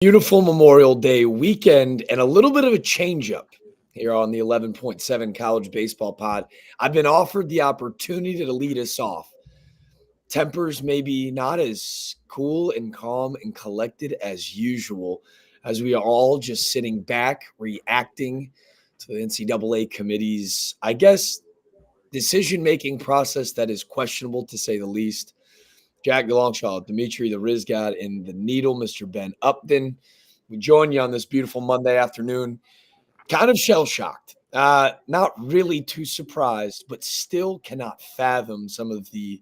Beautiful Memorial Day weekend and a little bit of a changeup here on the 11.7 College Baseball Pod. I've been offered the opportunity to lead us off. Tempers maybe not as cool and calm and collected as usual, as we are all just sitting back reacting to the NCAA committee's, I guess, decision-making process that is questionable to say the least. Jack Longshaw, Dimitri the Riz God, and the Needle, Mr. Ben Upton. We join you on this beautiful Monday afternoon. Kind of shell-shocked. Not really too surprised, but still cannot fathom some of the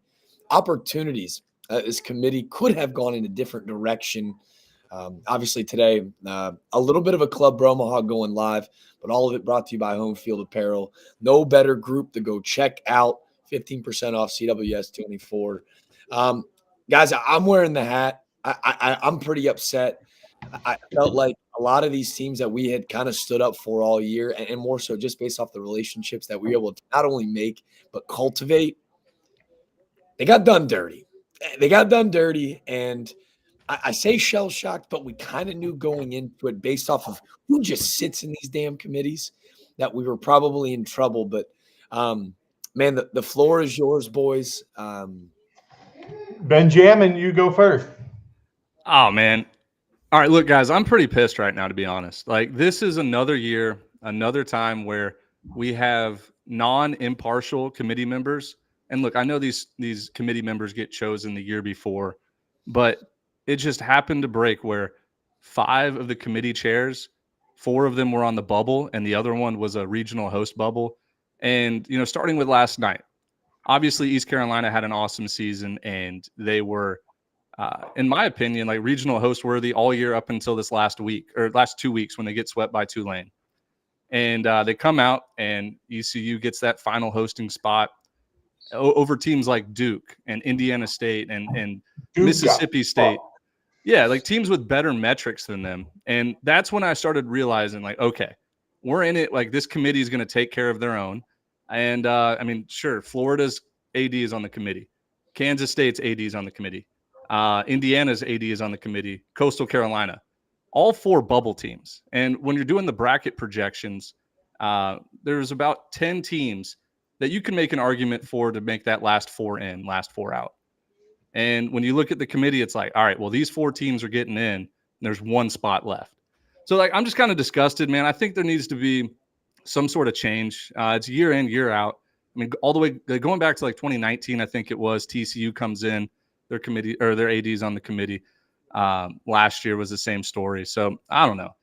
opportunities this committee could have gone in a different direction. Obviously today, a little bit of a Club Bromaha going live, but all of it brought to you by HomeField apparel. No better group to go check out. 15% off CWS 24. Guys, I'm wearing the hat. I'm pretty upset. I felt like a lot of these teams that we had kind of stood up for all year, and more so just based off the relationships that we were able to not only make but cultivate, they got done dirty. And I say shell-shocked, but we kind of knew going into it based off of who just sits in these damn committees that we were probably in trouble. But, man, the floor is yours, boys. Benjamin, you go first. Oh, man. All right, look, guys, I'm pretty pissed right now, to be honest. Like, this is another year, another time where we have non-impartial committee members. And look, I know these committee members get chosen the year before, but it just happened to break where 5 of the committee chairs, 4 of them were on the bubble, and the other one was a regional host bubble. And, starting with last night, obviously East Carolina had an awesome season, and they were, in my opinion, like regional host worthy all year up until this last week or last 2 weeks when they get swept by Tulane. And they come out and ECU gets that final hosting spot over teams like Duke and Indiana State and Mississippi State. Yeah, like teams with better metrics than them. And that's when I started realizing, like, okay, we're in it. Like, this committee is going to take care of their own. And, sure, Florida's AD is on the committee. Kansas State's AD is on the committee. Indiana's AD is on the committee. Coastal Carolina. All 4 bubble teams. And when you're doing the bracket projections, there's about 10 teams that you can make an argument for to make that last 4 in, last 4 out. And when you look at the committee, it's like, all right, well, these 4 teams are getting in. And there's 1 spot left. So, like, I'm just kind of disgusted, man. I think there needs to be some sort of change. It's year in, year out. I mean, all the way going back to like 2019, I think it was, TCU comes in, their committee or their ADs on the committee. Last year was the same story. So I don't know.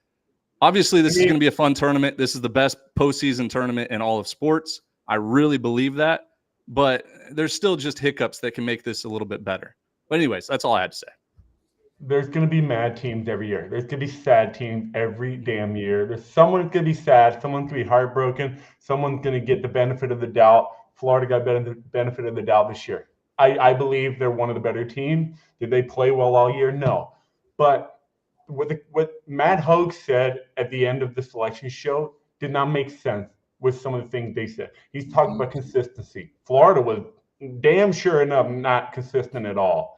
Obviously, this is going to be a fun tournament. This is the best postseason tournament in all of sports. I really believe that. But there's still just hiccups that can make this a little bit better. But anyways, that's all I had to say. There's going to be mad teams every year. There's going to be sad teams every damn year. There's someone's going to be sad. Someone's going to be heartbroken. Someone's going to get the benefit of the doubt. Florida got the benefit of the doubt this year. I believe they're one of the better teams. Did they play well all year? No. But what Matt Hogue said at the end of the selection show did not make sense with some of the things they said. He's talking about consistency. Florida was damn sure enough not consistent at all.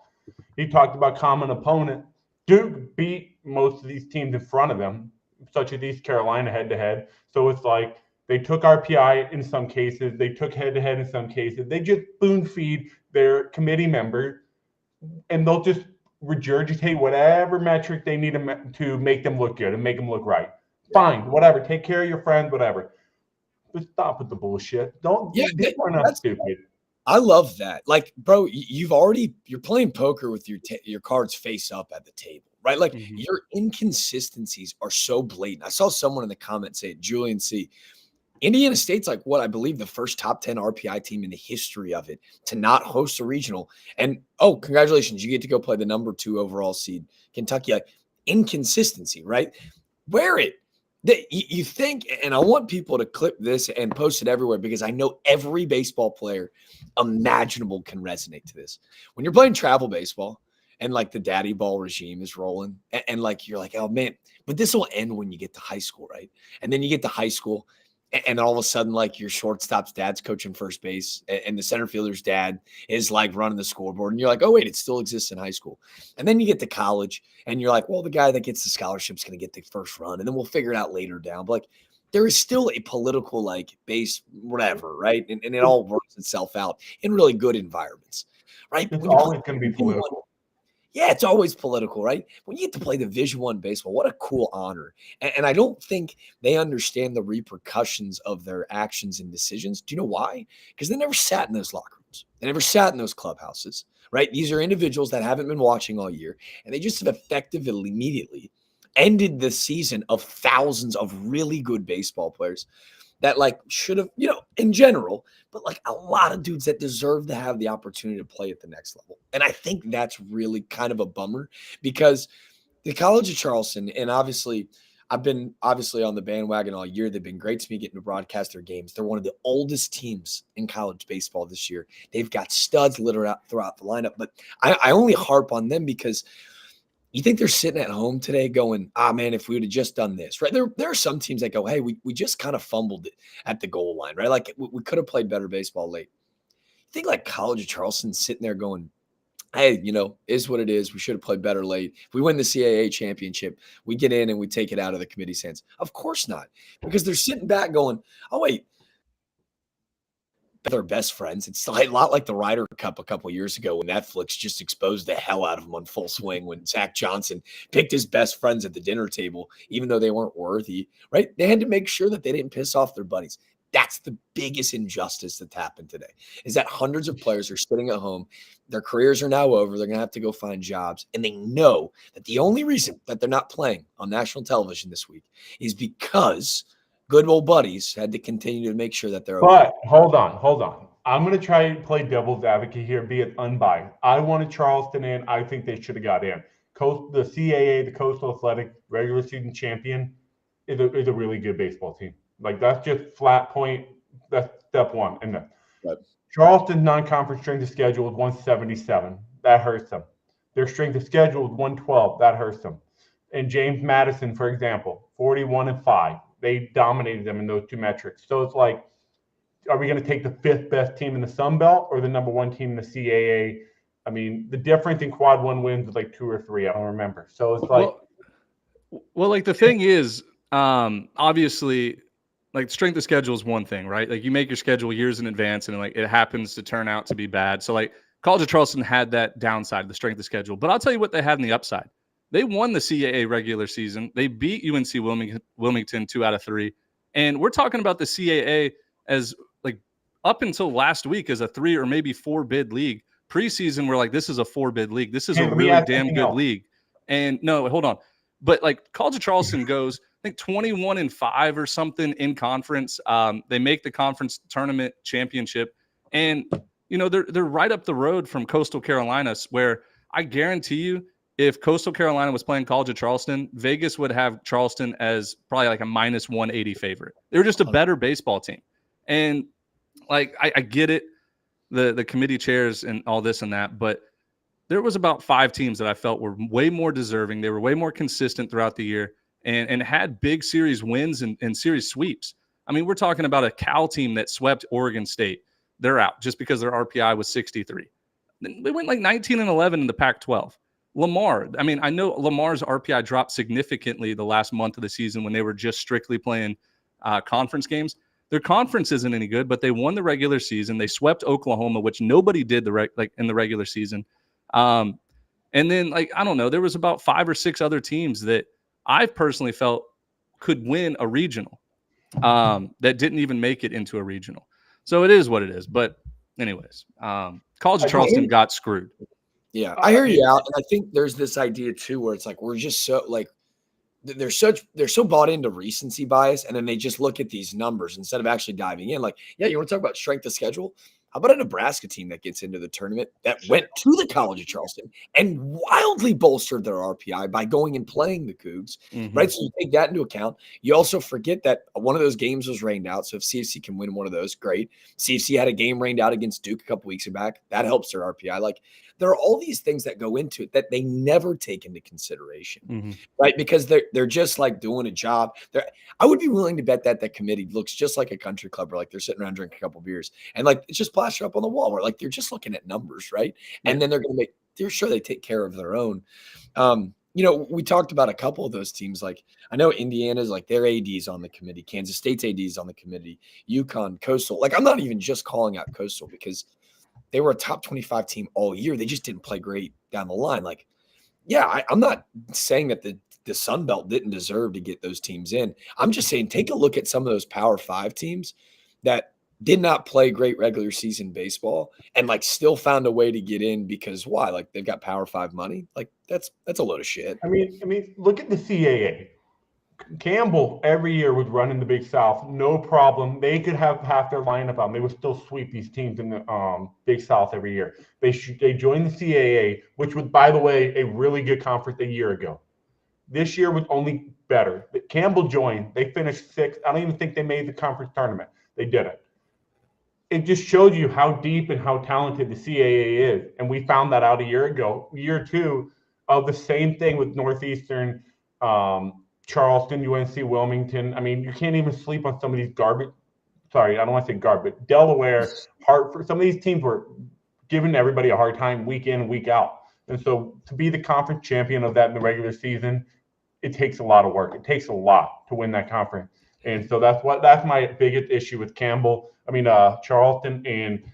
He talked about common opponent. Duke beat most of these teams in front of them, such as East Carolina head-to-head. So it's like they took RPI in some cases. They took head-to-head in some cases. They just spoon-feed their committee members, and they'll just regurgitate whatever metric they need to make them look good and make them look right. Fine, whatever. Take care of your friends, whatever. Just stop with the bullshit. People are not stupid. I love that. Like, bro, you're playing poker with your cards face up at the table, right? Like, your inconsistencies are so blatant. I saw someone in the comments say it, Julian C. Indiana State's like what I believe the first top 10 RPI team in the history of it to not host a regional. And, oh, congratulations, you get to go play the number 2 overall seed, Kentucky. Like, inconsistency, right? Wear it. You think, and I want people to clip this and post it everywhere because I know every baseball player imaginable can resonate to this. When you're playing travel baseball and like the daddy ball regime is rolling and like you're like, oh man, but this will end when you get to high school, right? And then you get to high school And all of a sudden, like your shortstop's dad's coaching first base and the center fielder's dad is like running the scoreboard. And you're like, oh, wait, it still exists in high school. And then you get to college and you're like, well, the guy that gets the scholarship is going to get the first run. And then we'll figure it out later down. But like there is still a political like base, whatever, right? And it all works itself out in really good environments, right? It's always going to be political. Yeah, it's always political, right? When you get to play Division I baseball, what a cool honor. And I don't think they understand the repercussions of their actions and decisions. Do you know why? Because they never sat in those locker rooms. They never sat in those clubhouses, right? These are individuals that haven't been watching all year, and they just have effectively immediately ended the season of thousands of really good baseball players that like should have, in general, but like a lot of dudes that deserve to have the opportunity to play at the next level. And I think that's really kind of a bummer because the College of Charleston, and obviously I've been on the bandwagon all year. They've been great to me getting to broadcast their games. They're one of the oldest teams in college baseball this year. They've got studs littered out throughout the lineup, but I only harp on them because you think they're sitting at home today going, man, if we would have just done this, right? There are some teams that go, hey, we just kind of fumbled it at the goal line, right? Like we could have played better baseball late. You think like College of Charleston sitting there going, hey, is what it is. We should have played better late. If we win the CAA championship, we get in and we take it out of the committee's hands. Of course not, because they're sitting back going, oh, wait. They're best friends. It's a lot like the Ryder Cup a couple years ago when Netflix just exposed the hell out of them on Full Swing when Zach Johnson picked his best friends at the dinner table, even though they weren't worthy, right? They had to make sure that they didn't piss off their buddies. That's the biggest injustice that's happened today, is that hundreds of players are sitting at home. Their careers are now over. They're going to have to go find jobs. And they know that the only reason that they're not playing on national television this week is because good old buddies had to continue to make sure that they're okay. But hold on. I'm going to try and play devil's advocate here, be it unbiased. I wanted Charleston in. I think they should have got in. The CAA, the Coastal Athletic regular season champion, is a really good baseball team. Like that's just flat point. That's step one. And then right. Charleston's non-conference strength of schedule is 177. That hurts them. Their strength of schedule is 112. That hurts them. And James Madison, for example, 41-5. They dominated them in those two metrics. So it's like, are we going to take the fifth best team in the Sun Belt or the number one team in the CAA? I mean, the difference in quad one wins is like 2 or 3. I don't remember. So it's like, well, like the thing is, obviously, like strength of schedule is one thing, right? Like you make your schedule years in advance and like it happens to turn out to be bad. So like College of Charleston had that downside, the strength of schedule. But I'll tell you what they had in the upside. They won the CAA regular season. They beat UNC Wilmington 2 out of 3. And we're talking about the CAA as like up until last week as a 3 or maybe 4 bid league. Preseason, we're like, this is a 4 bid league. This is a really damn good league. And no, hold on. But like College of Charleston goes, I think 21-5 or something in conference. They make the conference tournament championship. And, they're right up the road from Coastal Carolina, where I guarantee you, if Coastal Carolina was playing College of Charleston, Vegas would have Charleston as probably like a minus 180 favorite. They were just a better baseball team. And like, I get it, the committee chairs and all this and that, but there was about 5 teams that I felt were way more deserving. They were way more consistent throughout the year and had big series wins and series sweeps. I mean, we're talking about a Cal team that swept Oregon State. They're out just because their RPI was 63. They went like 19-11 in the Pac-12. Lamar, I mean, I know Lamar's RPI dropped significantly the last month of the season when they were just strictly playing conference games. Their conference isn't any good, but they won the regular season. They swept Oklahoma, which nobody did in the regular season. And then, like, I don't know, there was about 5 or 6 other teams that I personally felt could win a regional that didn't even make it into a regional. So it is what it is. But anyways, College of Charleston got screwed. Yeah, I hear you out. And I think there's this idea too, where it's like, we're just so like, they're so bought into recency bias. And then they just look at these numbers instead of actually diving in. Like, yeah, you want to talk about strength of schedule? How about a Nebraska team that gets into the tournament that went to the College of Charleston and wildly bolstered their RPI by going and playing the Cougs, right? So you take that into account. You also forget that one of those games was rained out. So if CFC can win one of those, great. CFC had a game rained out against Duke a couple weeks back. That helps their RPI. Like, there are all these things that go into it that they never take into consideration, right? Because they're just like doing a job. I would be willing to bet that committee looks just like a country club where like they're sitting around drinking a couple beers and like it's just plastered up on the wall where like they're just looking at numbers, right? And then they're sure they take care of their own. We talked about a couple of those teams. Like I know Indiana's like their AD's on the committee, Kansas State's AD's on the committee, Yukon, Coastal. Like I'm not even just calling out Coastal because they were a top 25 team all year. They just didn't play great down the line. Like, yeah, I'm not saying that the Sun Belt didn't deserve to get those teams in. I'm just saying take a look at some of those Power 5 teams that did not play great regular season baseball and like still found a way to get in because why? Like they've got Power 5 money. Like that's a load of shit. I mean, look at the CAA. Campbell every year would run in the Big South, no problem. They could have half their lineup on. They would still sweep these teams in the Big South every year. They joined the CAA, which was, by the way, a really good conference a year ago. This year was only better. But Campbell joined. They finished 6th. I don't even think they made the conference tournament. They didn't. It just shows you how deep and how talented the CAA is. And we found that out a year ago. Year 2 of the same thing with Northeastern, Charleston, UNC, Wilmington. I mean, you can't even sleep on some of these garbage. Sorry, I don't want to say garbage. Delaware, Hartford. Some of these teams were giving everybody a hard time week in and week out. And so to be the conference champion of that in the regular season, it takes a lot of work. It takes a lot to win that conference. And so that's my biggest issue with Campbell. I mean, Charleston, and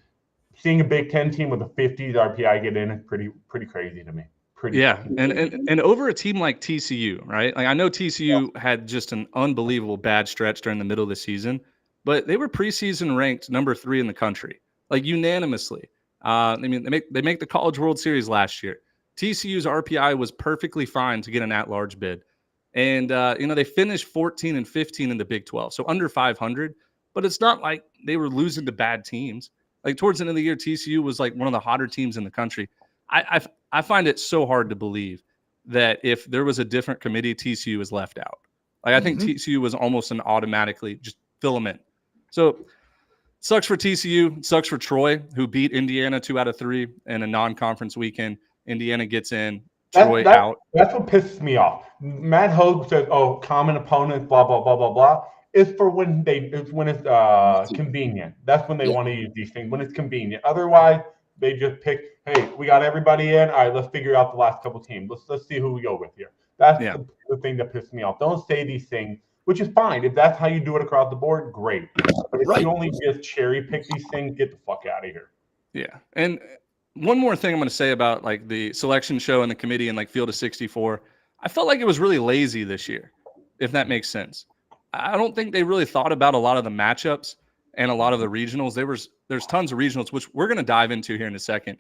seeing a Big Ten team with a 50s RPI get in is pretty crazy to me. And over a team like TCU, right? Like I know TCU had just an unbelievable bad stretch during the middle of the season, but they were preseason ranked number 3 in the country, like unanimously. I mean, they make the College World Series last year. TCU's RPI was perfectly fine to get an at-large bid. And, they finished 14 and 15 in the Big 12, so under 500. But it's not like they were losing to bad teams. Like towards the end of the year, TCU was like one of the hotter teams in the country. I find it so hard to believe that if there was a different committee, TCU was left out. Like I think TCU was almost an automatically just fill them in. So sucks for TCU, sucks for Troy, who beat Indiana 2 out of 3 in a non-conference weekend. Indiana gets in, Troy out. That's what pisses me off. Matt Hogue says, "Oh, common opponents, blah blah blah blah blah." It's for when it's convenient. That's when they want to use these things, when it's convenient. Otherwise, they just pick, hey, we got everybody in. All right, let's figure out the last couple teams. Let's see who we go with here. That's the thing that pisses me off. Don't say these things, which is fine. If that's how you do it across the board, great. But if you only just cherry pick these things, get the fuck out of here. Yeah. And one more thing I'm going to say about like the selection show and the committee and like Field of 64, I felt like it was really lazy this year, if that makes sense. I don't think they really thought about a lot of the matchups and a lot of the regionals. There's tons of regionals, which we're going to dive into here in a second.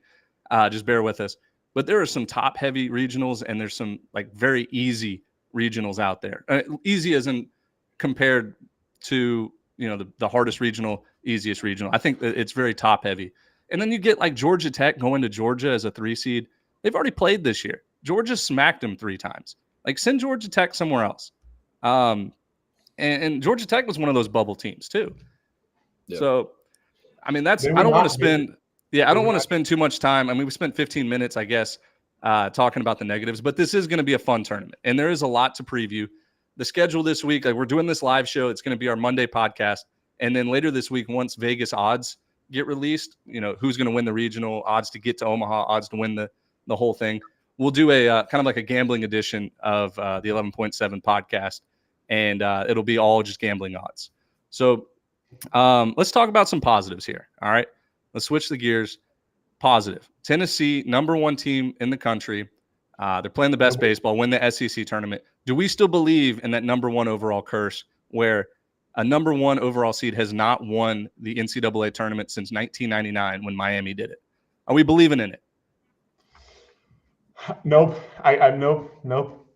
Just bear with us. But there are some top heavy regionals and there's some like very easy regionals out there. Easy as in compared to, the hardest regional, easiest regional. I think that it's very top heavy. And then you get like Georgia Tech going to Georgia as a 3 seed. They've already played this year. Georgia smacked them 3 times. Like send Georgia Tech somewhere else. And Georgia Tech was one of those bubble teams too. Yep. So, I mean, I don't want to spend too much time. I mean, we spent 15 minutes, I guess, talking about the negatives, but this is going to be a fun tournament and there is a lot to preview. The schedule this week, like we're doing this live show. It's going to be our Monday podcast. And then later this week, once Vegas odds get released, who's going to win the regional, odds to get to Omaha, odds to win the whole thing. We'll do a kind of like a gambling edition of the 11.7 podcast. And it'll be all just gambling odds. So let's talk about some positives here. All right. Let's switch the gears. Positive. Tennessee, number 1 team in the country. They're playing the best baseball, win the SEC tournament. Do we still believe in that number 1 overall curse where a number 1 overall seed has not won the NCAA tournament since 1999 when Miami did it? Are we believing in it? Nope. Nope.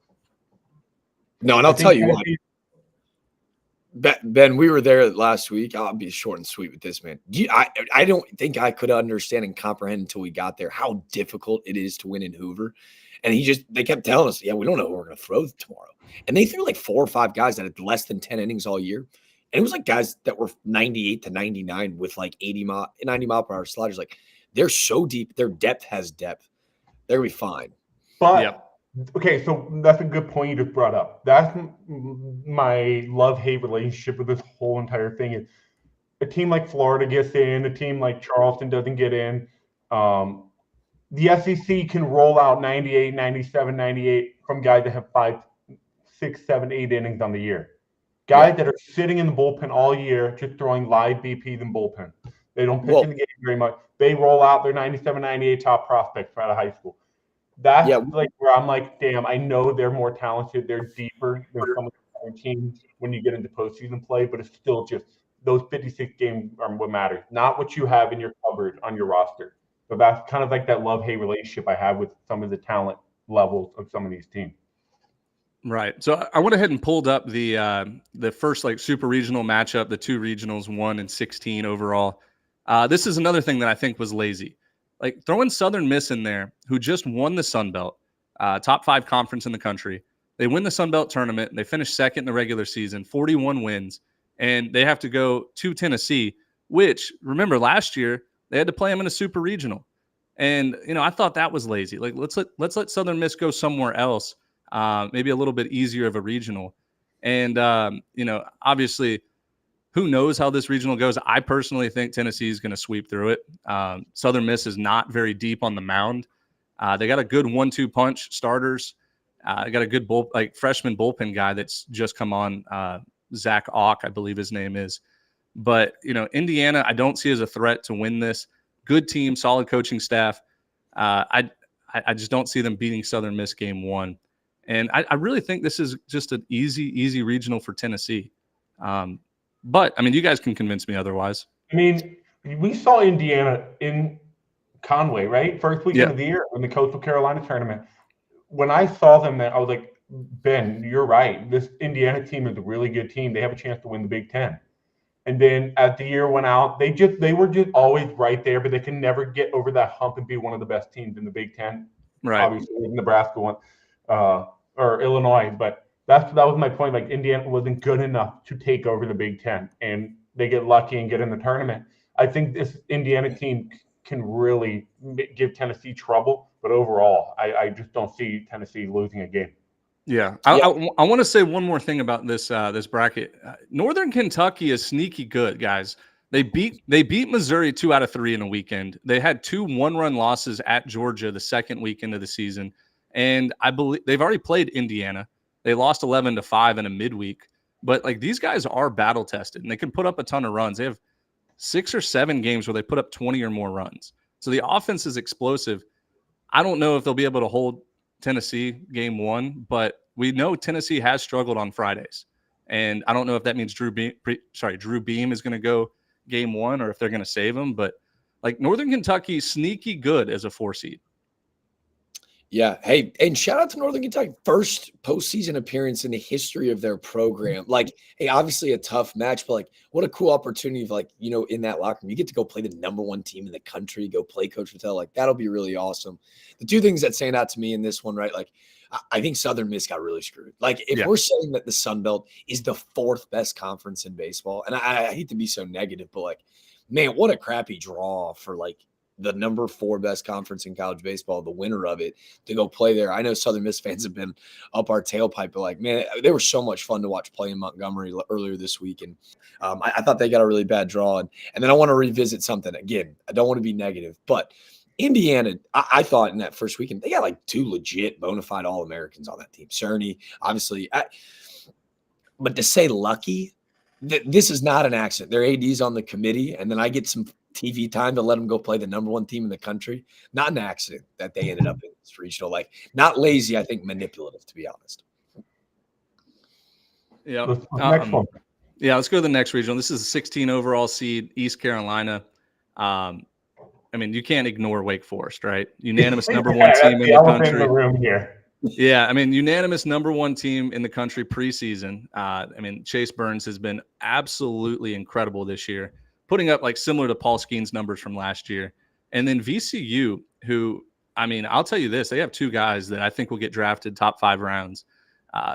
No, and I'll tell you what. Ben, we were there last week. I'll be short and sweet with this, man. I don't think I could understand and comprehend until we got there how difficult it is to win in Hoover. And they kept telling us, we don't know who we're going to throw tomorrow. And they threw like 4 or 5 guys that had less than 10 innings all year. And it was like guys that were 98 to 99 with like 90 mile per hour sliders. Like they're so deep. Their depth has depth. They're going to be fine. But okay, so that's a good point you just brought up. That's my love-hate relationship with this whole entire thing. Is a team like Florida gets in, a team like Charleston doesn't get in. The SEC can roll out 98, 97, 98 from guys that have 5, 6, 7, 8 innings on the year. Guys that are sitting in the bullpen all year, just throwing live BPs in bullpen. They don't pitch in the game very much. They roll out their 97, 98 top prospects right out of high school. That's like where I'm like, damn, I know they're more talented. They're deeper than some of the other teams when you get into postseason play, but it's still just those 56 games are what matters, not what you have in your cupboard on your roster. So that's kind of like that love-hate relationship I have with some of the talent levels of some of these teams. Right. So I went ahead and pulled up the first like super regional matchup, the 2 regionals, 1 and 16 overall. This is another thing that I think was lazy. Like throwing Southern Miss in there, who just won the Sun Belt, top 5 conference in the country. They win the Sun Belt tournament. They finish second in the regular season, 41 wins, and they have to go to Tennessee, which, remember, last year they had to play them in a super regional. And, I thought that was lazy. Like, let's let Southern Miss go somewhere else, maybe a little bit easier of a regional. And, obviously – who knows how this regional goes? I personally think Tennessee is going to sweep through it. Southern Miss is not very deep on the mound. They got a good 1-2 punch starters. They got a good freshman bullpen guy that's just come on, Zach Auk, I believe his name is. But, Indiana, I don't see as a threat to win this. Good team, solid coaching staff. I just don't see them beating Southern Miss game 1. And I really think this is just an easy regional for Tennessee. But, you guys can convince me otherwise. We saw Indiana in Conway, right? First weekend of the year in the Coastal Carolina tournament. When I saw them, I was like, Ben, you're right. This Indiana team is a really good team. They have a chance to win the Big Ten. And then as the year went out, they were just always right there, but they can never get over that hump and be one of the best teams in the Big Ten. Right. Obviously, Nebraska won, or Illinois, but that was my point. Like, Indiana wasn't good enough to take over the Big Ten, and they get lucky and get in the tournament. I think this Indiana team can really give Tennessee trouble, but overall, I just don't see Tennessee losing a game. Yeah, I want to say one more thing about this bracket. Northern Kentucky is sneaky good, guys. They beat Missouri 2 out of 3 in a weekend. They had 2 one-run losses at Georgia the second weekend of the season, and I believe they've already played Indiana. They lost 11-5 in a midweek, but these guys are battle tested and they can put up a ton of runs. They have 6 or 7 games where they put up 20 or more runs. So the offense is explosive. I don't know if they'll be able to hold Tennessee game 1, but we know Tennessee has struggled on Fridays. And I don't know if that means Drew Beam is going to go game 1 or if they're going to save him, but Northern Kentucky, sneaky good as a 4 seed. Yeah. Hey, and shout out to Northern Kentucky. First postseason appearance in the history of their program. Hey, obviously a tough match, but what a cool opportunity of in that locker room. You get to go play the number 1 team in the country, go play Coach Patel. That'll be really awesome. The 2 things that stand out to me in this one, right? I think Southern Miss got really screwed. If we're saying that the Sun Belt is the 4th best conference in baseball, and I hate to be so negative, but man, what a crappy draw for the number 4 best conference in college baseball, the winner of it, to go play there. I know Southern Miss fans have been up our tailpipe, but man, they were so much fun to watch play in Montgomery earlier this week. And I thought they got a really bad draw. And then I want to revisit something again. I don't want to be negative, but Indiana, I thought in that first weekend, they got 2 legit bona fide All-Americans on that team. Cerny, obviously. But to say lucky, this is not an accident. Their AD's on the committee, and then I get some TV time to let them go play the number 1 team in the country. Not an accident that they ended up in this regional. Not lazy, I think manipulative, to be honest. Yeah. Next one. Yeah, let's go to the next regional. This is a 16 overall seed, East Carolina. You can't ignore Wake Forest, right? Unanimous number 1 team in the country. In the room here. Yeah, unanimous number 1 team in the country preseason. Chase Burns has been absolutely incredible this year, putting up similar to Paul Skeen's numbers from last year. And then VCU, who, I'll tell you this, they have 2 guys that I think will get drafted top 5 rounds.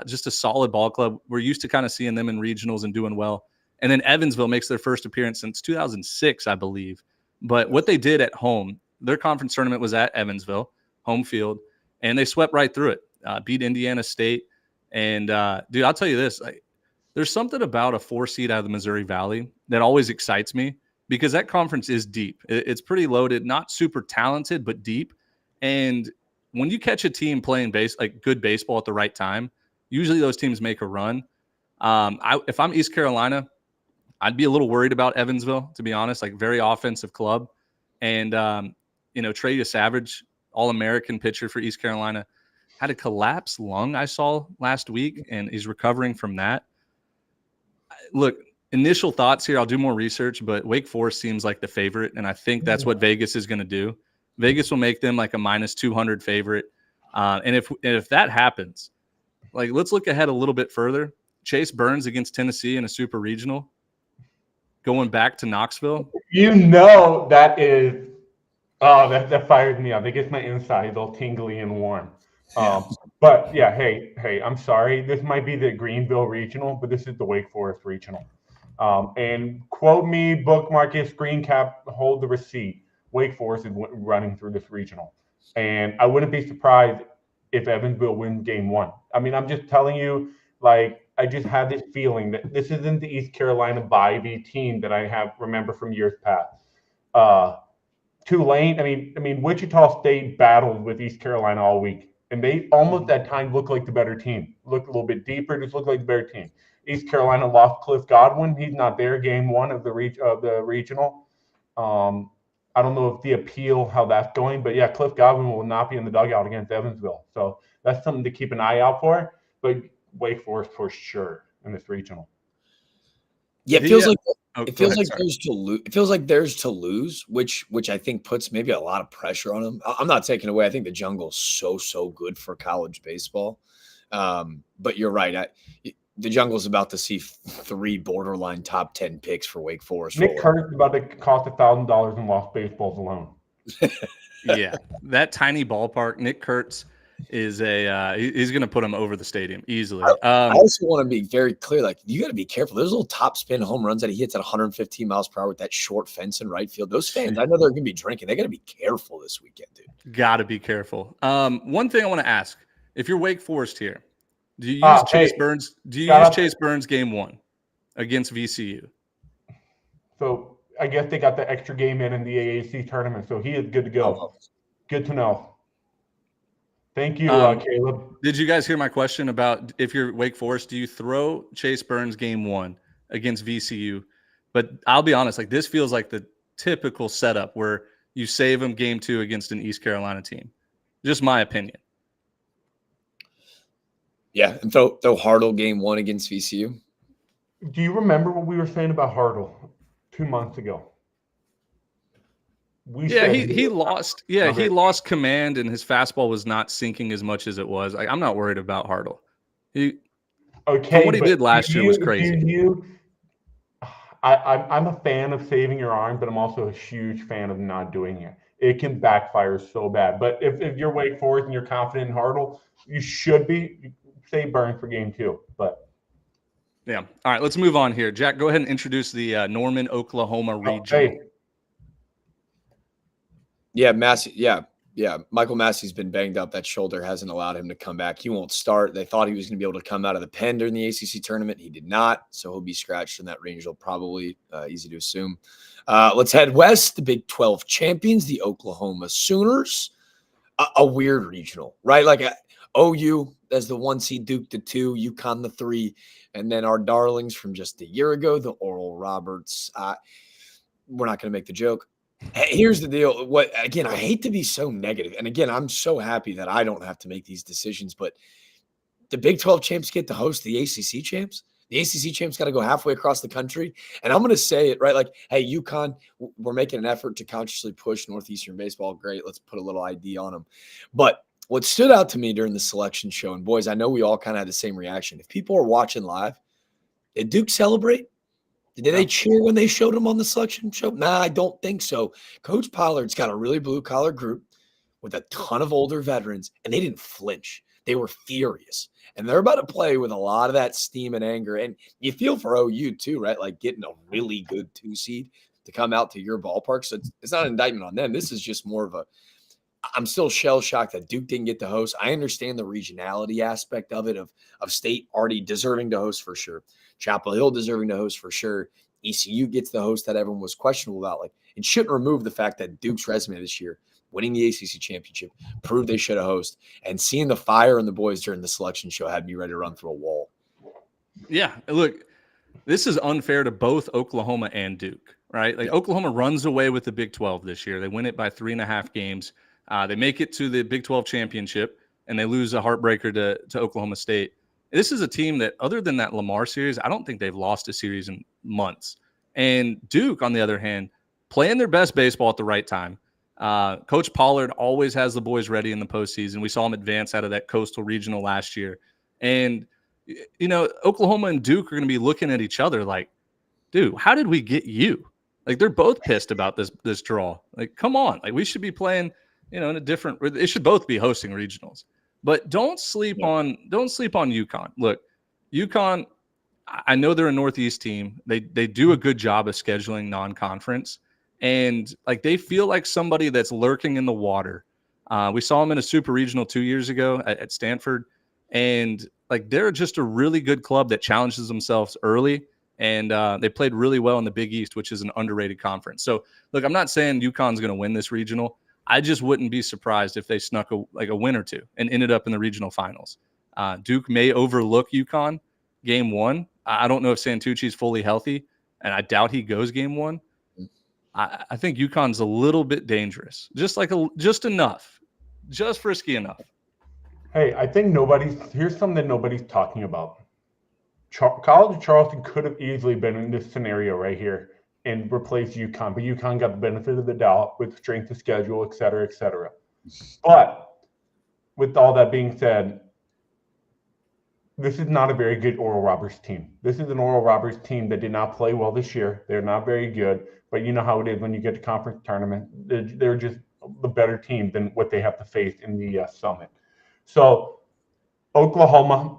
Just a solid ball club. We're used to kind of seeing them in regionals and doing well. And then Evansville makes their first appearance since 2006, I believe. But what they did at home, their conference tournament was at Evansville. HomeField, and they swept right through it, beat Indiana State. And, dude, I'll tell you this. There's something about a 4 seed out of the Missouri Valley that always excites me because that conference is deep. It's pretty loaded, not super talented, but deep. And when you catch a team playing good baseball at the right time, usually those teams make a run. If I'm East Carolina, I'd be a little worried about Evansville, to be honest, like very offensive club. And, Trey Savage, All-American pitcher for East Carolina, had a collapsed lung I saw last week, and he's recovering from that. Look, initial thoughts here, I'll do more research, but Wake Forest seems like the favorite, and I think that's what Vegas is going to do. Vegas will make them like a minus 200 favorite. And if that happens, like let's look ahead a little bit further. Chase Burns against Tennessee in a super regional, going back to Knoxville. That is that fires me up. It gets my insides all tingly and warm. But yeah, hey, I'm sorry. This might be the Greenville regional, but this is the Wake Forest regional. And quote me, bookmark it, screen cap, hold the receipt. Wake Forest is running through this regional. And I wouldn't be surprised if Evansville wins game 1. I mean, I'm just telling you, like, I just had this feeling that this isn't the East Carolina Bivy team that I remember from years past. Tulane, I mean, Wichita State battled with East Carolina all week, and they almost at times looked like the better team. Looked a little bit deeper, just looked like the better team. East Carolina lost Cliff Godwin. He's not there game 1 of the regional. I don't know if the appeal, how that's going, but yeah, Cliff Godwin will not be in the dugout against Evansville. So that's something to keep an eye out for. But Wake Forest for sure in this regional. Yeah, it feels like there's to lose, which I think puts maybe a lot of pressure on them. I'm not taking away. I think the jungle's so good for college baseball. But you're right. The jungle's about to see 3 borderline top 10 picks for Wake Forest. Nick Kurt's about to cost $1,000 in lost baseballs alone. Yeah, that tiny ballpark. Nick Kurtz is he's going to put him over the stadium easily. I also want to be very clear. Like, you got to be careful. There's little top spin home runs that he hits at 115 miles per hour with that short fence in right field. Those fans, I know they're going to be drinking. They got to be careful this weekend, dude. Got to be careful. One thing I want to ask: if you're Wake Forest here, do you use Chase Burns? Do you use Chase Burns game 1 against VCU? So I guess they got the extra game in the AAC tournament, so he is good to go. Good to know. Thank you, Caleb. Did you guys hear my question about if you're Wake Forest, do you throw Chase Burns game 1 against VCU? But I'll be honest, like this feels like the typical setup where you save him game 2 against an East Carolina team. Just my opinion. Yeah, and throw Hartle game 1 against VCU. Do you remember what we were saying about Hartle 2 months ago? He lost. Yeah, he lost command, and his fastball was not sinking as much as it was. I'm not worried about Hartle. What he did last year was crazy. I'm a fan of saving your arm, but I'm also a huge fan of not doing it. It can backfire so bad. But if you're Wake Forest and you're confident in Hartle, you should be. Say Burns for game 2, but yeah. All right, let's move on here. Jack, go ahead and introduce the Norman, Oklahoma region. Yeah, Massey. Yeah. Michael Massey's been banged up. That shoulder hasn't allowed him to come back. He won't start. They thought he was going to be able to come out of the pen during the ACC tournament. He did not, so he'll be scratched in that regional, probably. Easy to assume. Let's head west. The Big 12 champions, the Oklahoma Sooners. A weird regional, right? Like OU as the 1 seed, Duke the 2, Yukon the 3, and then our darlings from just a year ago, the Oral Roberts. We're not going to make the joke. Here's the deal. Again, I hate to be so negative, and again, I'm so happy that I don't have to make these decisions. But the Big 12 champs get to host the ACC champs. The ACC champs got to go halfway across the country, and I'm going to say it right. Like, hey, Yukon, we're making an effort to consciously push Northeastern baseball. Great, let's put a little ID on them. But what stood out to me during the selection show, and boys, I know we all kind of had the same reaction. If people are watching live, did Duke celebrate? Did they cheer when they showed him on the selection show? Nah, I don't think so. Coach Pollard's got a really blue-collar group with a ton of older veterans, and they didn't flinch. They were furious. And they're about to play with a lot of that steam and anger. And you feel for OU too, right? Like getting a really good 2 seed to come out to your ballpark. So it's not an indictment on them. This is just more of a I'm still shell-shocked that Duke didn't get to host. I understand the regionality aspect of it, of state already deserving to host for sure. Chapel Hill deserving to host for sure. ECU gets the host that everyone was questionable about. Like, it shouldn't remove the fact that Duke's resume this year, winning the ACC championship, proved they should have hosted. And seeing the fire in the boys during the selection show had me ready to run through a wall. Yeah, look, this is unfair to both Oklahoma and Duke, right? Like, Oklahoma runs away with the Big 12 this year. They win it by 3.5 games. They make it to the Big 12 championship, and they lose a heartbreaker to Oklahoma State. This is a team that, other than that Lamar series, I don't think they've lost a series in months. And Duke, on the other hand, playing their best baseball at the right time. Coach Pollard always has the boys ready in the postseason. We saw him advance out of that Coastal Regional last year. And, you know, Oklahoma and Duke are going to be looking at each other like, dude, how did we get you? Like, they're both pissed about this draw. Like, come on. Like, we should be playing, you know, in a different – it should both be hosting regionals. But don't sleep on Yukon. Look, Yukon, I know they're a Northeast team. They do a good job of scheduling non-conference. And, like, they feel like somebody that's lurking in the water. We saw them in a super regional 2 years ago at Stanford. And, like, they're just a really good club that challenges themselves early. And they played really well in the Big East, which is an underrated conference. So, look, I'm not saying Yukon's going to win this regional. I just wouldn't be surprised if they snuck a win or two and ended up in the regional finals. Duke may overlook Yukon game one. I don't know if Santucci's fully healthy, and I doubt he goes game one. I think Yukon's a little bit dangerous, just enough, just frisky enough. Hey, I think here's something that nobody's talking about. College of Charleston could have easily been in this scenario right here and replaced Yukon, but Yukon got the benefit of the doubt with strength of schedule, et cetera, et cetera. But with all that being said, this is not a very good Oral Roberts team. This is an Oral Roberts team that did not play well this year. They're not very good, but you know how it is when you get to conference tournament. They're just the better team than what they have to face in the Summitt. So Oklahoma,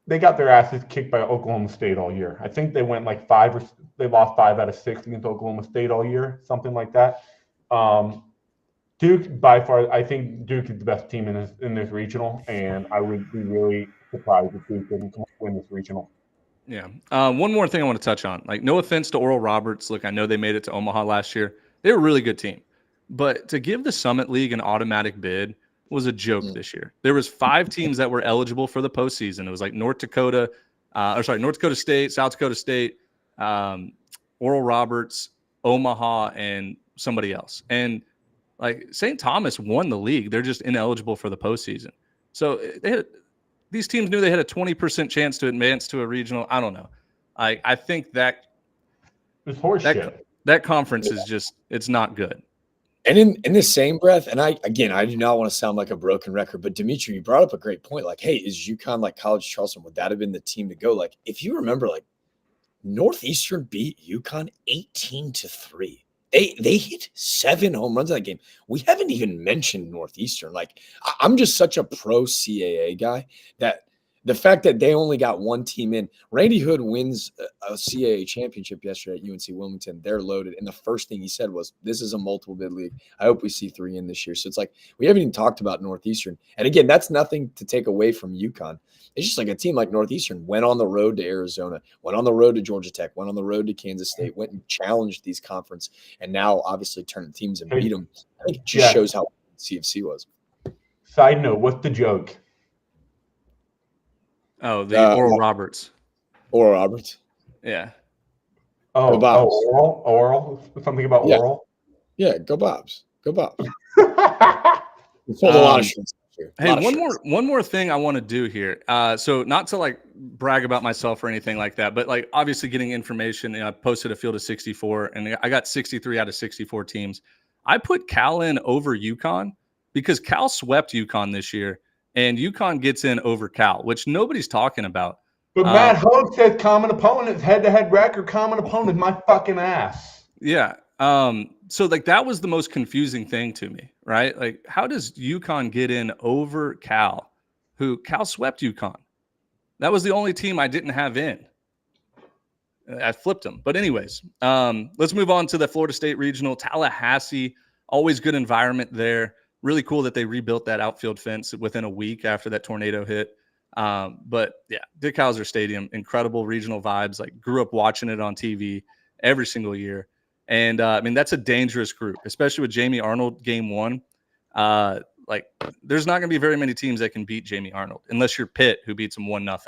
they got their asses kicked by Oklahoma State all year. I think they went like they lost 5 out of 6 against Oklahoma State all year, something like that. Duke, by far, I think Duke is the best team in this regional, and I would be really surprised if Duke didn't win this regional. Yeah. One more thing I want to touch on. Like, no offense to Oral Roberts. Look, I know they made it to Omaha last year. They were a really good team. But to give the Summitt League an automatic bid was a joke this year. There was 5 teams that were eligible for the postseason. It was like North Dakota State, South Dakota State, Oral Roberts, Omaha, and somebody else. And like, St. Thomas won the league. They're just ineligible for the postseason. So these teams knew they had a 20% chance to advance to a regional. I don't know. I think that it's horseshit. That conference is just, it's not good. And in the same breath, and I do not want to sound like a broken record, but Dimitri, you brought up a great point. Like, hey, is Yukon like College Charleston? Would that have been the team to go? Like, if you remember, like, Northeastern beat Yukon 18-3. They hit 7 home runs in that game. We haven't even mentioned Northeastern. Like, I'm just such a pro CAA guy that the fact that they only got one team in. Randy Hood wins a CAA championship yesterday at UNC Wilmington. They're loaded. And the first thing he said was, this is a multiple bid league. I hope we see 3 in this year. So it's like, we haven't even talked about Northeastern. And again, that's nothing to take away from Yukon. It's just like a team like Northeastern went on the road to Arizona, went on the road to Georgia Tech, went on the road to Kansas State, went and challenged these conference, and now obviously turned teams and beat them. I think it just shows how CFC was. Side note, what's the joke? Oh, the Oral Roberts. Oral Roberts. Yeah. Oral? Something about Oral? Yeah, go Bobs. Go Bobs. We pulled a lot of shirts. Hey, one more thing I want to do here. So not to like brag about myself or anything like that, but like obviously getting information. I posted a field of 64, and I got 63 out of 64 teams. I put Cal in over Yukon because Cal swept Yukon this year, and Yukon gets in over Cal, which nobody's talking about. But Matt Hogue said common opponents, head-to-head record, common opponent, my fucking ass. Yeah. So like that was the most confusing thing to me, right? Like, how does Yukon get in over Cal, who Cal swept Yukon? That was the only team I didn't have in. I flipped them. But anyways, let's move on to the Florida State Regional. Tallahassee, always good environment there. really cool that they rebuilt that outfield fence within a week after that tornado hit. But yeah, Dick Howser Stadium, incredible regional vibes. Like, grew up watching it on TV every single year. And I mean, that's a dangerous group, especially with Jamie Arnold game one. Like, there's not going to be very many teams that can beat Jamie Arnold unless you're Pitt, who beats them 1-0.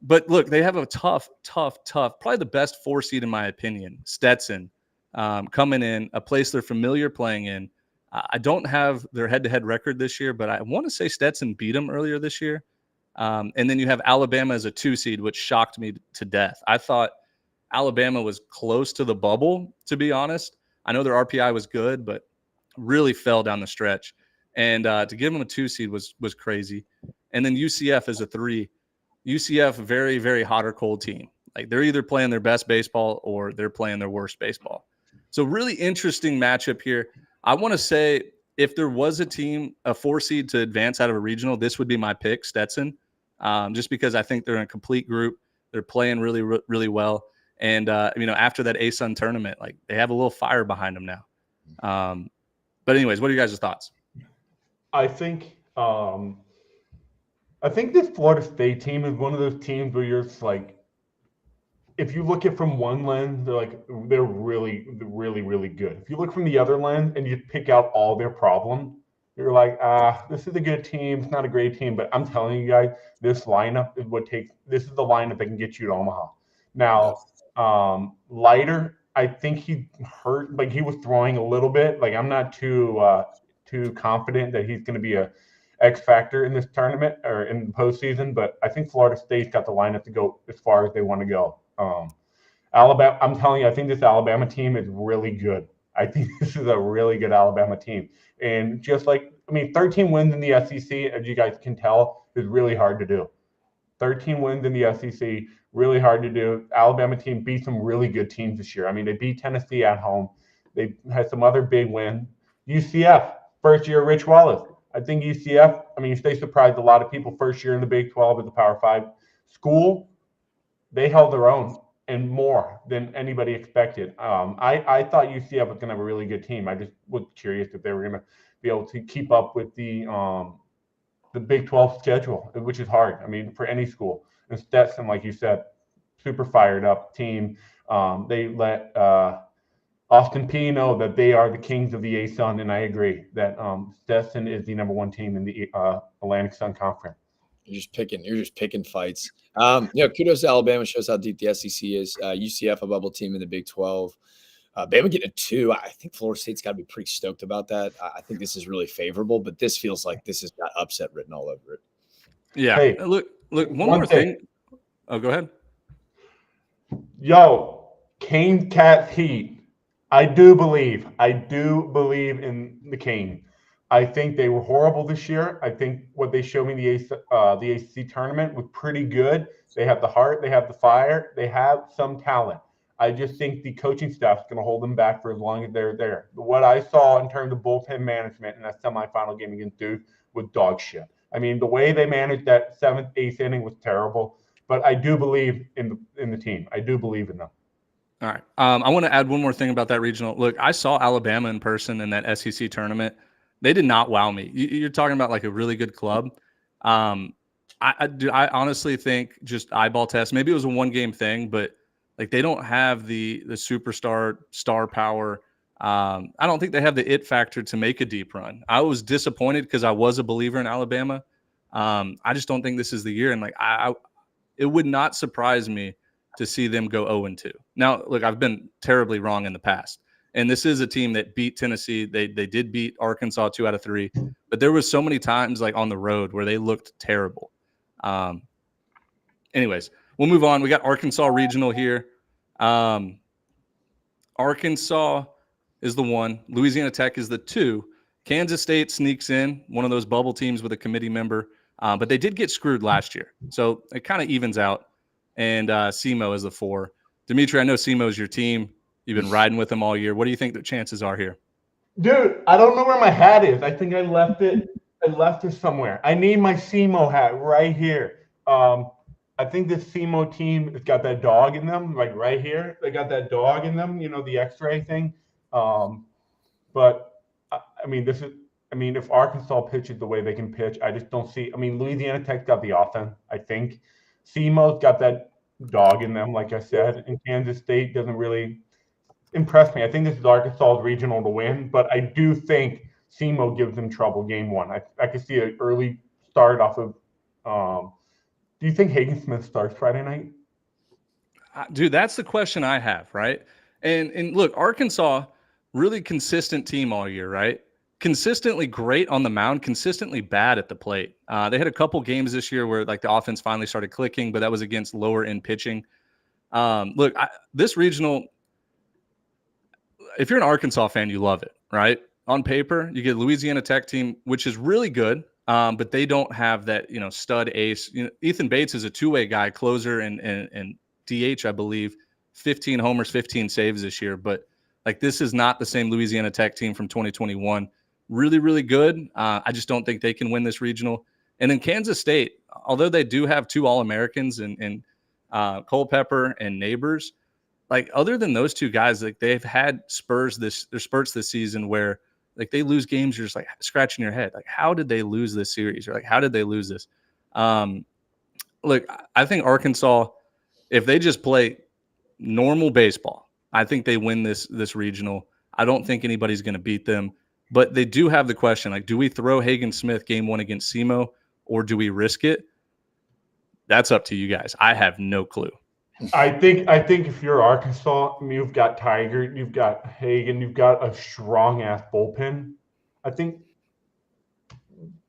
But look, they have a tough, probably the best 4 seed in my opinion. Stetson coming in, a place they're familiar playing in. I don't have their head-to-head record this year, but I want to say Stetson beat them earlier this year. And then you have Alabama as a 2 seed, which shocked me to death. I thought Alabama was close to the bubble, to be honest. I know their RPI was good, but really fell down the stretch. And to give them a 2 seed was crazy. And then UCF as a 3. UCF, very, very hot or cold team. Like, they're either playing their best baseball or they're playing their worst baseball. So really interesting matchup here. I want to say if there was a team, a 4 seed to advance out of a regional, this would be my pick, Stetson, just because I think they're in a complete group. They're playing really, really well. And, after that ASUN tournament, like, they have a little fire behind them now. But anyways, what are you guys' thoughts? I think this Florida State team is one of those teams where you're just like, if you look at it from one lens, they're really, really, really good. If you look from the other lens and you pick out all their problems, you're like, this is a good team. It's not a great team, but I'm telling you guys, this lineup is this is the lineup that can get you to Omaha. Now, Leiter, I think he hurt, like, he was throwing a little bit. Like, I'm not too confident that he's going to be a X factor in this tournament or in the postseason, but I think Florida State's got the lineup to go as far as they want to go. Alabama, I'm telling you, I think this Alabama team is really good. I think this is a really good Alabama team. And 13 wins in the SEC, as you guys can tell, is really hard to do. 13 wins in the SEC, really hard to do. Alabama team beat some really good teams this year. I mean, they beat Tennessee at home. They had some other big wins. UCF, first year Rich Wallace. I think UCF, they surprised a lot of people first year in the Big 12 as a Power 5 school. They held their own and more than anybody expected. I thought UCF was going to have a really good team. I just was curious if they were going to be able to keep up with the Big 12 schedule, which is hard, for any school. And Stetson, like you said, super fired up team. They let Austin P know that they are the kings of the ASUN, and I agree that Stetson is the number 1 team in the Atlantic Sun Conference. You're just picking fights. Kudos to Alabama, shows how deep the SEC is. UCF, a bubble team in the Big 12. Bama getting a 2. I think Florida State's got to be pretty stoked about that. I think this is really favorable, but this feels like this has got upset written all over it. Yeah. Hey, look, one more thing. Oh, go ahead. Yo, Cane Cats Heat. I do believe in the Cane. I think they were horrible this year. I think what they showed me in the ACC tournament was pretty good. They have the heart, they have the fire, they have some talent. I just think the coaching staff is going to hold them back for as long as they're there. What I saw in terms of bullpen management in that semifinal game against Duke was dog shit. The way they managed that 7th, 8th inning was terrible. But I do believe in the team. I do believe in them. All right. I want to add one more thing about that regional. Look, I saw Alabama in person in that SEC tournament. They did not wow me. You're talking about like a really good club. I honestly think just eyeball test. Maybe it was a 1-game thing, but like they don't have the superstar star power. I don't think they have the it factor to make a deep run. I was disappointed because I was a believer in Alabama. I just don't think this is the year. And like it would not surprise me to see them go 0-2. Now, look, I've been terribly wrong in the past. And this is a team that beat Tennessee. They did beat Arkansas 2 out of 3. But there was so many times like on the road where they looked terrible. Anyways, we'll move on. We got Arkansas Regional here. Arkansas is the 1. Louisiana Tech is the 2. Kansas State sneaks in, one of those bubble teams with a committee member. But they did get screwed last year. So it kind of evens out. And SEMO is the 4. Dimitri, I know SEMO is your team. You've been riding with them all year. What do you think the chances are here? Dude, I don't know where my hat is. I think I left it. Somewhere. I need my SEMO hat right here. I think this SEMO team has got that dog in them, like right here. They got that dog in them, the X-ray thing. But if Arkansas pitches the way they can pitch, I just don't see. Louisiana Tech's got the offense, I think. SEMO's got that dog in them, like I said, and Kansas State doesn't really impress me. I think this is Arkansas's regional to win, but I do think SEMO gives them trouble game one. I could see an early start off of do you think Hagen Smith starts Friday night? Dude, that's the question I have, right? And look, Arkansas, really consistent team all year, right? Consistently great on the mound, consistently bad at the plate. They had a couple games this year where like the offense finally started clicking, but that was against lower end pitching. Look, this regional, if you're an Arkansas fan, you love it, right? On paper, you get Louisiana Tech team, which is really good, but they don't have that, stud ace. Ethan Bates is a two-way guy, closer and DH, I believe, 15 homers, 15 saves this year. But like this is not the same Louisiana Tech team from 2021. Really, really good. I just don't think they can win this regional. And then Kansas State, although they do have two All-Americans in Culpepper and Neighbors, like other than those two guys, like they've had spurts this season where like they lose games, you're just like scratching your head. Like, how did they lose this series? Or like, how did they lose this? Look, I think Arkansas, if they just play normal baseball, I think they win this regional. I don't think anybody's going to beat them. But they do have the question, like, do we throw Hagen Smith game one against SEMO or do we risk it? That's up to you guys. I have no clue. I think if you're Arkansas, you've got Tiger, you've got Hagen, you've got a strong-ass bullpen. I think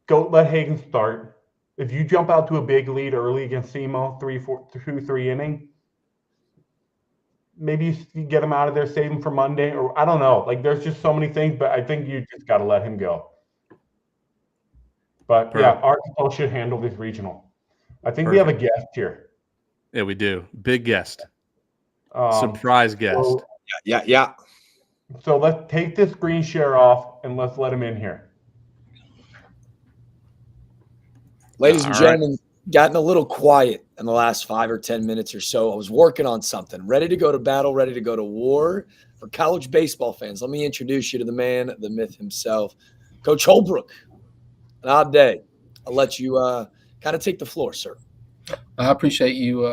go let Hagen start. If you jump out to a big lead early against SEMO, 3 inning, maybe you get him out of there, save him for Monday, or I don't know. Like, there's just so many things, but I think you just got to let him go. But, yeah, Arkansas should handle this regional. I think we have a guest here. Yeah, we do. Big guest. Surprise guest. So, Yeah. So let's take this screen share off and let's let him in here. Ladies and gentlemen, gotten a little quiet in the last 5 or 10 minutes or so. I was working on something, ready to go to battle, ready to go to war for college baseball fans. Let me introduce you to the man, the myth himself, Coach Holbrook. An odd day. I'll let you kind of take the floor, sir. I appreciate you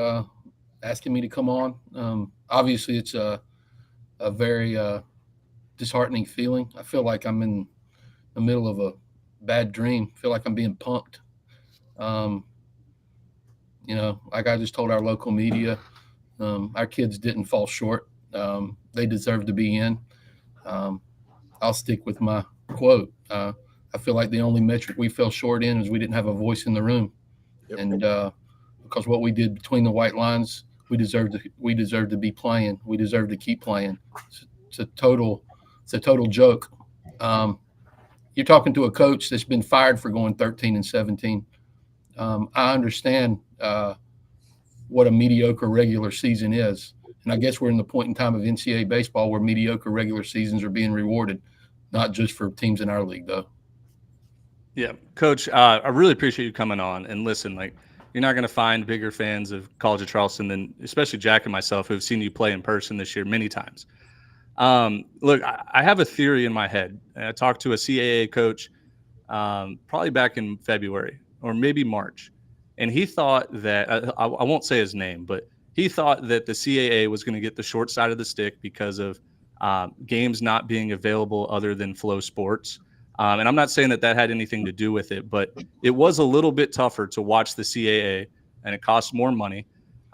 asking me to come on. Obviously, it's a very disheartening feeling. I feel like I'm in the middle of a bad dream. I feel like I'm being punked. Like I just told our local media, our kids didn't fall short. They deserve to be in. I'll stick with my quote. I feel like the only metric we fell short in is we didn't have a voice in the room. Yep. And because what we did between the white lines, we deserve to be playing. We deserve to keep playing. It's a total joke. You're talking to a coach that's been fired for going 13-17. I understand what a mediocre regular season is. And I guess we're in the point in time of NCAA baseball where mediocre regular seasons are being rewarded, not just for teams in our league, though. Yeah, Coach, I really appreciate you coming on. And listen, like, you're not going to find bigger fans of College of Charleston than especially Jack and myself, who have seen you play in person this year many times. Look, I have a theory in my head. I talked to a CAA coach probably back in February or maybe March. And he thought that I won't say his name, but he thought that the CAA was going to get the short side of the stick because of games not being available other than Flow Sports. And I'm not saying that had anything to do with it, but it was a little bit tougher to watch the CAA, and it costs more money.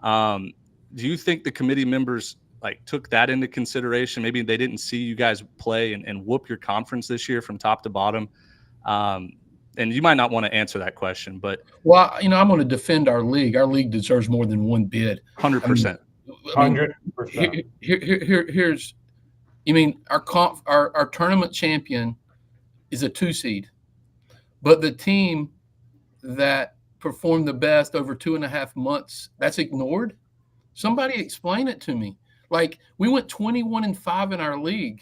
Do you think the committee members took that into consideration? Maybe they didn't see you guys play and whoop your conference this year from top to bottom. And you might not want to answer that question, but I'm going to defend our league. Our league deserves more than one bid. 100%. 100%. Here's, our tournament champion is a 2 seed, but the team that performed the best over 2.5 months, that's ignored. Somebody explain it to me. Like, we went 21-5 in our league,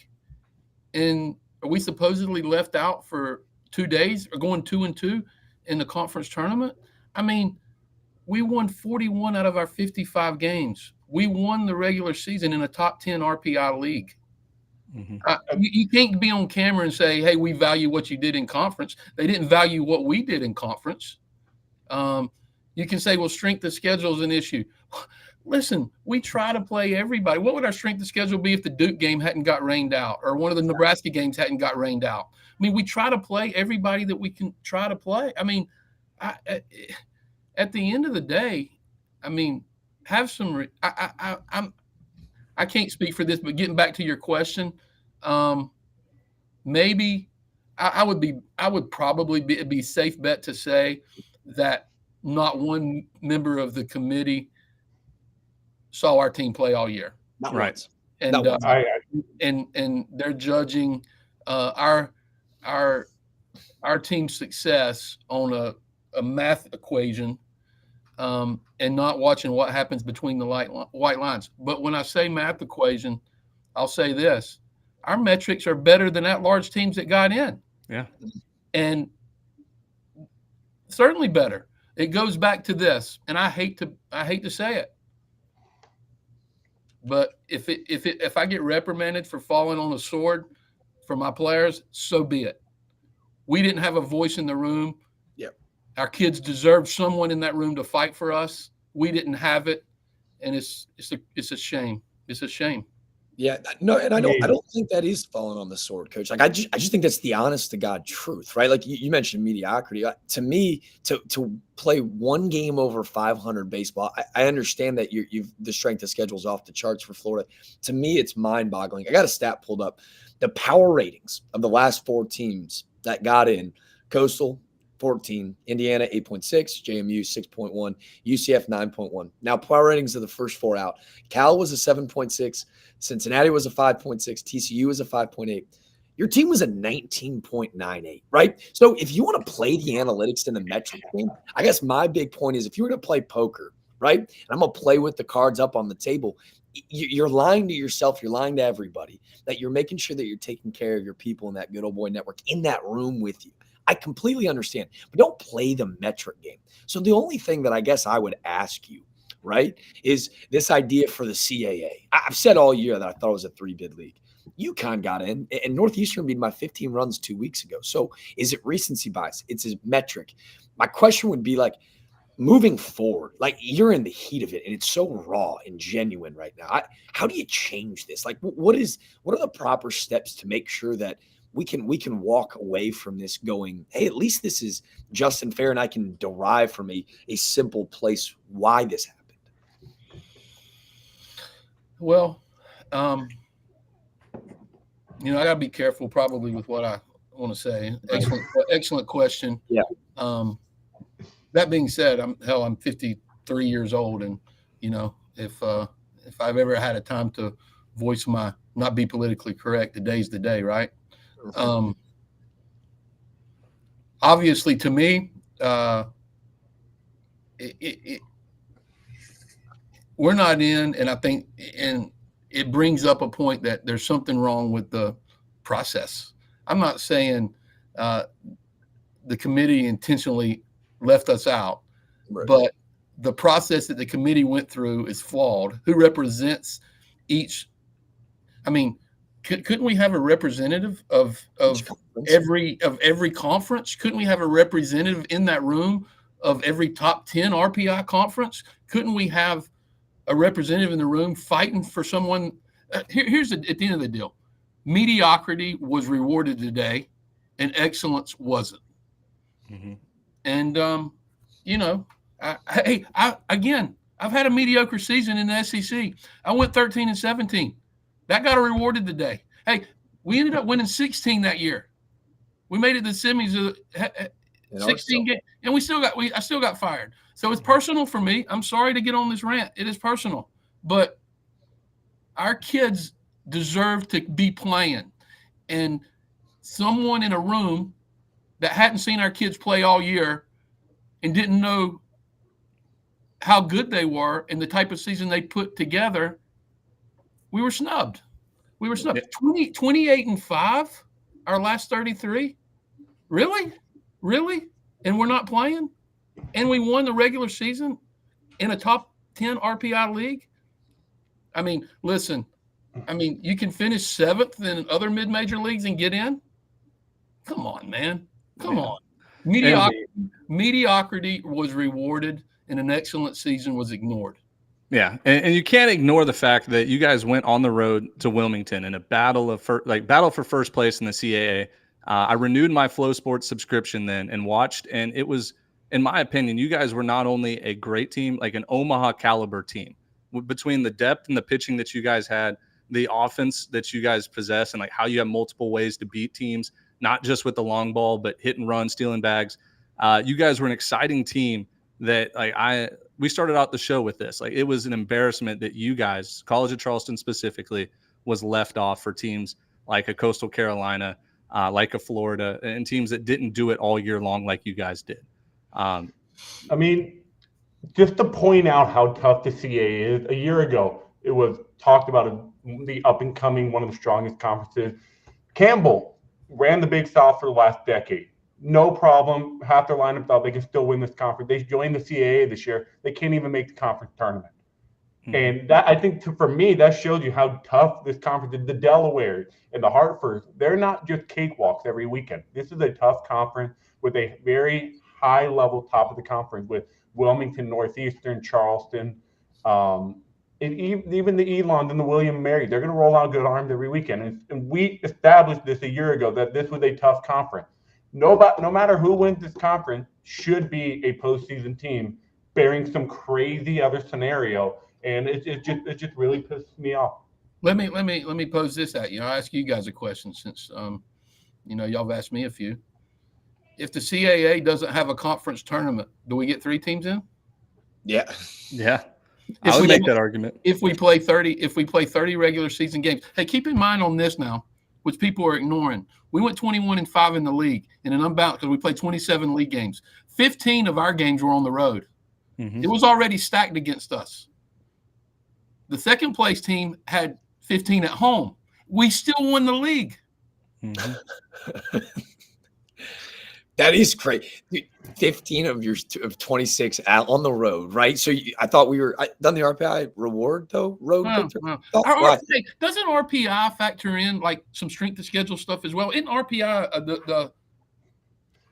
and are we supposedly left out for 2 days or going 2-2 in the conference tournament? We won 41 out of our 55 games. We won the regular season in a top 10 RPI league. You can't be on camera and say, hey, we value what you did in conference. They didn't value what we did in conference. You can say, well, strength of schedule is an issue. Listen, we try to play everybody. What would our strength of schedule be if the Duke game hadn't got rained out or one of the Nebraska games hadn't got rained out? I mean, we try to play everybody that we can try to play. I mean, at the end of the day, I mean, have some I can't speak for this, but getting back to your question, maybe I would probably be a safe bet to say that not one member of the committee saw our team play all year. Not Right. once. And and they're judging our team's success on a math equation, and not watching what happens between the white lines. But when I say math equation, I'll say this: our metrics are better than at-large teams that got in. Yeah. And certainly better. It goes back to this, and I hate to say it, but if I get reprimanded for falling on a sword for my players, so be it. We didn't have a voice in the room. Yep. Our kids deserved someone in that room to fight for us. We didn't have it, and it's a shame. It's a shame. Yeah, no, and I don't think that is falling on the sword, Coach. Like I just think that's the honest to God truth, right? Like you mentioned mediocrity. To me, to play one game over 500 baseball, I understand that the strength of schedule is off the charts for Florida. To me, it's mind-boggling. I got a stat pulled up. The power ratings of the last 4 teams that got in: Coastal 14, Indiana 8.6, JMU 6.1, UCF 9.1. Now power ratings of the first 4 out. Cal was a 7.6. Cincinnati was a 5.6. TCU was a 5.8. Your team was a 19.98, right? So if you want to play the analytics in the metric game, I guess my big point is if you were to play poker, right, and I'm going to play with the cards up on the table, you're lying to yourself, you're lying to everybody, that you're making sure that you're taking care of your people in that good old boy network in that room with you. I completely understand, but don't play the metric game. So the only thing that I guess I would ask you, right, is this idea for the CAA. I've said all year that I thought it was a 3-bid league. Yukon got in, and Northeastern beat my 15 runs 2 weeks ago. So is it recency bias? It's a metric. My question would be, like, moving forward, like you're in the heat of it, and it's so raw and genuine right now. How do you change this? Like, what are the proper steps to make sure that we can walk away from this going, hey, at least this is just and fair, and I can derive from a simple place why this happened? Well, I got to be careful probably with what I want to say. Excellent question. Yeah. That being said, I'm 53 years old, and if I've ever had a time to voice not be politically correct, today's the day, right? Obviously, to me, we're not in, and I think, and it brings up a point that there's something wrong with the process. I'm not saying the committee intentionally left us out, Right. but the process that the committee went through is flawed. Who represents each? I mean, couldn't we have a representative of every conference? Couldn't we have a representative in that room of every top 10 RPI conference? Couldn't we have a representative in the room fighting for someone? Here's at the end of the deal: mediocrity was rewarded today, and excellence wasn't. Mm-hmm. And I've had a mediocre season in the SEC. I went 13-17. That got rewarded today. Hey, we ended up winning 16 that year. We made it to the semis of 16 games, and I still got fired. So it's personal for me. I'm sorry to get on this rant. It is personal, but our kids deserve to be playing, and someone in a room that hadn't seen our kids play all year and didn't know how good they were and the type of season they put together, we were snubbed. 28-5, our last 33. Really? And we're not playing? And we won the regular season in a top 10 RPI league? I mean, listen, I mean, you can finish 7th in other mid-major leagues and get in. Come on, man. Come on. Mediocrity was rewarded, and an excellent season was ignored. Yeah, and you can't ignore the fact that you guys went on the road to Wilmington in a battle for first place in the CAA. I renewed my Flow Sports subscription then and watched, and it was, in my opinion, you guys were not only a great team, like an Omaha caliber team, between the depth and the pitching that you guys had, the offense that you guys possess, and like how you have multiple ways to beat teams, not just with the long ball, but hit and run, stealing bags. You guys were an exciting team that we started out the show with this. Like, it was an embarrassment that you guys, College of Charleston specifically, was left off for teams like a Coastal Carolina, like a Florida, and teams that didn't do it all year long like you guys did. I mean, just to point out how tough the CAA is, a year ago, it was talked about the up-and-coming, one of the strongest conferences. Campbell ran the Big South for the last decade. No problem. Half their lineup thought they can still win this conference. They joined the CAA this year. They can't even make the conference tournament. Mm-hmm. And that, I think, for me, that shows you how tough this conference is. The Delaware and the Hartfords, they're not just cakewalks every weekend. This is a tough conference with a very high-level top of the conference with Wilmington, Northeastern, Charleston, and even the Elons and the William & Mary. They're going to roll out good arms every weekend. And we established this a year ago that this was a tough conference. No matter who wins this conference should be a postseason team, bearing some crazy other scenario, and it just really pisses me off. Let me pose this at you. I'll ask you guys a question since y'all have asked me a few. If the CAA doesn't have a conference tournament, do we get 3 teams in? Yeah. I would make that argument. If we play 30 regular season games. Hey, keep in mind on this now, which people are ignoring. We went 21-5 in the league in an unbalanced, because we played 27 league games. 15 of our games were on the road. Mm-hmm. It was already stacked against us. The second place team had 15 at home. We still won the league. Mm-hmm. That is crazy. 15 of 26 out on the road, right? So I thought we were done the RPI reward though. Road. No. Doesn't RPI factor in like some strength of schedule stuff as well? Isn't RPI the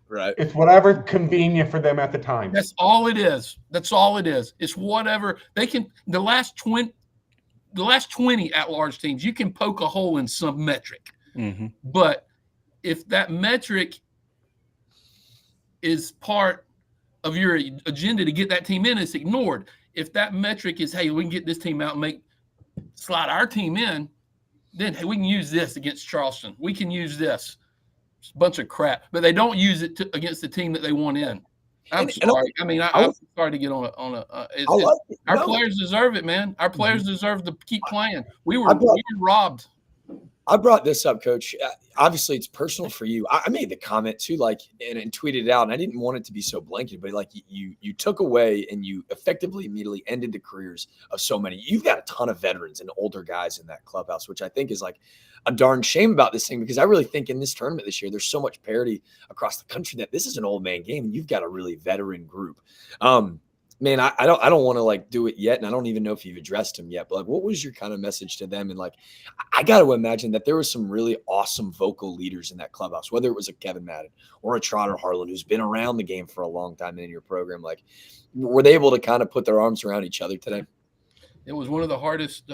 right? It's whatever convenient for them at the time. That's all it is. It's whatever they can. The last 20 at-large teams, you can poke a hole in some metric, mm-hmm. but if that metric is part of your agenda to get that team in, it's ignored. If that metric is, hey, we can get this team out and slide our team in, then hey, we can use this against Charleston. We can use this. It's a bunch of crap, but they don't use it against the team that they want in. I'm sorry. I'm sorry to get on a. Players deserve it, man. Our players deserve to keep playing. We were robbed. I brought this up, Coach. Obviously, it's personal for you. I made the comment too, and tweeted it out, and I didn't want it to be so blanket, but you took away and you effectively immediately ended the careers of so many. You've got a ton of veterans and older guys in that clubhouse, which I think is like a darn shame about this thing, because I really think in this tournament this year, there's so much parity across the country that this is an old man game, and you've got a really veteran group. Man, I don't want to do it yet, and I don't even know if you've addressed them yet. But what was your kind of message to them? And I got to imagine that there were some really awesome vocal leaders in that clubhouse, whether it was a Kevin Madden or a Trotter Harlan who's been around the game for a long time in your program. Were they able to kind of put their arms around each other today? It was one of the hardest.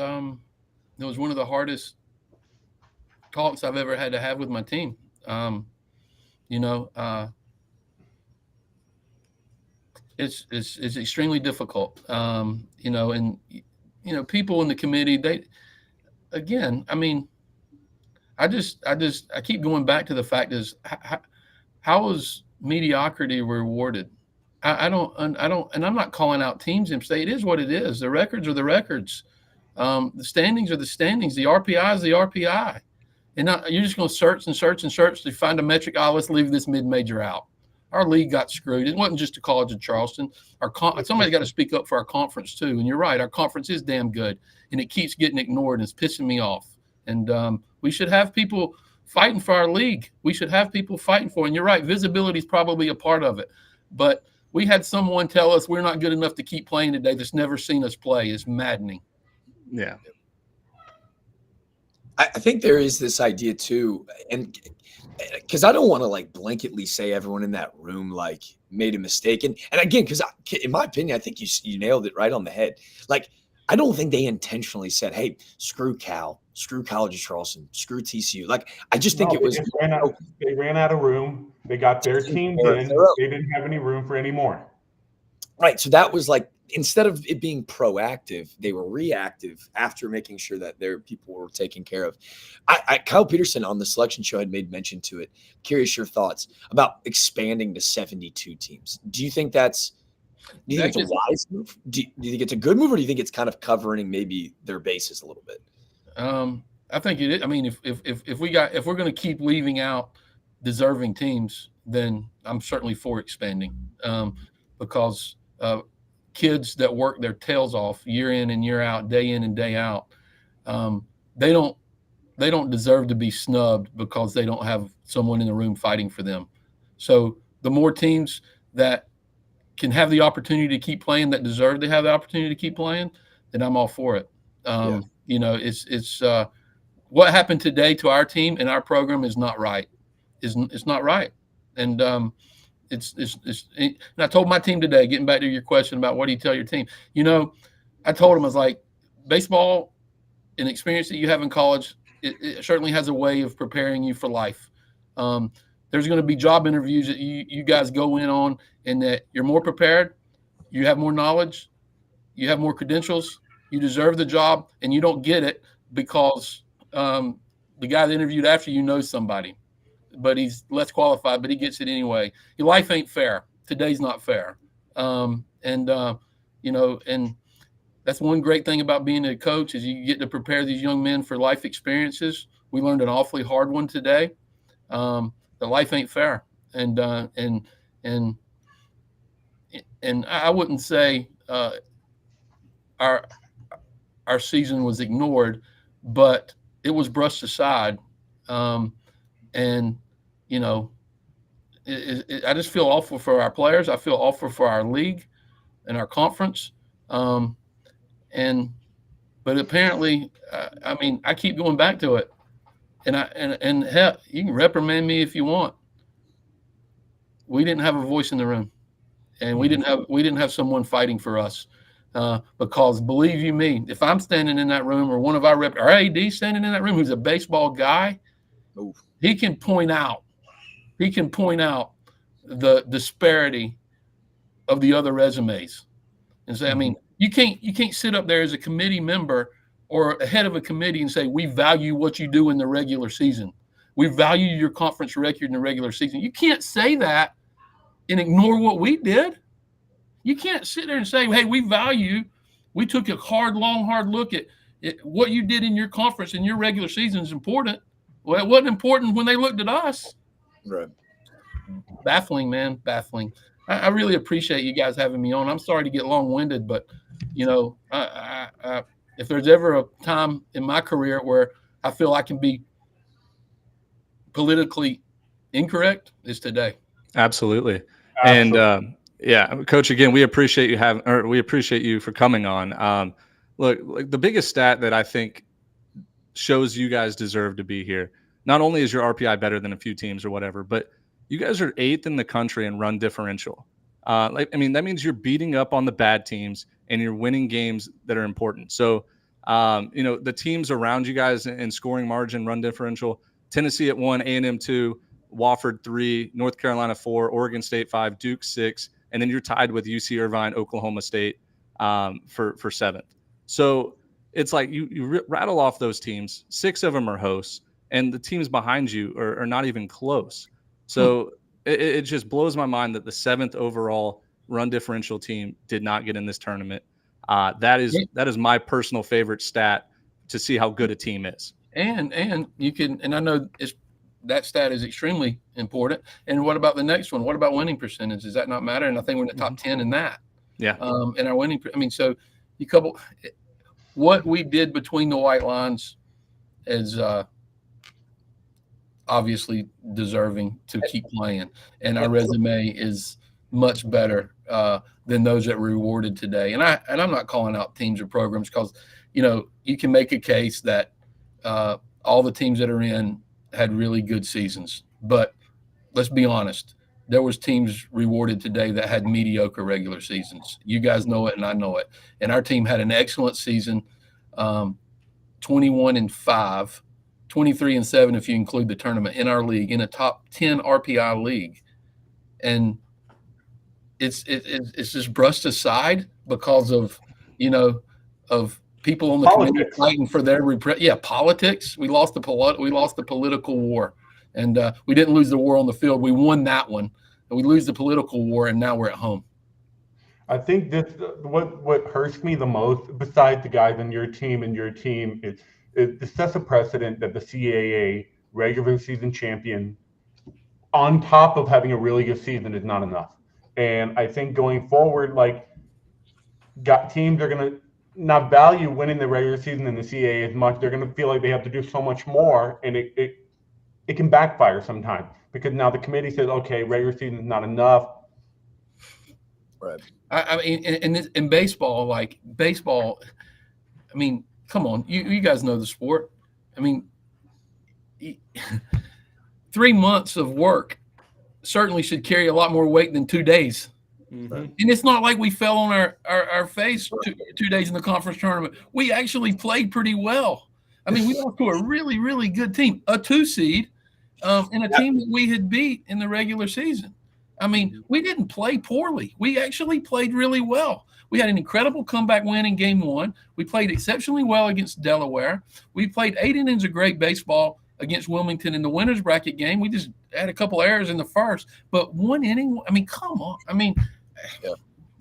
Talks I've ever had to have with my team. It's extremely difficult, and people in the committee, I keep going back to the fact is how is mediocrity rewarded? I don't, and I'm not calling out teams and say it is what it is. The records are the records. The standings are the standings. The RPI is the RPI. And you're just going to search to find a metric. Oh, let's leave this mid-major out. Our league got screwed. It wasn't just the College of Charleston. Somebody's got to speak up for our conference too. And you're right, our conference is damn good, and it keeps getting ignored, and it's pissing me off. And we should have people fighting for our league. We should have people fighting for it. And you're right, visibility is probably a part of it. But we had someone tell us we're not good enough to keep playing today that's never seen us play. It's maddening. Yeah. I think there is this idea too, and because I don't want to like blanketly say everyone in that room like made a mistake, and again, because in my opinion, I think you nailed it right on the head. Like, I don't think they intentionally said, "Hey, screw Cal, screw College of Charleston, screw TCU." Like, I just think No, it was they ran out of room. They got their teams in. They didn't have any room for any more. Right. So that was like, instead of it being proactive, they were reactive after making sure that their people were taken care of. Kyle Peterson on the selection show had made mention to it. Curious your thoughts about expanding to 72 teams. Do you think it's a wise move? Do you think it's a good move, or do you think it's kind of covering maybe their bases a little bit? I think it is. I mean, if we're going to keep leaving out deserving teams, then I'm certainly for expanding, because kids that work their tails off year in and year out, day in and day out, they don't deserve to be snubbed because they don't have someone in the room fighting for them. So the more teams that can have the opportunity to keep playing, that deserve to have the opportunity to keep playing, then I'm all for it. You know, it's what happened today to our team and our program is not right. It's not right. And and I told my team today, getting back to your question about what do you tell your team, you know, I told them, I was like, baseball and experience that you have in college, it certainly has a way of preparing you for life. There's going to be job interviews that you guys go in on, and that you're more prepared, you have more knowledge, you have more credentials, you deserve the job, and you don't get it because the guy that interviewed after you knows somebody, but he's less qualified, but he gets it anyway. Your life ain't fair. Today's not fair. You know, and that's one great thing about being a coach is you get to prepare these young men for life experiences. We learned an awfully hard one today. The life ain't fair. And I wouldn't say our season was ignored, but it was brushed aside. And, you know, I just feel awful for our players. I feel awful for our league and our conference. But apparently, I mean, I keep going back to it, and hell, you can reprimand me if you want. We didn't have a voice in the room, and we didn't have someone fighting for us. Because believe you me, if I'm standing in that room, or one of our AD standing in that room, who's a baseball guy, he can point out the disparity of the other resumes, and say, I mean, you can't sit up there as a committee member or a head of a committee and say, we value what you do in the regular season. We value your conference record in the regular season. You can't say that and ignore what we did. You can't sit there and say, hey, we took a hard look at what you did in your conference and your regular season is important. Well, it wasn't important when they looked at us. Right. Baffling, man, baffling. I really appreciate you guys having me on. I'm sorry to get long-winded, but, you know, if there's ever a time in my career where I feel I can be politically incorrect, it's today. Absolutely. And yeah, Coach, again, we appreciate you for coming on. Look, like the biggest stat that I think shows you guys deserve to be here. Not only is your RPI better than a few teams or whatever, but you guys are 8th in the country in run differential. That means you're beating up on the bad teams and you're winning games that are important. So, you know, the teams around you guys in scoring margin, run differential, Tennessee at 1, A&M 2, Wofford 3, North Carolina 4, Oregon State 5, Duke 6, and then you're tied with UC Irvine, Oklahoma State for 7th. So it's like you rattle off those teams. 6 of them are hosts, and the teams behind you are not even close. So it just blows my mind that the 7th overall run differential team did not get in this tournament. That is my personal favorite stat to see how good a team is. And you can, and I know that stat is extremely important. And what about the next one? What about winning percentage? Does that not matter? And I think we're in the top 10 in that. Yeah. And our winning, I mean, so you couple what we did between the white lines is obviously deserving to keep playing. And our resume is much better than those that were rewarded today. And I'm not calling out teams or programs because, you know, you can make a case that all the teams that are in had really good seasons. But let's be honest, there was teams rewarded today that had mediocre regular seasons. You guys know it, and I know it. And our team had an excellent season, 21-5, 23-7 if you include the tournament in our league, in a top 10 RPI league. And it's just brushed aside because of, of people on the committee fighting for their politics. We lost the political war, and we didn't lose the war on the field. We won that one, and we lose the political war, and now we're at home. I think this what hurts me the most, besides the guys on your team is it sets a precedent that the CAA regular season champion, on top of having a really good season, is not enough. And I think going forward, teams are going to not value winning the regular season in the CAA as much. They're going to feel like they have to do so much more, and it can backfire sometimes, because now the committee says, okay, regular season is not enough. Right. I mean, in baseball, I mean, come on, you guys know the sport. I mean, 3 months of work certainly should carry a lot more weight than 2 days. Mm-hmm. And it's not like we fell on our face 2 days in the conference tournament. We actually played pretty well. I mean, we lost to a really, really good team, a 2 seed, and a team that we had beat in the regular season. I mean, we didn't play poorly. We actually played really well. We had an incredible comeback win in game 1. We played exceptionally well against Delaware. We played 8 innings of great baseball against Wilmington in the winner's bracket game. We just had a couple errors in the first, but 1 inning. I mean, come on. I mean,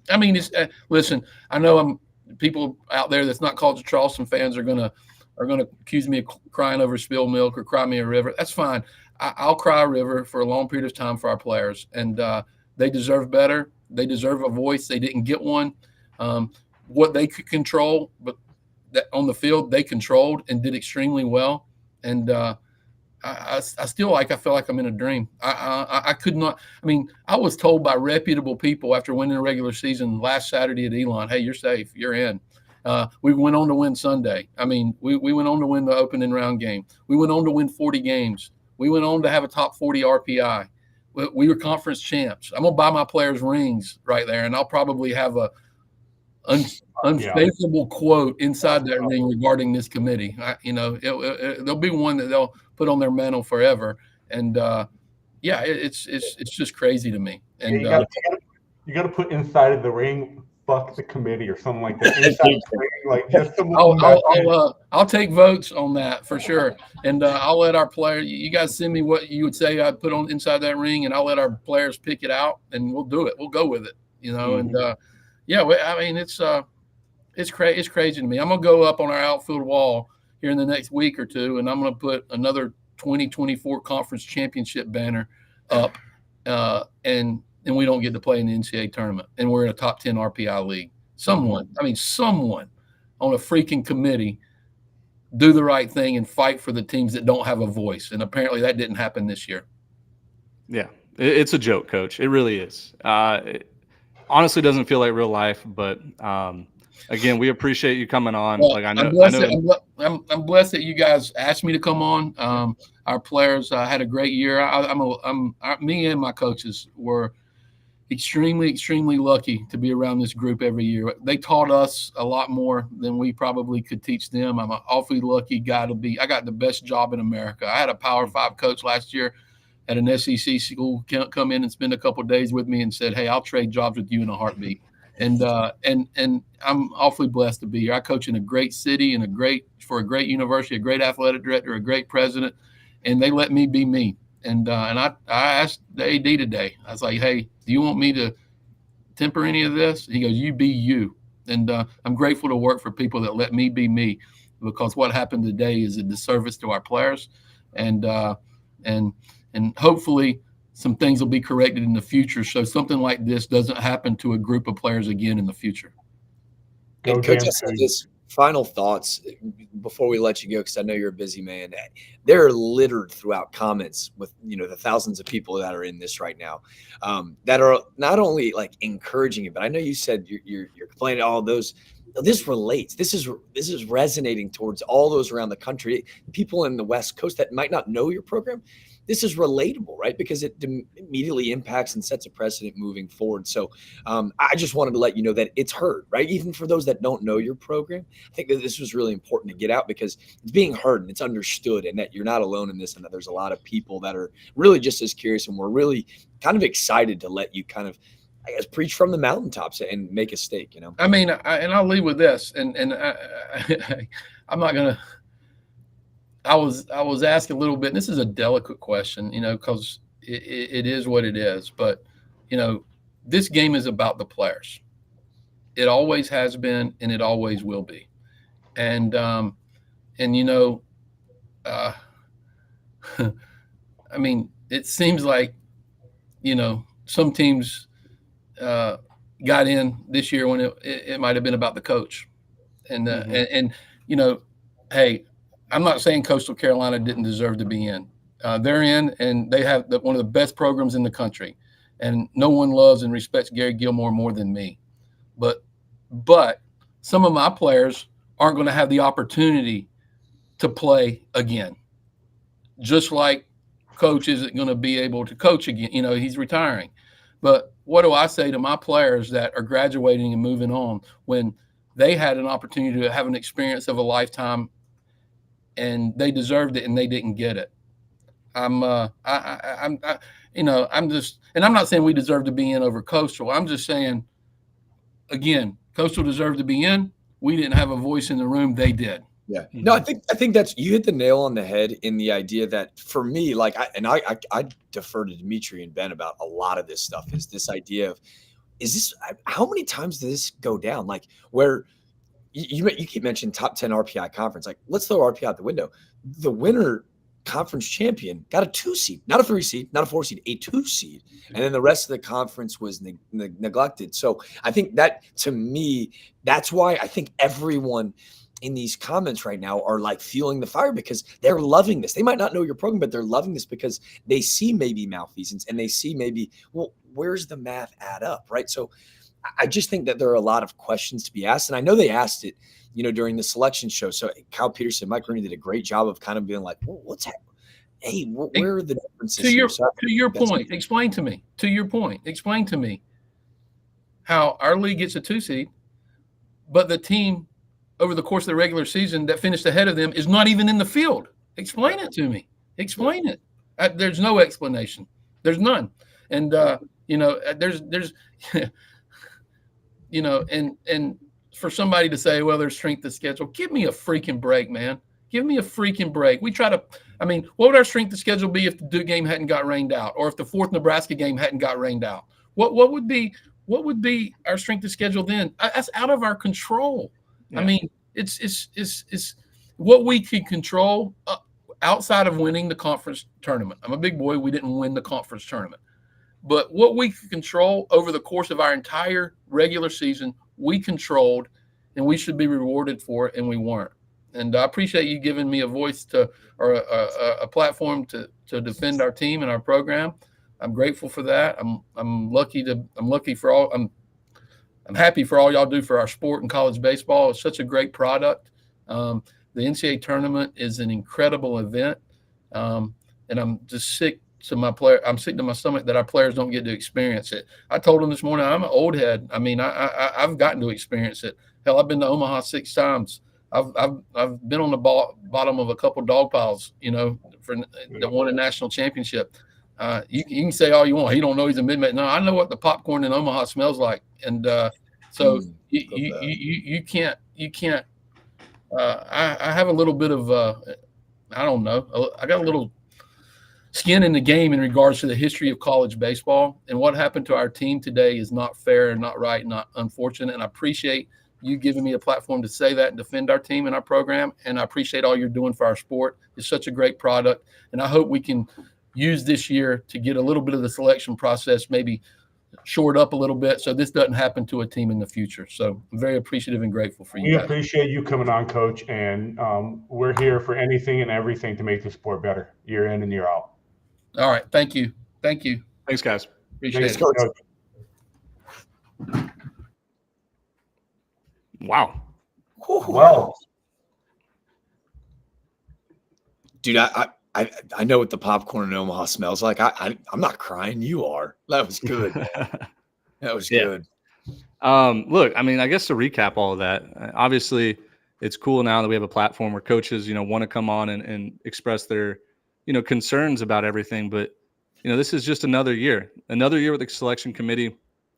it's listen. I know people out there that's not College of Charleston fans are gonna accuse me of crying over spilled milk or cry me a river. That's fine. I'll cry a river for a long period of time for our players, and they deserve better. They deserve a voice. They didn't get one. What they could control, but that on the field they controlled and did extremely well. And I feel like I'm in a dream. I could not. I mean, I was told by reputable people after winning the regular season last Saturday at Elon, "Hey, you're safe. You're in." We went on to win Sunday. I mean, we went on to win the opening round game. We went on to win 40 games. We went on to have a top 40 RPI. We were conference champs. I'm gonna buy my players rings right there, and I'll probably have a unfavorable quote inside that ring regarding this committee. There'll be one that they'll put on their mantle forever. And it's just crazy to me. And you got to put inside of the ring, fuck the committee or something like that. Inside the ring, just I'll take votes on that for sure. And I'll let our players. You guys send me what you would say I'd put on inside that ring, and I'll let our players pick it out, and we'll do it. We'll go with it. Mm-hmm. And I mean, it's crazy to me. I'm gonna go up on our outfield wall here in the next week or two, and I'm gonna put another 2024 conference championship banner up, and we don't get to play in the NCAA tournament, and we're in a top 10 RPI league. Someone on a freaking committee do the right thing and fight for the teams that don't have a voice. And apparently that didn't happen this year. Yeah, it's a joke, Coach. It really is. It honestly doesn't feel like real life, but again, we appreciate you coming on. Well, I'm blessed that you guys asked me to come on. Our players had a great year. Me and my coaches were extremely, extremely lucky to be around this group every year. They taught us a lot more than we probably could teach them. I'm an awfully lucky guy I got the best job in America. I had a Power 5 coach last year at an SEC school come in and spend a couple of days with me and said, "Hey, I'll trade jobs with you in a heartbeat." And I'm awfully blessed to be here. I coach in a great city and for a great university, a great athletic director, a great president, and they let me be me. And I asked the AD today. I was like, "Hey, do you want me to temper any of this?" He goes, "You be you." And I'm grateful to work for people that let me be me, because what happened today is a disservice to our players, and hopefully some things will be corrected in the future, so something like this doesn't happen to a group of players again in the future. And Coach, just final thoughts before we let you go, because I know you're a busy man. They're littered throughout comments with the thousands of people that are in this right now, that are not only like encouraging it, but I know you said you're complaining all those this relates. This is resonating towards all those around the country. People in the West Coast that might not know your program, this is relatable, right? Because it immediately impacts and sets a precedent moving forward. So I just wanted to let you know that it's heard, right? Even for those that don't know your program, I think that this was really important to get out because it's being heard and it's understood, and that you're not alone in this, and that there's a lot of people that are really just as curious, and we're really kind of excited to let you kind of, I guess, preach from the mountaintops and make a stake, you know? I mean, and I'll leave with this, and I'm not going to, I was asking a little bit, and this is a delicate question, you know, because it is what it is. But, you know, this game is about the players. It always has been, and it always will be. And you know, I mean, it seems like, you know, some teams got in this year when it might have been about the coach. And, and you know, hey, I'm not saying Coastal Carolina didn't deserve to be in. They're in, and they have one of the best programs in the country. And no one loves and respects Gary Gilmore more than me. But some of my players aren't going to have the opportunity to play again. Just like Coach isn't going to be able to coach again. You know, he's retiring. But what do I say to my players that are graduating and moving on when they had an opportunity to have an experience of a lifetime and they deserved it and they didn't get it? I'm just, and I'm not saying we deserve to be in over Coastal. I'm just saying, again, Coastal deserved to be in. We didn't have a voice in the room. They did. Yeah. No, I think that's, you hit the nail on the head in the idea that for me, like, I defer to Dimitri and Ben about a lot of this stuff, is this idea of, how many times does this go down? Like, where you keep mentioning top 10 RPI conference, like, let's throw RPI out the window. The winner conference champion got a 2 seed, not a 3 seed, not a 4 seed, a 2 seed. And then the rest of the conference was neglected. So I think that, to me, that's why I think everyone in these comments right now are like feeling the fire, because they're loving this. They might not know your program, but they're loving this because they see maybe malfeasance, and they see maybe, well, where's the math add up, right? So I just think that there are a lot of questions to be asked. And I know they asked it, you know, during the selection show. So Kyle Peterson, Mike Rooney did a great job of kind of being like, well, what's happening? Hey, where are the differences? To your point, explain to me. To your point, explain to me how our league gets a 2 seed, but the team over the course of the regular season that finished ahead of them is not even in the field. Explain it to me. Explain it. There's no explanation. There's none. And you know, there's you know, and for somebody to say, well, there's strength of schedule, give me a freaking break, man. Give me a freaking break. We try to, I mean, what would our strength of schedule be if the Duke game hadn't got rained out, or if the 4th Nebraska game hadn't got rained out? What would be our strength of schedule then? That's out of our control. Yeah. I mean, it's what we can control outside of winning the conference tournament. I'm a big boy. We didn't win the conference tournament. But what we can control over the course of our entire regular season, we controlled, and we should be rewarded for it, and we weren't. And I appreciate you giving me a voice or a platform to defend our team and our program. I'm grateful for that. I'm happy for all y'all do for our sport and college baseball. It's such a great product. The NCAA tournament is an incredible event. And I'm just sick to my stomach that our players don't get to experience it. I told them this morning, I'm an old head. I mean, I've gotten to experience it. Hell, I've been to Omaha 6 times. I've been on the bottom of a couple dog piles, you know, that won a national championship. You can say all you want. He don't know he's a mid-major. No, I know what the popcorn in Omaha smells like. And so you can't. I have a little bit of I don't know. I got a little skin in the game in regards to the history of college baseball, and what happened to our team today is not fair and not right, not unfortunate. And I appreciate you giving me a platform to say that and defend our team and our program. And I appreciate all you're doing for our sport. It's such a great product, and I hope we can use this year to get a little bit of the selection process maybe shored up a little bit, so this doesn't happen to a team in the future. So I'm very appreciative and grateful for you. We appreciate you coming on, Coach, and we're here for anything and everything to make the sport better, year in and year out. All right. Thank you. Thanks, guys. Appreciate it. Coach. Wow. Well, Dude, I know what the popcorn in Omaha smells like. I'm not crying. You are. That was good. That was good. Look, I mean, I guess to recap all of that, obviously it's cool now that we have a platform where coaches, want to come on and express their, concerns about everything. But, this is just another year with the selection committee,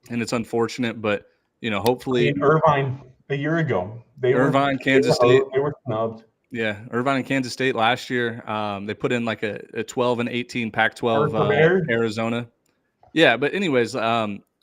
and it's unfortunate, but, hopefully Irvine a year ago, Kansas State, they were snubbed. Yeah, Irvine and Kansas State last year, they put in like a 12 and 18 Pac-12 Arizona. Yeah, but anyways,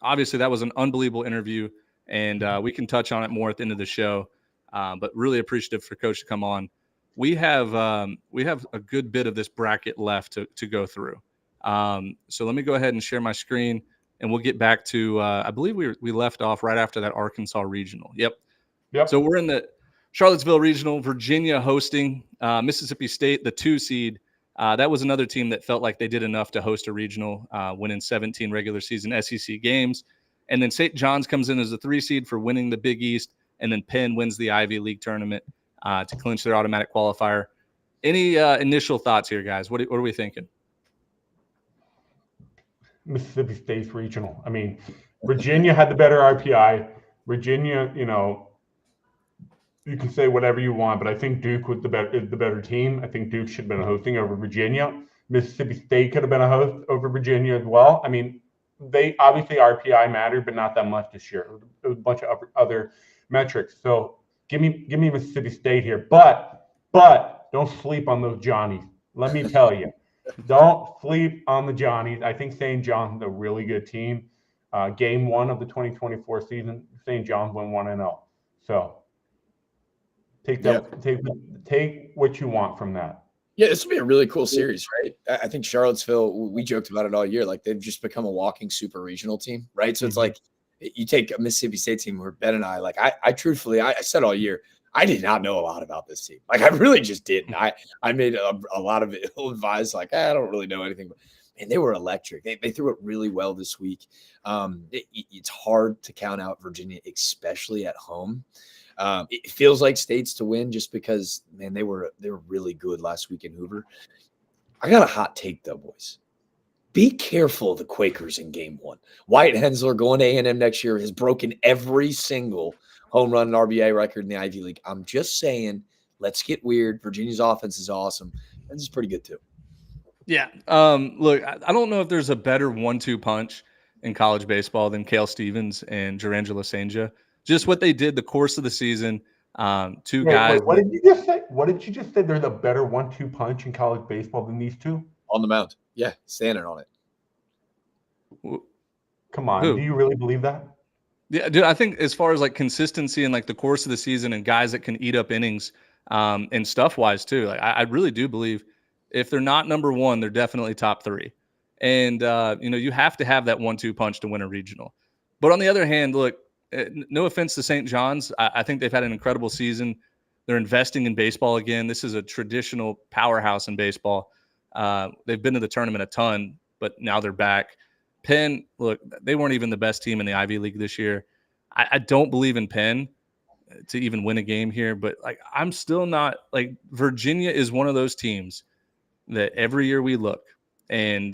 obviously that was an unbelievable interview, and we can touch on it more at the end of the show. But really appreciative for Coach to come on. We have a good bit of this bracket left to go through. So let me go ahead and share my screen, and we'll get back to I believe we left off right after that Arkansas regional. Yep. So we're in the Charlottesville regional, Virginia hosting Mississippi State, the 2 seed. That was another team that felt like they did enough to host a regional, winning 17 regular season SEC games. And then St. John's comes in as a 3 seed for winning the Big East. And then Penn wins the Ivy League tournament to clinch their automatic qualifier. Any initial thoughts here, guys? What are we thinking? Mississippi State's regional. I mean, Virginia had the better RPI. Virginia, you can say whatever you want, but I think Duke was the better team. I think Duke should have been hosting over Virginia. Mississippi State could have been a host over Virginia as well. I mean, they obviously RPI mattered, but not that much this year. It was a bunch of other metrics. So give me Mississippi State here, but don't sleep on those Johnnies. Let me tell you, don't sleep on the Johnnies. I think St. John's is a really good team. Game 1 of the 2024 season, St. John's went 1-0. So take what you want from that. Yeah, this will be a really cool series, right? I think Charlottesville, we joked about it all year. Like, they've just become a walking super regional team, right? So it's like you take a Mississippi State team where Ben and I, like, I truthfully, I said all year, I did not know a lot about this team. Like, I really just didn't. I made a lot of ill-advised, like, I don't really know anything. But, man, they were electric. They threw it really well this week. It's hard to count out Virginia, especially at home. It feels like State's to win just because, man, they were really good last week in Hoover. I got a hot take, though, boys. Be careful of the Quakers in game 1. Wyatt Hensler going to A&M next year has broken every single home run and RBI record in the Ivy League. I'm just saying, let's get weird. Virginia's offense is awesome. This is pretty good, too. Yeah. Look, I don't know if there's a better 1-2 punch in college baseball than Cale Stevens and Jarangelo Senja. Just what they did the course of the season. Two guys. What did you just say? What did you just say? There's a better 1-2 punch in college baseball than these two? On the mound. Yeah, standing on it. Come on. Who? Do you really believe that? Yeah, dude, I think as far as like consistency and like the course of the season and guys that can eat up innings and stuff wise too, like I really do believe if they're not number 1, they're definitely top 3. And, you have to have that 1-2 punch to win a regional. But on the other hand, look, no offense to St. John's. I think they've had an incredible season. They're investing in baseball again. This is a traditional powerhouse in baseball. They've been to the tournament a ton, but now they're back. Penn, look, they weren't even the best team in the Ivy League this year. I don't believe in Penn to even win a game here, but like I'm still not like Virginia is one of those teams that every year we look and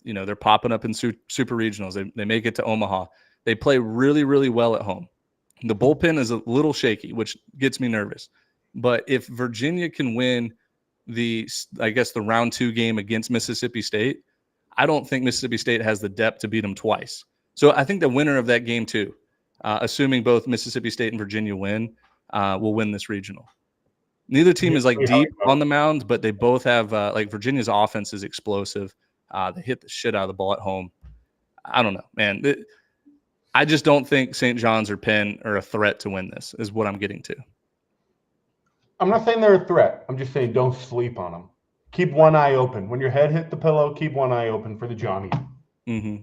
they're popping up in super regionals. They make it to Omaha. They play really, really well at home. The bullpen is a little shaky, which gets me nervous. But if Virginia can win the round 2 game against Mississippi State, I don't think Mississippi State has the depth to beat them twice. So I think the winner of that game 2, assuming both Mississippi State and Virginia win, will win this regional. Neither team is like deep on the mound, but they both have Virginia's offense is explosive. They hit the shit out of the ball at home. I don't know, man. I just don't think St. John's or Penn are a threat to win this, is what I'm getting to. I'm not saying they're a threat. I'm just saying don't sleep on them. Keep one eye open. When your head hit the pillow, keep one eye open for the Johnnies. Mm-hmm.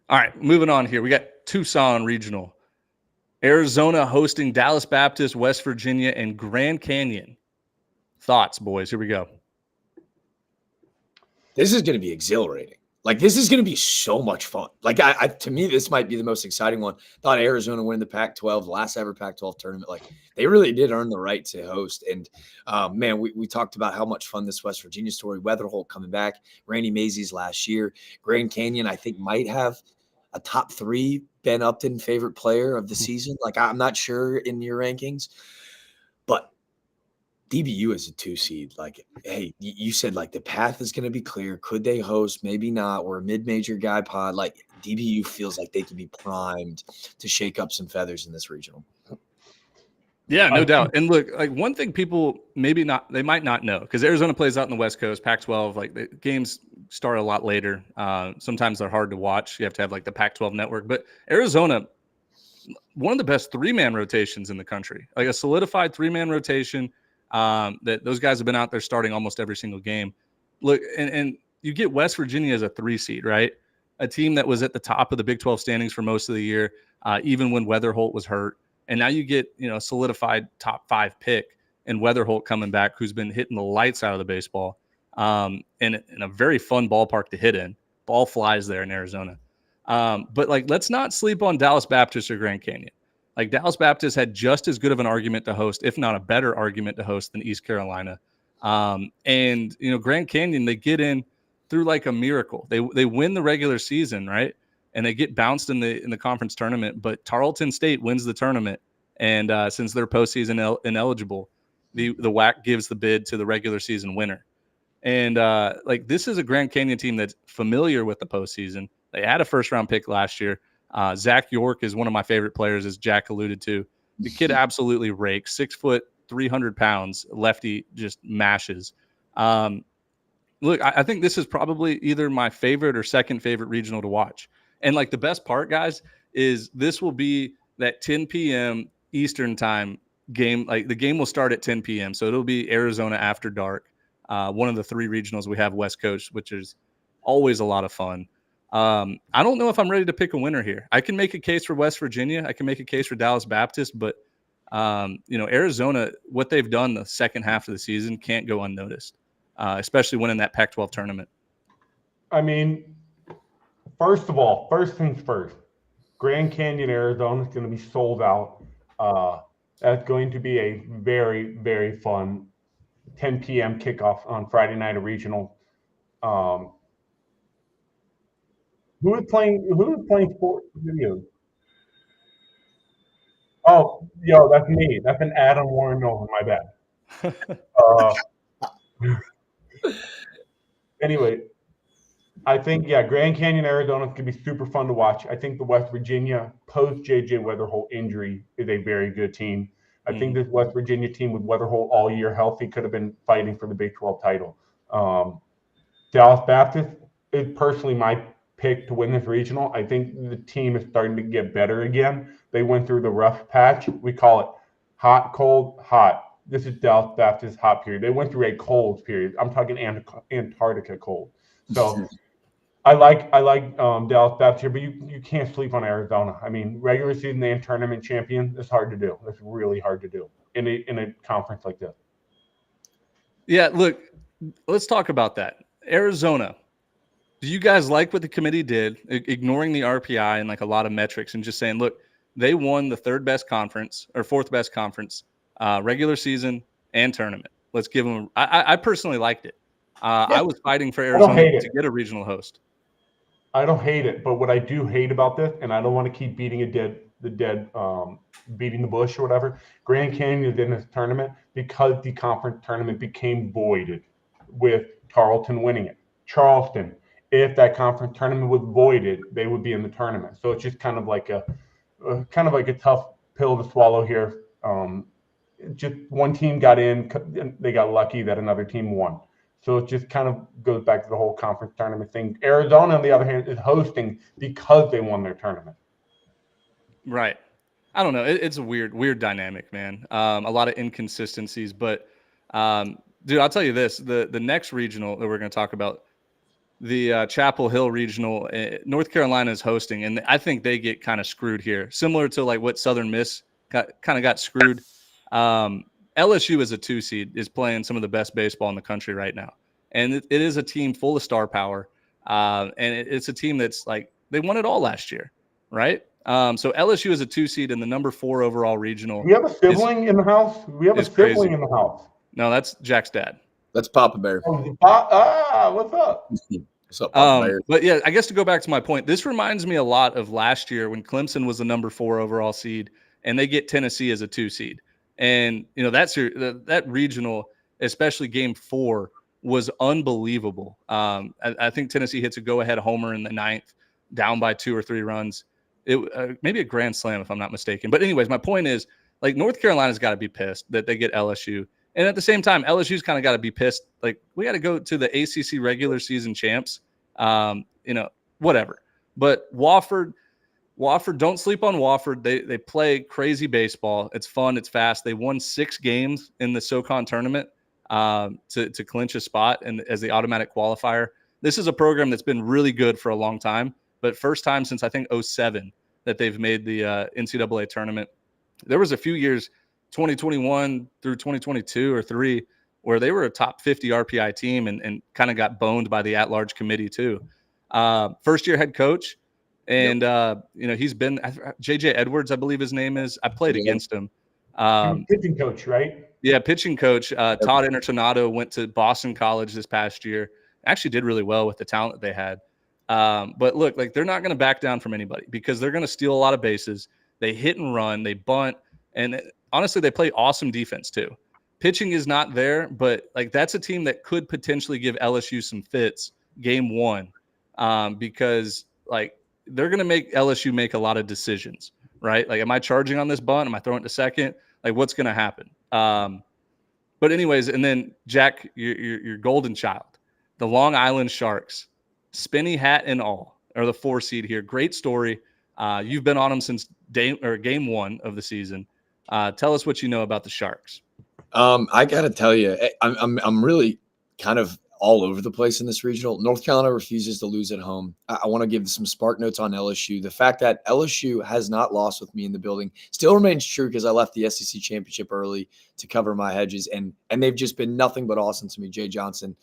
All right, moving on here. We got Tucson Regional. Arizona hosting Dallas Baptist, West Virginia, and Grand Canyon. Thoughts, boys? Here we go. This is going to be exhilarating. Like, this is going to be so much fun. Like, to me, this might be the most exciting one. Thought Arizona win the Pac-12, last ever Pac-12 tournament. Like, they really did earn the right to host. And, man, we talked about how much fun this West Virginia story, Weatherholt coming back, Randy Mazies last year. Grand Canyon, I think, might have a top 3 Ben Upton favorite player of the season. Like, I'm not sure in your rankings. But DBU is a 2 seed. Like, hey, you said like the path is going to be clear. Could they host? Maybe not. We're a mid-major guy pod. Like, DBU feels like they could be primed to shake up some feathers in this regional. Yeah, no doubt. And look, like one thing people they might not know, because Arizona plays out in the West Coast, Pac-12, like the games start a lot later. Sometimes they're hard to watch. You have to have like the Pac-12 network. But Arizona, one of the best 3-man rotations in the country, like a solidified 3-man rotation. That those guys have been out there starting almost every single game. Look, and you get West Virginia as a 3 seed, right? A team that was at the top of the Big 12 standings for most of the year, even when Weatherholt was hurt. And now you get, a solidified top 5 pick and Weatherholt coming back, who's been hitting the lights out of the baseball, in a very fun ballpark to hit in. Ball flies there in Arizona. But like, let's not sleep on Dallas Baptist or Grand Canyon. Like, Dallas Baptist had just as good of an argument to host, if not a better argument to host, than East Carolina. And Grand Canyon, they get in through like a miracle. They win the regular season, right? And they get bounced in the conference tournament. But Tarleton State wins the tournament, and since they're postseason ineligible, the WAC gives the bid to the regular season winner. And like, this is a Grand Canyon team that's familiar with the postseason. They had a first-round pick last year. Zach York is one of my favorite players, as Jack alluded to. The kid absolutely rakes. 6 foot, 300 pounds, lefty, just mashes. Look, I think this is probably either my favorite or second favorite regional to watch. And like, the best part, guys, is this will be that 10 p.m. Eastern time game. Like, the game will start at 10 p.m. So it'll be Arizona after dark. One of the 3 regionals we have West Coast, which is always a lot of fun. I don't know if I'm ready to pick a winner here. I can make a case for West Virginia. I can make a case for Dallas Baptist, but Arizona, what they've done the second half of the season can't go unnoticed, especially winning that Pac-12 tournament. I mean, first things first, Grand Canyon, Arizona is going to be sold out. That's going to be a very, very fun 10 p.m. kickoff on Friday night, a regional. Who is playing for videos? Oh, yo, that's me. That's an Adam Warren Nolan, my bad. Anyway, I think, Grand Canyon, Arizona is going to be super fun to watch. I think the West Virginia post-J.J. Weatherholt injury is a very good team. I think this West Virginia team with Weatherholt all year healthy could have been fighting for the Big 12 title. Dallas Baptist is personally my pick to win this regional. I think the team is starting to get better again. They went through the rough patch. We call it hot, cold, hot. This is Dallas Baptist hot period. They went through a cold period. I'm talking Antarctica cold. So I like Dallas Baptist here, but you can't sleep on Arizona. I mean, regular season and tournament champion, it's hard to do. It's really hard to do in a conference like this. Yeah, look, let's talk about that. Arizona. Do you guys like what the committee did, ignoring the RPI and like a lot of metrics and just saying, look, they won the 3rd best conference or 4th best conference, regular season and tournament. Let's give them. I personally liked it. I was fighting for Arizona to get a regional host. I don't hate it, but what I do hate about this, and I don't want to keep beating beating the bush or whatever. Grand Canyon is in this tournament because the conference tournament became voided with Tarleton winning it. Charleston, if that conference tournament was voided, they would be in the tournament. So it's just kind of like a tough pill to swallow here. Just one team got in, they got lucky that another team won. So it just kind of goes back to the whole conference tournament thing. Arizona, on the other hand, is hosting because they won their tournament. Right. I don't know. It's a weird dynamic, man. A lot of inconsistencies, but dude, I'll tell you this: the next regional that we're going to talk about, the Chapel Hill Regional, North Carolina is hosting, and I think they get kind of screwed here, similar to like what Southern Miss kind of got screwed. LSU as a 2 seed is playing some of the best baseball in the country right now, and it is a team full of star power. And it's a team that's like, they won it all last year, right? So LSU is a 2 seed in the number 4 overall regional. We have a sibling in the house. We have a sibling crazy. in the house. No, that's Jack's dad. That's Papa Bear. What's up? What's up, Papa Bear? But yeah, I guess to go back to my point, this reminds me a lot of last year when Clemson was the number 4 overall seed and they get Tennessee as a 2 seed. And, that regional, especially game 4, was unbelievable. I think Tennessee hits a go-ahead homer in the 9th, down by 2 or 3 runs. It maybe a grand slam if I'm not mistaken. But anyways, my point is, like, North Carolina's got to be pissed that they get LSU. And at the same time, LSU's kind of got to be pissed. Like, we got to go to the ACC regular season champs, whatever. But Wofford, don't sleep on Wofford. They play crazy baseball. It's fun. It's fast. They won 6 games in the SoCon tournament to clinch a spot and as the automatic qualifier. This is a program that's been really good for a long time, but first time since I think 2007 that they've made the NCAA tournament. There was a few years, 2021 through 2022 or 3, where they were a top 50 RPI team and kind of got boned by the at-large committee too. First-year head coach, and he's been JJ Edwards, I believe his name is. I played against him. Pitching coach, right? Yeah, pitching coach. Todd Intertonato went to Boston College this past year. Actually did really well with the talent that they had. But look, like, they're not going to back down from anybody because they're going to steal a lot of bases. They hit and run, they bunt, and honestly, they play awesome defense too. Pitching is not there, but like, that's a team that could potentially give LSU some fits game 1, because like, they're going to make LSU make a lot of decisions, right? Like, am I charging on this bunt? Am I throwing it to second? Like, what's going to happen? But anyways, and then Jack, your golden child, the Long Island Sharks, spinny hat and all, are the 4 seed here. Great story. You've been on them since game 1 of the season. Tell us what you know about the Sharks. I got to tell you, I'm really kind of all over the place in this regional. North Carolina refuses to lose at home. I want to give some spark notes on LSU. The fact that LSU has not lost with me in the building still remains true because I left the SEC championship early to cover my hedges, and they've just been nothing but awesome to me. Jay Johnson,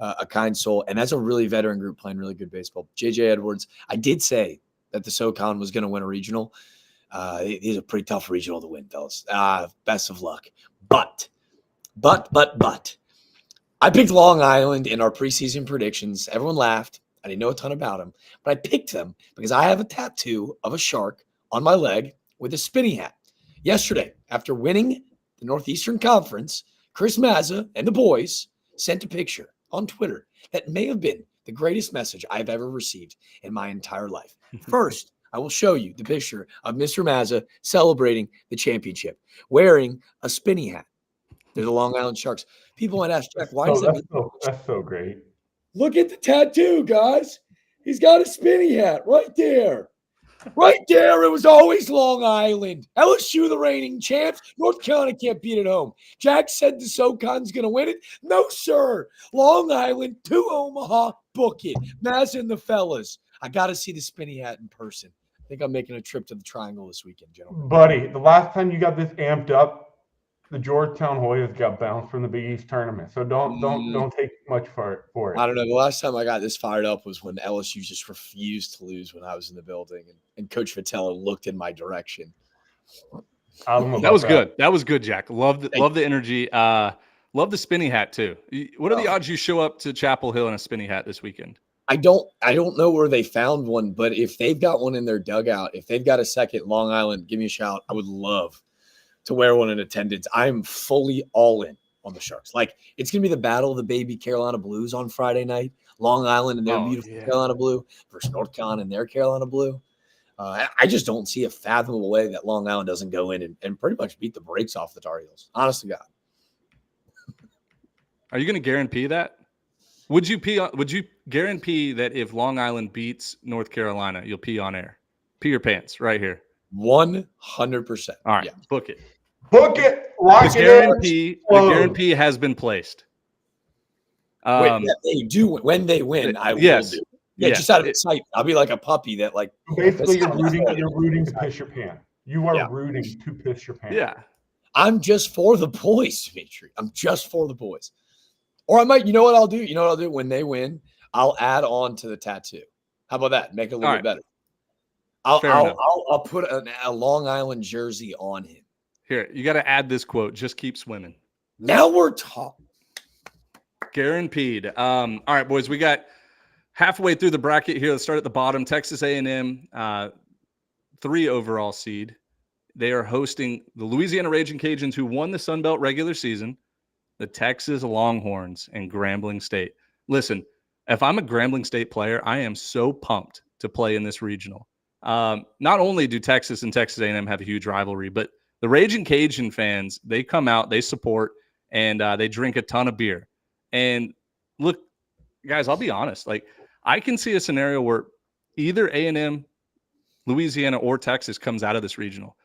a kind soul, and that's a really veteran group playing really good baseball. JJ Edwards, I did say that the SoCon was going to win a regional. It is a pretty tough regional to win, fellas. Best of luck. But I picked Long Island in our preseason predictions. Everyone laughed. I didn't know a ton about them, but I picked them because I have a tattoo of a shark on my leg with a spinny hat. Yesterday, after winning the Northeastern Conference, Chris Mazza and the boys sent a picture on Twitter that may have been the greatest message I've ever received in my entire life. First, I will show you the picture of Mr. Mazza celebrating the championship, wearing a spinny hat. They're the Long Island Sharks. People might ask, Jack, why is that? That's so great. Look at the tattoo, guys. He's got a spinny hat right there. Right there. It was always Long Island. LSU, the reigning champs. North Carolina can't beat at home. Jack said the SoCon's going to win it. No, sir. Long Island to Omaha. Book it. Mazza and the fellas. I got to see the spinny hat in person. I think I'm making a trip to the Triangle this weekend, gentlemen. Buddy, the last time you got this amped up, the Georgetown Hoyas got bounced from the Big East tournament. So don't take much for it. I don't know. The last time I got this fired up was when LSU just refused to lose when I was in the building, and Coach Vitello looked in my direction. That was good. That was good, Jack. Love the energy. Love the spinny hat too. What are the odds you show up to Chapel Hill in a spinny hat this weekend? I don't know where they found one, but if they've got one in their dugout, if they've got a second Long Island, give me a shout. I would love to wear one in attendance. I'm fully all in on the Sharks. Like, it's going to be the battle of the baby Carolina Blues on Friday night. Long Island and their beautiful Carolina Blue versus North Carolina and their Carolina Blue. I just don't see a fathomable way that Long Island doesn't go in and pretty much beat the brakes off the Tar Heels. Honest to God. Are you going to guarantee that? Would you guarantee that if Long Island beats North Carolina, you'll pee on air? Pee your pants right here. 100%. All right, yeah. Book it. Book it. Lock it in. The guarantee has been placed. When they win, I will do. Yeah, just out of excitement. I'll be like a puppy that, like, basically you're rooting to piss your pants. You are rooting to piss your pants. Yeah. I'm just for the boys, Dimitri. I'm just for the boys. Or I might, you know what I'll do? When they win, I'll add on to the tattoo. How about that? Make it a little bit better. I'll put a Long Island jersey on him. Here, you got to add this quote. Just keep swimming. Now we're talking. Guaranteed. All right, boys, we got halfway through the bracket here. Let's start at the bottom. Texas A&M, 3 overall seed. They are hosting the Louisiana Raging Cajuns, who won the Sun Belt regular season, the Texas Longhorns, and Grambling State. Listen, if I'm a Grambling State player, I am so pumped to play in this regional. Not only do Texas and Texas A&M have a huge rivalry, but the Raging Cajun fans, they come out, they support, and they drink a ton of beer. And look, guys, I'll be honest. Like, I can see a scenario where either A&M, Louisiana, or Texas comes out of this regional.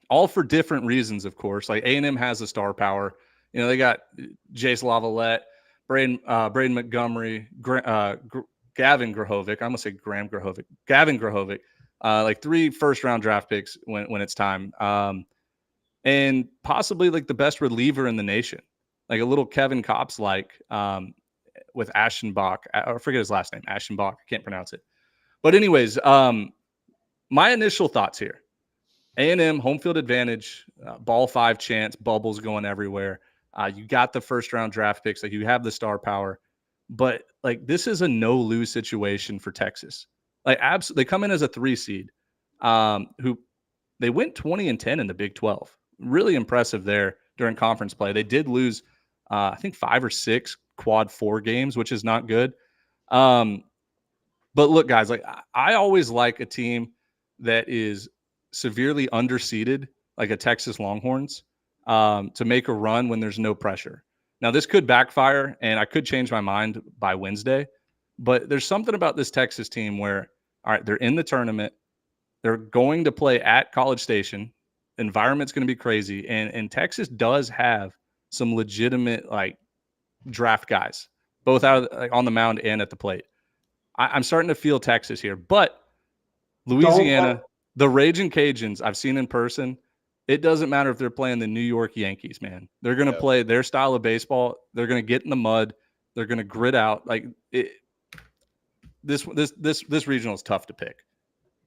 All for different reasons, of course. Like, A&M has the star power. You know, they got Jace Lavalette, Braden Montgomery, Gavin Grahovic. I'm going to say Graham Grahovic. Gavin Grahovic. Like 3 first-round draft picks when it's time. And possibly like the best reliever in the nation. Like a little Kevin Kopps with Aschenbach. I forget his last name. Aschenbach. I can't pronounce it. But anyways, my initial thoughts here. A&M, home field advantage, ball 5 chance, bubbles going everywhere. You got the first-round draft picks. Like, you have the star power. But, like, this is a no-lose situation for Texas. Like, they come in as a 3 seed who they went 20-10 in the Big 12. Really impressive there during conference play. They did lose, I think, 5 or 6 quad 4 games, which is not good. But look, guys, like, I always like a team that is severely underseeded, like a Texas Longhorns, to make a run when there's no pressure. Now, this could backfire, and I could change my mind by Wednesday. But there's something about this Texas team where, all right, they're in the tournament. They're going to play at College Station. Environment's going to be crazy. And Texas does have some legitimate, like, draft guys, both out of, like, on the mound and at the plate. I'm starting to feel Texas here. But Louisiana, the Raging Cajuns, I've seen in person. It doesn't matter if they're playing the New York Yankees, man. They're going to play their style of baseball. They're going to get in the mud. They're going to grit out. Like, this regional is tough to pick.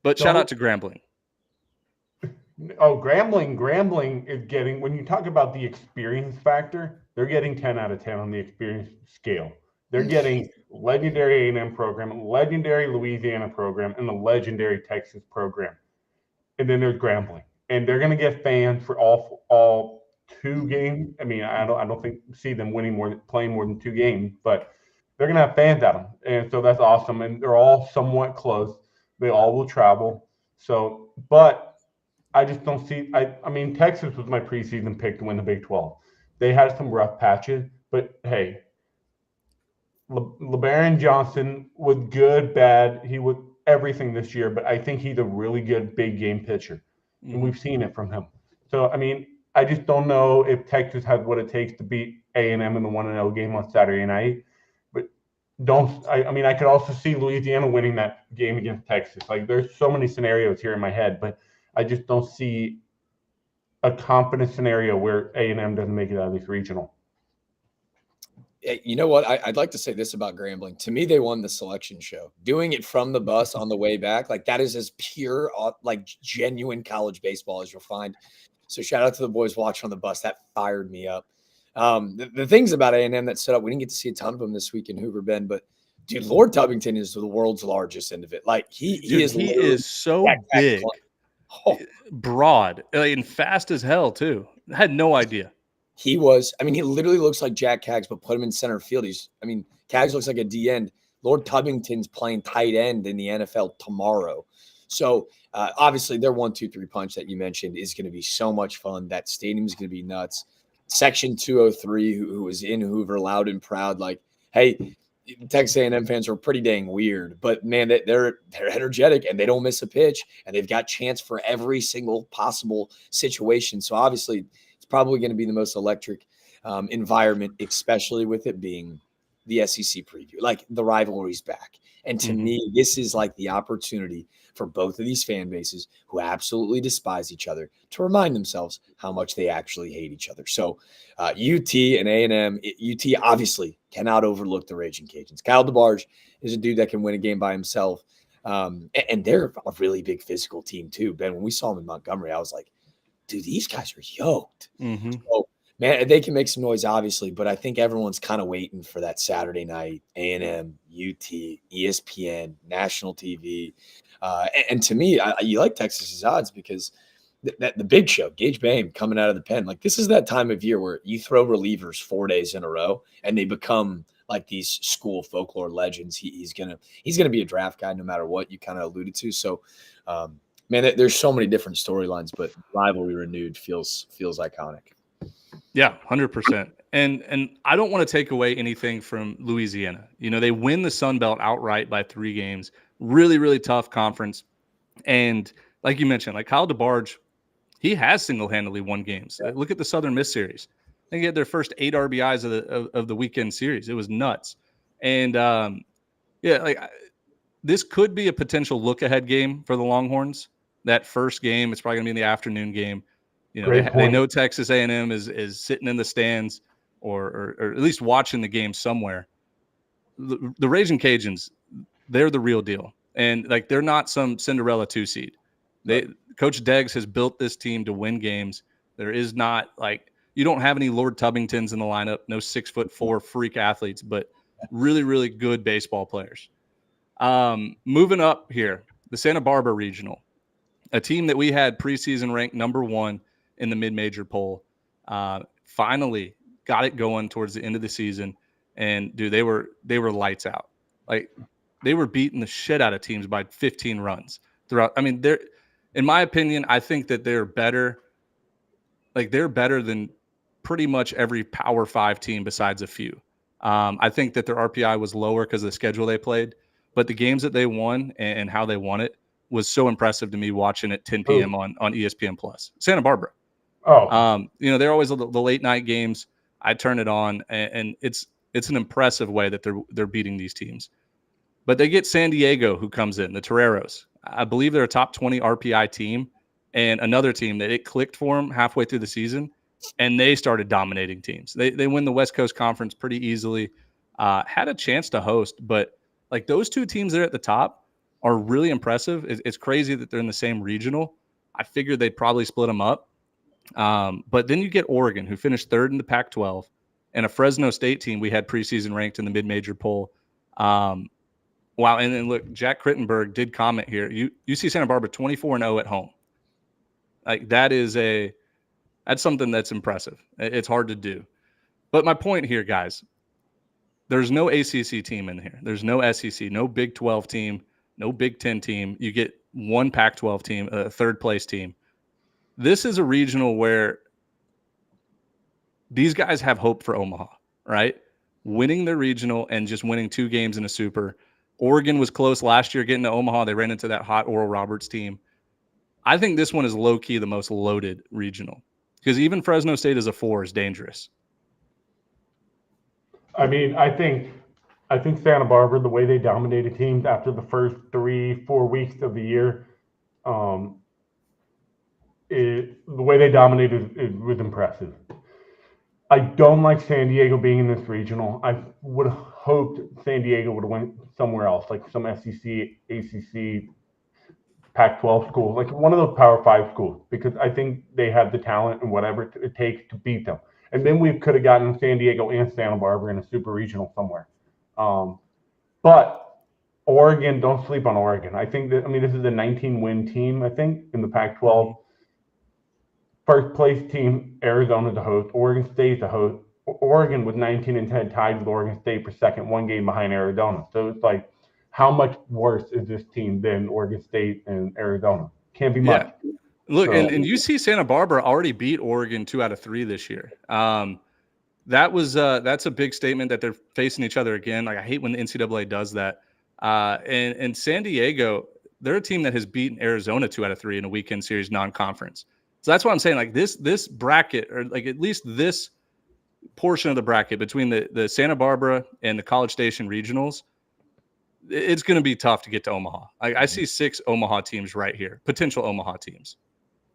But shout out to Grambling. Oh, Grambling is getting, when you talk about the experience factor, they're getting 10 out of 10 on the experience scale. They're getting legendary A&M program, legendary Louisiana program, and the legendary Texas program. And then there's Grambling. And they're going to get fans for all 2 games. I mean, I don't see them playing more than 2 games, but they're going to have fans at them. And so that's awesome. And they're all somewhat close. They all will travel. So, but I just don't see, I mean, Texas was my preseason pick to win the Big 12. They had some rough patches, but hey, LeBaron Johnson was good, bad. He was everything this year, but I think he's a really good big game pitcher. And we've seen it from him. So, I mean, I just don't know if Texas has what it takes to beat A&M in the 1-0 game on Saturday night. But I mean, I could also see Louisiana winning that game against Texas. Like, there's so many scenarios here in my head, but I just don't see a confident scenario where A&M doesn't make it out of this regional. You know what? I'd like to say this about Grambling. To me, they won the selection show. Doing it from the bus on the way back, like, that is as pure, like, genuine college baseball as you'll find. So shout out to the boys watching on the bus. That fired me up. The things about A&M that stood up, we didn't get to see a ton of them this week in Hoover Bend, but dude, Lord Tubbington is the world's largest end of it. Like, he is so big, broad, and fast as hell too. I had no idea. He literally looks like Jack Caggs, but put him in center field. Caggs looks like a D end. Lord Tubbington's playing tight end in the NFL tomorrow. So obviously their 1-2-3 punch that you mentioned is going to be so much fun. That stadium is going to be nuts. Section 203, who was in Hoover, loud and proud. Like, hey, Texas A&M fans are pretty dang weird, but man, they're energetic and they don't miss a pitch, and they've got chance for every single possible situation. So obviously, probably going to be the most electric environment, especially with it being the SEC preview. Like, the rivalry's back. And to me, this is like the opportunity for both of these fan bases who absolutely despise each other to remind themselves how much they actually hate each other. So UT and A&M, UT obviously cannot overlook the Raging Cajuns. Kyle DeBarge is a dude that can win a game by himself. And they're a really big physical team too. Ben, when we saw them in Montgomery, I was like, dude, these guys are yoked. So, man, they can make some noise, obviously, but I think everyone's kind of waiting for that Saturday night, A&M, UT, ESPN, national TV. And to me, you like Texas's odds because the big show, Gage Boehm coming out of the pen, like, this is that time of year where you throw relievers 4 days in a row and they become like these school folklore legends. He's gonna be a draft guy no matter what, you kind of alluded to. So, man, there's so many different storylines, but rivalry renewed feels iconic. Yeah, 100%. And I don't want to take away anything from Louisiana. You know, they win the Sun Belt outright by 3 games. Really, really tough conference. And like you mentioned, like Kyle DeBarge, he has single-handedly won games. Look at the Southern Miss series. I think they had their first 8 RBIs of the weekend series. It was nuts. And this could be a potential look-ahead game for the Longhorns. That first game, it's probably going to be in the afternoon game. You know, they know Texas A&M is sitting in the stands or at least watching the game somewhere. The Raging Cajuns, they're the real deal. And, like, they're not some Cinderella 2 seed. Coach Deggs has built this team to win games. There is not, like, you don't have any Lord Tubbingtons in the lineup, no 6'4" freak athletes, but really, really good baseball players. Moving up here, the Santa Barbara Regional, a team that we had preseason ranked number 1 in the mid-major poll, finally got it going towards the end of the season. And dude, they were lights out. Like, they were beating the shit out of teams by 15 runs throughout. I mean, in my opinion, I think that they're better. Like, they're better than pretty much every Power 5 team besides a few. I think that their RPI was lower because of the schedule they played, but the games that they won and how they won it was so impressive to me watching at 10 p.m. on ESPN Plus. Santa Barbara. You know, they're always the late night games. I turn it on, and it's an impressive way that they're beating these teams. But they get San Diego, who comes in, the Toreros. I believe they're a top 20 RPI team, and another team that it clicked for them halfway through the season, and they started dominating teams. They win the West Coast Conference pretty easily, had a chance to host, but like, those 2 teams there at the top are really impressive. It's crazy that they're in the same regional. I figured they'd probably split them up. But then you get Oregon, who finished 3rd in the Pac-12, and a Fresno State team we had preseason ranked in the mid-major poll. Wow. And then look, Jack Crittenberg did comment here. You see Santa Barbara 24-0 at home. Like, that's something that's impressive. It's hard to do. But my point here, guys, there's no ACC team in here. There's no SEC, no Big 12 team, no Big 10 team. You get one Pac-12 team, a 3rd place team. This is a regional where these guys have hope for Omaha, right? Winning the regional and just winning 2 games in a super. Oregon was close last year getting to Omaha. They ran into that hot Oral Roberts team. I think this one is low-key the most loaded regional because even Fresno State as a 4 is dangerous. I mean, I think Santa Barbara, the way they dominated teams after the first 3-4 weeks of the year, the way they dominated it was impressive. I don't like San Diego being in this regional. I would have hoped San Diego would have went somewhere else, like some SEC, ACC, Pac-12 school, like one of those Power 5 schools, because I think they have the talent and whatever it takes to beat them. And then we could have gotten San Diego and Santa Barbara in a super regional somewhere. But Oregon, don't sleep on Oregon. I think that, this is a 19-win team, I think, in the Pac-12. First place team, Arizona to host. Oregon State to host. Oregon with 19-10 tied with Oregon State for second, 1 game behind Arizona. So it's like, how much worse is this team than Oregon State and Arizona? Can't be much. Yeah. Look, and you see Santa Barbara already beat Oregon 2 out of 3 this year. That's a big statement that they're facing each other again. Like, I hate when the NCAA does that. And San Diego, they're a team that has beaten Arizona 2 out of 3 in a weekend series non-conference. So that's what I'm saying. Like, this bracket, or like at least this portion of the bracket between the Santa Barbara and the College Station regionals, it's going to be tough to get to Omaha. I see 6 Omaha teams right here, potential Omaha teams.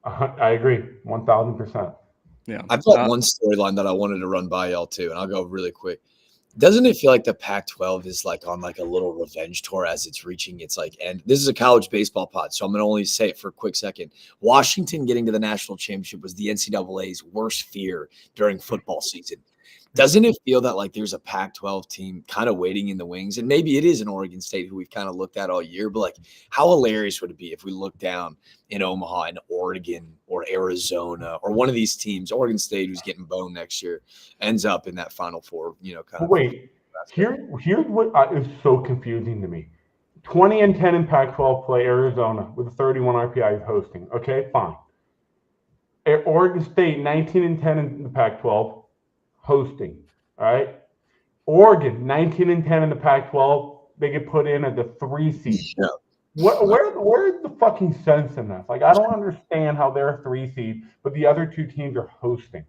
I agree, 1,000%. Yeah, I've got one storyline that I wanted to run by y'all too, and I'll go really quick. Doesn't it feel like the Pac-12 is like on like a little revenge tour as it's reaching its like end? This is a college baseball pod, so I'm going to only say it for a quick second. Washington getting to the national championship was the NCAA's worst fear during football season. Doesn't it feel that like there's a Pac-12 team kind of waiting in the wings? And maybe it is an Oregon State who we've kind of looked at all year, but like how hilarious would it be if we look down in Omaha and Oregon or Arizona or one of these teams, Oregon State, who's getting boned next year, ends up in that Final Four, kind of. Wait, here's what is so confusing to me. 20-10 in Pac-12 play, Arizona with a 31 RPI hosting. Okay, fine. Oregon State 19-10 in the Pac-12. Hosting, all right. Oregon 19-10 in the Pac-12. They get put in at the 3 seed. Yeah. Where's the fucking sense in that? Like, I don't understand how they're a 3 seed, but the other 2 teams are hosting.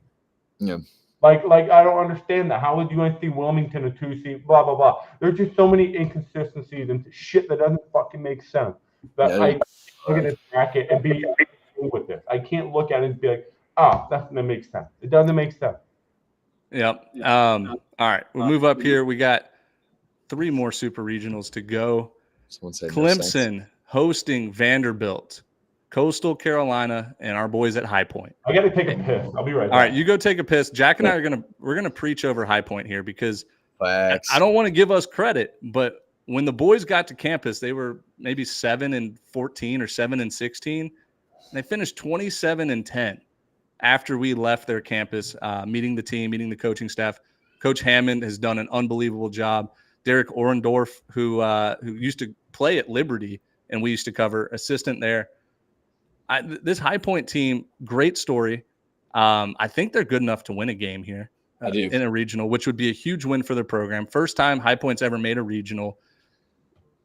Yeah. Like I don't understand that. How would UNC Wilmington a 2 seed? Blah blah blah. There's just so many inconsistencies and shit that doesn't fucking make sense. That I look at this bracket and be with this. I can't look at it and be like, that makes sense. It doesn't make sense. Yep. All right. We'll move up here. We got 3 more super regionals to go. Clemson hosting Vanderbilt, Coastal Carolina, and our boys at High Point. I got to take a piss. I'll be right back. All right. You go take a piss. Jack and I we're going to preach over High Point here because I don't want to give us credit, but when the boys got to campus, they were maybe 7-14 or 7-16. And they finished 27-10. After we left their campus, meeting the team, meeting the coaching staff. Coach Hammond has done an unbelievable job. Derek Orendorf, who used to play at Liberty and we used to cover, assistant there. This High Point team, great story. I think they're good enough to win a game here in a regional, which would be a huge win for their program. First time High Point's ever made a regional.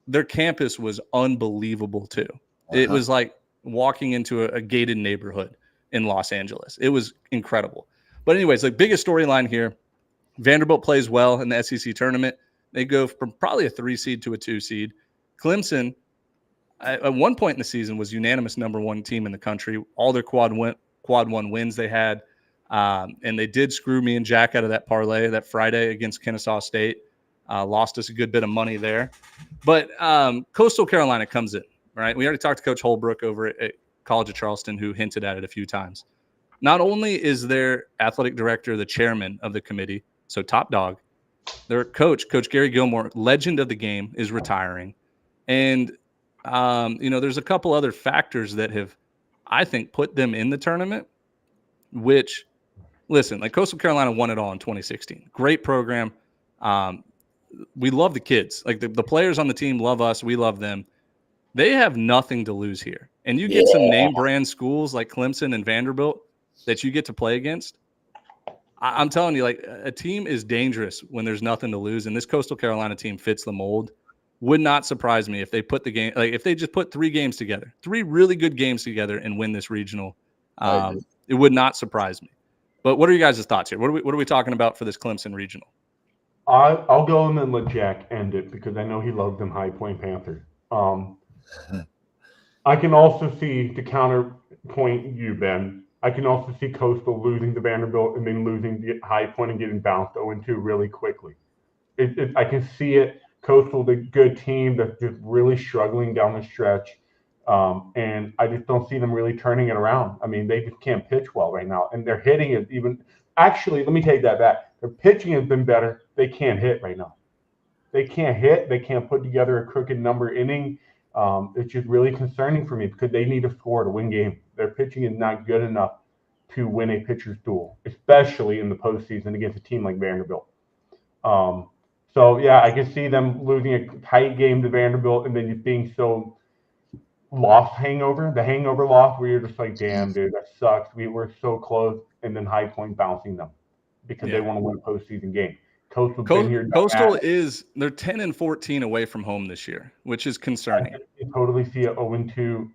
Their campus was unbelievable too. It was like walking into a gated neighborhood in Los Angeles. It was incredible. But anyways, like biggest storyline here, Vanderbilt plays well in the SEC tournament. They go from probably a 3 seed to a 2 seed. Clemson, at one point in the season, was unanimous number 1 team in the country. All their quad 1 wins they had. And they did screw me and Jack out of that parlay that Friday against Kennesaw State. Lost us a good bit of money there. But Coastal Carolina comes in, right? We already talked to Coach Holbrook over at College of Charleston, who hinted at it a few times. Not only is their athletic director the chairman of the committee, so top dog, their Coach Gary Gilmore, legend of the game, is retiring. And, there's a couple other factors that have, I think, put them in the tournament, which, listen, like Coastal Carolina won it all in 2016. Great program. We love the kids. Like the players on the team love us. We love them. They have nothing to lose here. And you get some name brand schools like Clemson and Vanderbilt that you get to play against. I'm telling you, like a team is dangerous when there's nothing to lose. And this Coastal Carolina team fits the mold. Would not surprise me if they put the game, like if they just put 3 games together, 3 really good games together and win this regional. It would not surprise me. But what are you guys' thoughts here? What are we talking about for this Clemson regional? I'll go and then let Jack end it because I know he loves them High Point Panthers. I can also see the counterpoint you, Ben. I can also see Coastal losing to Vanderbilt and then losing the High Point and getting bounced 0-2 really quickly. I can see it. Coastal, the good team that's just really struggling down the stretch. And I just don't see them really turning it around. I mean, they just can't pitch well right now. And their hitting is even – actually, let me take that back. Their pitching has been better. They can't hit right now. They can't hit. They can't put together a crooked number inning. It's just really concerning for me because they need a score to win games. Their pitching is not good enough to win a pitcher's duel, especially in the postseason against a team like Vanderbilt. So, yeah, I can see them losing a tight game to Vanderbilt and then just being so loss hangover, the hangover loss where you're just like, damn, dude, that sucks. We were so close, and then High Point bouncing them because they want to win a postseason game. Coastal is they're 10-14 away from home this year, which is concerning. I totally see a 0-2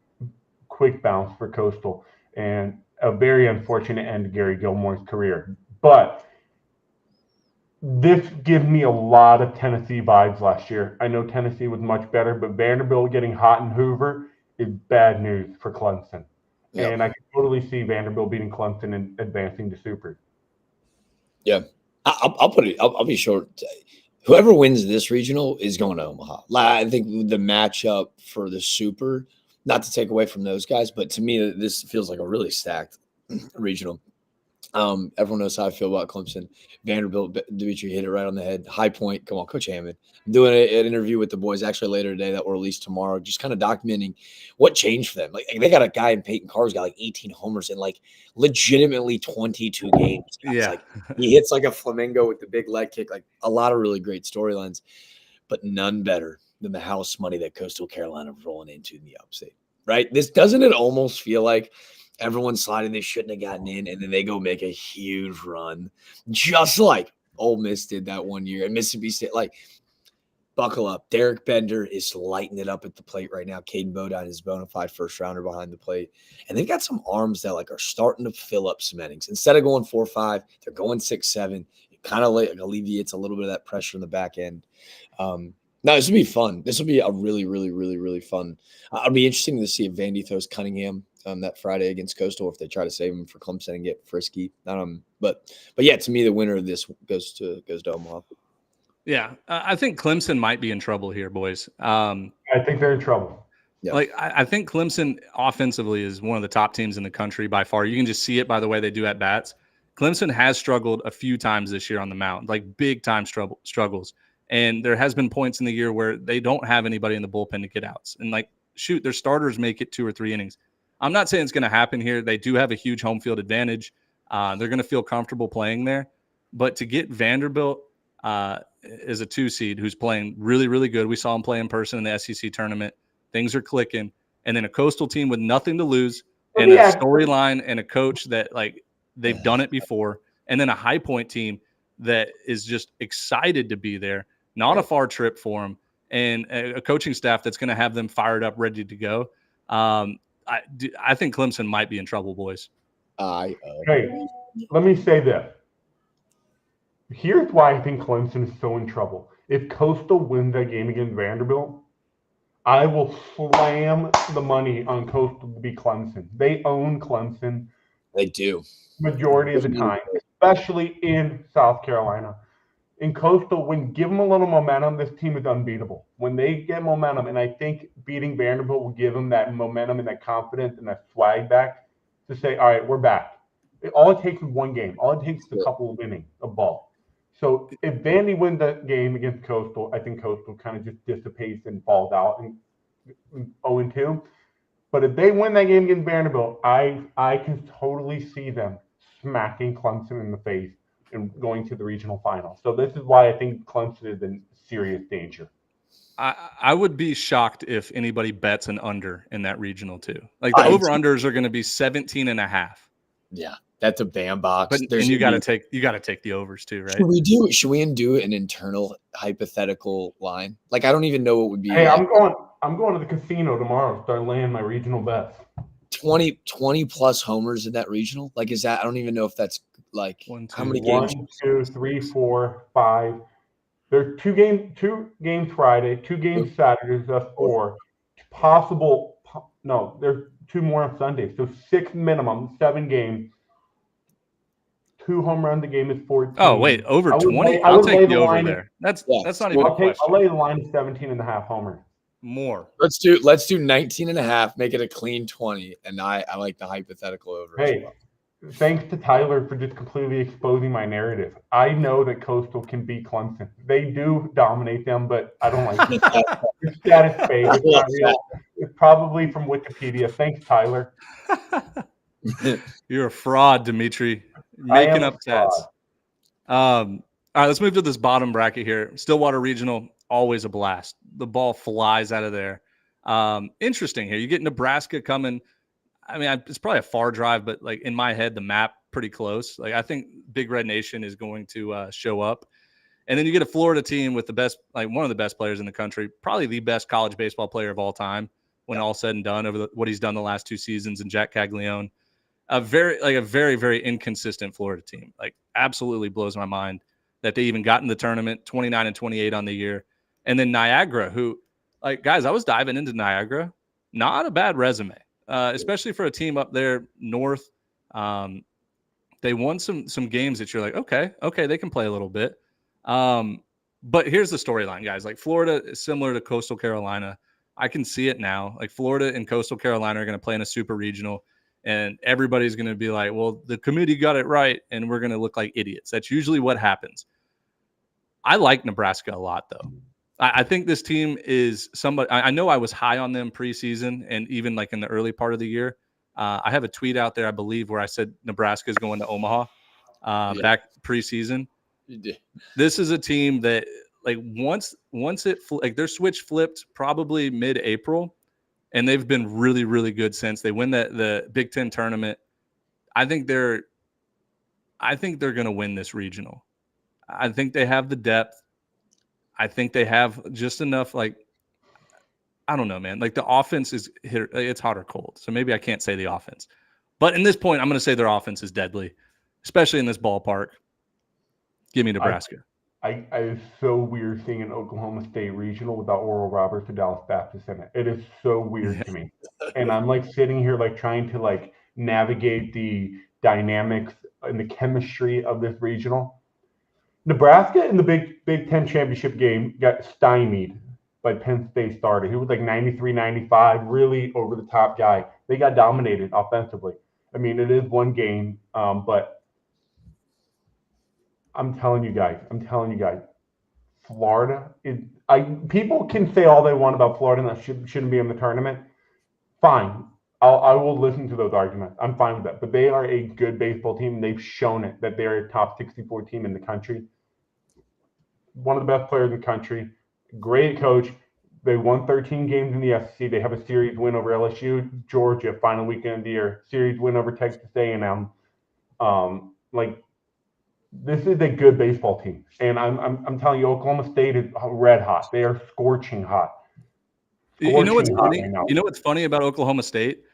quick bounce for Coastal and a very unfortunate end to Gary Gilmore's career. But This gives me a lot of Tennessee vibes last year. I know Tennessee was much better, but Vanderbilt getting hot in Hoover is bad news for Clemson. Yep. And I can totally see Vanderbilt beating Clemson and advancing to Super. Yeah, I'll put it. I'll be short. Whoever wins this regional is going to Omaha. I think the matchup for the Super, not to take away from those guys, but to me, this feels like a really stacked regional. Everyone knows how I feel about Clemson. Vanderbilt, Dimitri hit it right on the head. High Point, come on, Coach Hammond. I'm doing an interview with the boys actually later today that will release tomorrow, just kind of documenting what changed for them. Like they got a guy in Peyton Carr's got like 18 homers in like legitimately 22 games. Yeah. Like he hits like a flamingo with the big leg kick. Like a lot of really great storylines, but none better than the house money that Coastal Carolina was rolling into in the upstate. Right? Doesn't it almost feel like everyone's sliding they shouldn't have gotten in, and then they go make a huge run, just like Ole Miss did that one year. And Mississippi State, like, buckle up. Derek Bender is lighting it up at the plate right now. Caden Bodine is bona fide first rounder behind the plate. And they've got some arms that, like, are starting to fill up some innings. Instead of going 4-5, they're going 6-7. It kind of like alleviates a little bit of that pressure in the back end. No, this will be fun. This will be a really, really, really, really fun. It'll be interesting to see if Vandy throws Cunningham that Friday against Coastal, if they try to save him for Clemson and get frisky. But yeah, to me, the winner of this goes to Omaha. Yeah, I think Clemson might be in trouble here, boys. I think they're in trouble. Yeah. Like I think Clemson offensively is one of the top teams in the country by far. You can just see it by the way they do at bats. Clemson has struggled a few times this year on the mound, like big time struggles. And there has been points in the year where they don't have anybody in the bullpen to get outs. And like, shoot, their starters make it 2 or 3 innings. I'm not saying it's going to happen here. They do have a huge home field advantage. They're going to feel comfortable playing there. But to get Vanderbilt as a 2 seed who's playing really, really good. We saw him play in person in the SEC tournament. Things are clicking. And then a Coastal team with nothing to lose and a storyline and a coach that, like, they've done it before. And then a High Point team that is just excited to be there. Not a far trip for them, and a coaching staff that's going to have them fired up, ready to go. I think Clemson might be in trouble, boys. Hey, let me say this. Here's why I think Clemson is so in trouble. If Coastal wins that game against Vanderbilt, I will slam the money on Coastal to be Clemson. They own Clemson. They do. Majority of the time, especially in South Carolina. In Coastal, when give them a little momentum, this team is unbeatable. When they get momentum, and I think beating Vanderbilt will give them that momentum and that confidence and that swag back to say, all right, we're back. All it takes is one game. All it takes is a couple of innings of ball. So if Vandy wins that game against Coastal, I think Coastal kind of just dissipates and falls out and 0-2. But if they win that game against Vanderbilt, I can totally see them smacking Clemson in the face and going to the regional final. So this is why I think Clemson is in serious danger. I would be shocked if anybody bets an under in that regional too. Like the over-unders are going to be 17.5. Yeah, that's a bandbox. But and you got to take the overs too, right? Should we do an internal hypothetical line? Like I don't even know what would be. Hey, I'm going to the casino tomorrow. Start laying my regional bets. 20 plus homers in that regional. Like is that? I don't even know if that's like how many games? 1, 2, 3, 4, 5. There's 2 games Friday, 2 games Saturday. That's 4. Possible. No, there's 2 more on Sunday. So 6 minimum, 7 games. 2 home runs a game is 14. Oh wait, over 20. I'll take the over there. That's not even a question. I'll lay the line of 17.5 homers. More. Let's do 19.5. Make it a clean 20, and I like the hypothetical over. Hey, thanks to Tyler for just completely exposing my narrative. I know that Coastal can beat Clemson. They do dominate them, but I don't like it. It's status fade. It's not real. It's probably from Wikipedia. Thanks, Tyler. You're a fraud, Dimitri. Making up stats. All right, let's move to this bottom bracket here. Stillwater Regional, always a blast. The ball flies out of there. Interesting here. You get Nebraska coming. I mean, it's probably a far drive, but like in my head, the map pretty close. Like I think Big Red Nation is going to show up. And then you get a Florida team with the best, like one of the best players in the country, probably the best college baseball player of all time when all said and done over what he's done the last 2 seasons, and Jack Caglione. A very, very inconsistent Florida team. Like absolutely blows my mind. that they even got in the tournament, 29-28 on the year. And then Niagara, who, like, guys, I was diving into Niagara. Not a bad resume, especially for a team up there north. They won some games that you're like, okay, they can play a little bit. But here's the storyline, guys. Like, Florida is similar to Coastal Carolina. I can see it now. Like, Florida and Coastal Carolina are going to play in a super regional, and everybody's going to be like, well, the committee got it right, and we're going to look like idiots. That's usually what happens. I like Nebraska a lot, though. I think this team is somebody. I know I was high on them preseason and even like in the early part of the year. I have a tweet out there, I believe, where I said Nebraska is going to Omaha back preseason. This is a team that, like, once it like their switch flipped probably mid-April, and they've been really, really good since. They win the Big Ten tournament. I think they're going to win this regional. I think they have the depth. I think they have just enough, like, I don't know, man. Like, the offense is hit, it's hot or cold. So maybe I can't say the offense. But in this point, I'm going to say their offense is deadly, especially in this ballpark. Give me Nebraska. It's so weird seeing an Oklahoma State regional without Oral Roberts or Dallas Baptist in it. It is so weird to me. And I'm like sitting here like trying to like navigate the dynamics and the chemistry of this regional. Nebraska in the Big Ten championship game got stymied by Penn State starter. He was like 93, 95, really over-the-top guy. They got dominated offensively. I mean, it is one game, but I'm telling you guys, Florida is – people can say all they want about Florida and that shouldn't be in the tournament. Fine. I will listen to those arguments. I'm fine with that. But they are a good baseball team. They've shown it that they're a top 64 team in the country. One of the best players in the country. Great coach. They won 13 games in the SEC. They have a series win over LSU, Georgia, final weekend of the year. Series win over Texas A&M. This is a good baseball team. And I'm telling you, Oklahoma State is red hot. They are scorching hot. You know what's funny? Right, you know what's funny about Oklahoma State?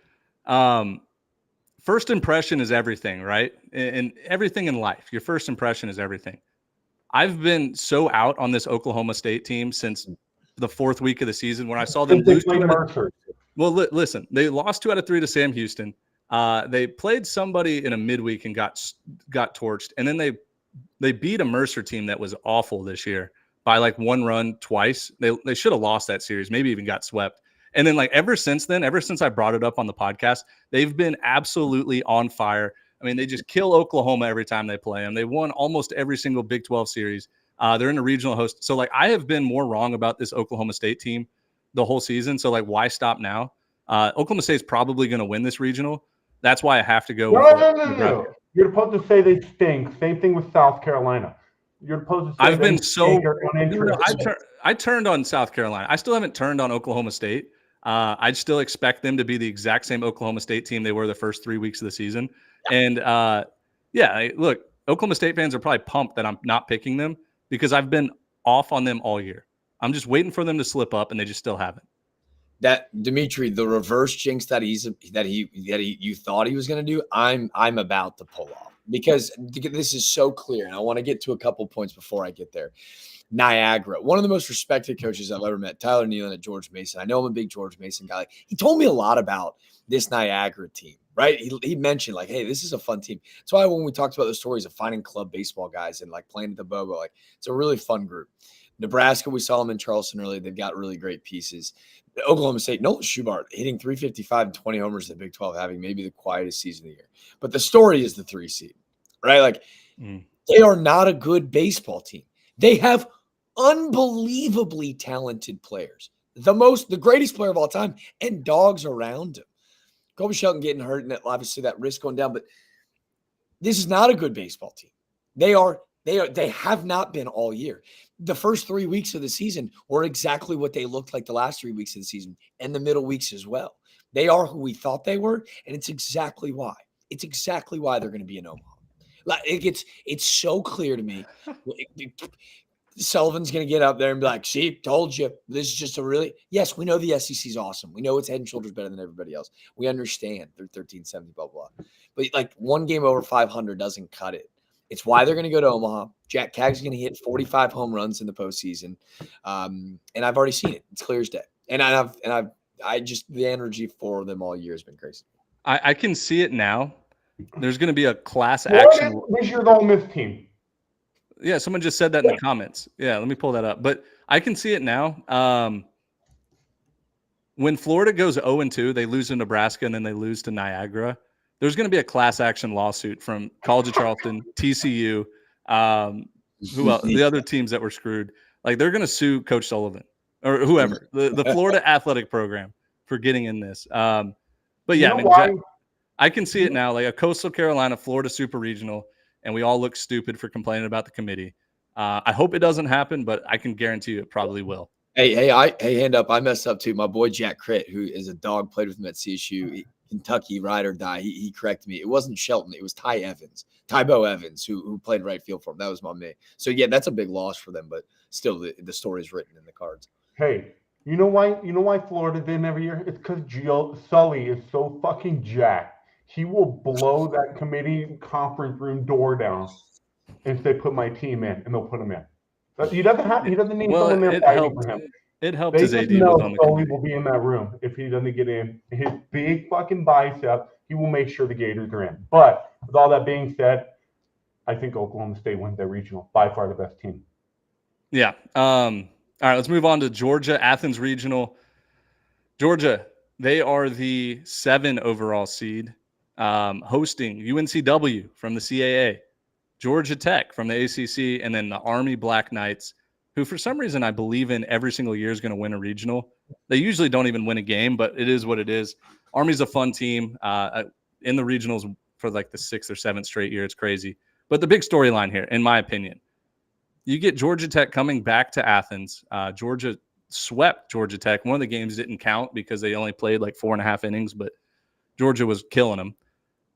First impression is everything, right? And everything in life. Your first impression is everything. I've been so out on this Oklahoma State team since the fourth week of the season when I saw them lose. Well, listen, they lost 2 out of 3 to Sam Houston. They played somebody in a midweek and got torched. And then they beat a Mercer team that was awful this year by like 1 run twice. They should have lost that series, maybe even got swept. And then like ever since I brought it up on the podcast, they've been absolutely on fire. I mean, they just kill Oklahoma every time they play them. They won almost every single Big 12 series. They're in a regional host. So like I have been more wrong about this Oklahoma State team the whole season. So like why stop now? Oklahoma State's probably going to win this regional. That's why I have to go. No. You're supposed to say they stink. Same thing with South Carolina. You're supposed to say I've been so I turned on South Carolina. I still haven't turned on Oklahoma State. I'd still expect them to be the exact same Oklahoma State team they were the first 3 weeks of the season. And look, Oklahoma State fans are probably pumped that I'm not picking them because I've been off on them all year. I'm just waiting for them to slip up, and they just still haven't. That Dimitri, the reverse jinx that you thought he was going to do, I'm about to pull off because this is so clear, and I want to get to a couple points before I get there. Niagara, one of the most respected coaches I've ever met, Tyler Nealon at George Mason. I know I'm a big George Mason guy. He told me a lot about this Niagara team, right? He mentioned like, hey, this is a fun team. That's why when we talked about the stories of finding club baseball guys and like playing at the Bobo, like it's a really fun group. Nebraska, we saw them in Charleston early. They've got really great pieces. Oklahoma State, Nolan Schubart hitting 355 and 20 homers in the Big 12, having maybe the quietest season of the year. But the story is the 3 seed, right? Like they are not a good baseball team. They have unbelievably talented players, the greatest player of all time, and dogs around him. Kobe Shelton getting hurt, and obviously that risk going down. But this is not a good baseball team. They have not been all year. The first 3 weeks of the season were exactly what they looked like the last 3 weeks of the season, and the middle weeks as well. They are who we thought they were, and it's exactly why. It's exactly why they're going to be in Omaha. Like it's so clear to me. Sullivan's going to get up there and be like, see, told you. This is just yes, we know the SEC is awesome. We know it's head and shoulders better than everybody else. We understand they're 13-70, blah, blah. But like one game over 500 doesn't cut it. It's why they're going to go to Omaha. Jack Cagg's going to hit 45 home runs in the postseason, and I've already seen it. It's clear as day. And I just the energy for them all year has been crazy. I can see it now. There's going to be a class What action. is your Ole Miss team? Yeah, someone just said that in the comments. Yeah, let me pull that up. But I can see it now. When Florida goes 0-2, they lose to Nebraska and then they lose to Niagara. There's going to be a class action lawsuit from College of Charleston, TCU, who else? The other teams that were screwed. Like they're going to sue Coach Sullivan or whoever, the Florida athletic program for getting in this. But yeah, I can see it now, like a Coastal Carolina, Florida Super Regional, and we all look stupid for complaining about the committee. I hope it doesn't happen, but I can guarantee you it probably will. Hey, hand up. I messed up too. My boy Jack Critt, who is a dog, played with him at CSU, Kentucky, ride or die. He corrected me. It wasn't Shelton. It was Tybo Evans, who played right field for him. That was my man. So yeah, that's a big loss for them, but still the story is written in the cards. Hey, you know why Florida's in every year? It's because Sully is so fucking jacked. He will blow that committee conference room door down if they put my team in, and they'll put him in. He doesn't need someone there fighting for him. It helped They his just AD know was on the Sully committee. will be in that room if he doesn't get in. His big fucking bicep, he will make sure the Gators are in. But with all that being said, I think Oklahoma State wins their regional. By far the best team. Yeah. All right, let's move on to Georgia, Athens Regional. Georgia, they are the 7 overall seed, hosting UNCW from the CAA, Georgia Tech from the ACC, and then the Army Black Knights, who for some reason I believe in every single year is going to win a regional. They usually don't even win a game, but it is what it is. Army's a fun team in the regionals for like the 6th or 7th straight year. It's crazy. But the big storyline here, in my opinion, you get Georgia Tech coming back to Athens. Georgia swept Georgia Tech. One of the games didn't count because they only played like 4.5 innings, but Georgia was killing them.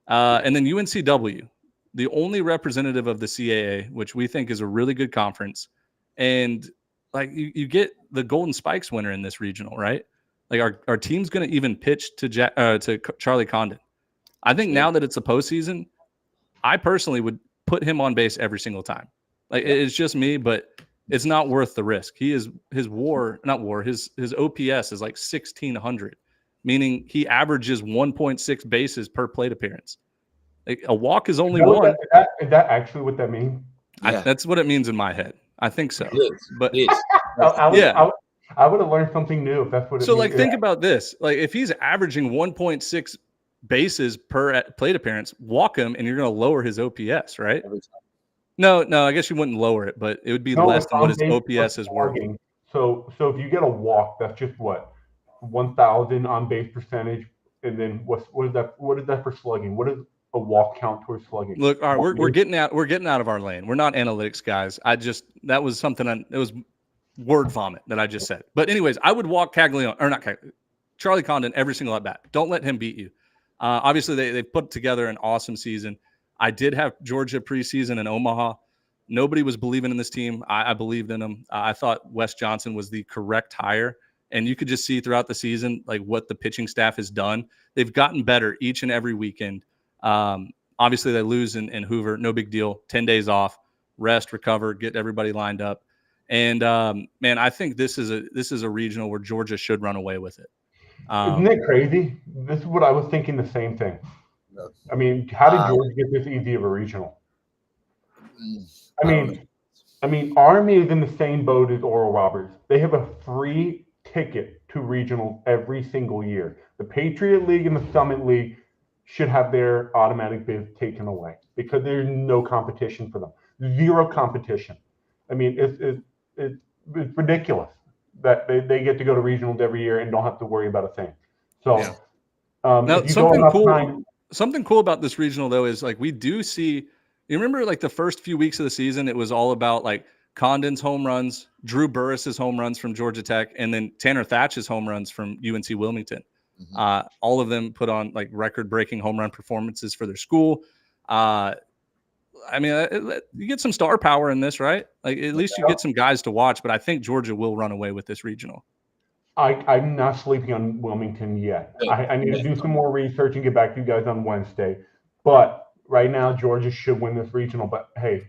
And then UNCW, the only representative of the CAA, which we think is a really good conference. And like you get the Golden Spikes winner in this regional, right? Like our team's going to even pitch to Charlie Condon. I think now that it's a postseason, I personally would put him on base every single time. Like it's just me, but it's not worth the risk. His OPS is like 1,600, meaning he averages 1.6 bases per plate appearance. Like a walk is only one. Is that actually what that means? Yeah. That's what it means in my head. I think so. It is. But It is. I would have learned something new if that's what it means. So like think about this. Like if he's averaging 1.6 bases per plate appearance, walk him and you're going to lower his OPS, right? No, I guess you wouldn't lower it, but it would be less than what his OPS is worth. So if you get a walk, that's just what 1,000 on base percentage, and then what is that for slugging? What is a walk count towards slugging? Look, all right, we're getting out of our lane. We're not analytics guys. That was something it was word vomit that I just said. But anyways, I would walk Charlie Condon every single at bat. Don't let him beat you. Obviously they put together an awesome season. I did have Georgia preseason in Omaha. Nobody was believing in this team. I believed in them. I thought Wes Johnson was the correct hire. And you could just see throughout the season, like what the pitching staff has done. They've gotten better each and every weekend. Obviously they lose in Hoover. No big deal. 10 days off, rest, recover, get everybody lined up. And man, I think this is a regional where Georgia should run away with it. Isn't it crazy? This is what I was thinking, the same thing. I mean, how did Georgia get this easy of a regional? I mean, Army is in the same boat as Oral Roberts. They have a free ticket to regional every single year. The Patriot League and the Summitt League should have their automatic bid taken away because there's no competition for them. Zero competition. I mean, it's ridiculous that they get to go to regionals every year and don't have to worry about a thing. So now, something cool about this regional though is like we do see. You remember like the first few weeks of the season, it was all about like Condon's home runs, Drew Burris's home runs from Georgia Tech, and then Tanner Thatch's home runs from UNC Wilmington. Mm-hmm. All of them put on like record-breaking home run performances for their school. I mean, you get some star power in this, right? Like at least you get some guys to watch. But I think Georgia will run away with this regional. I'm not sleeping on Wilmington yet. I need to do some more research and get back to you guys on Wednesday. But Right now, Georgia should win this regional, but hey,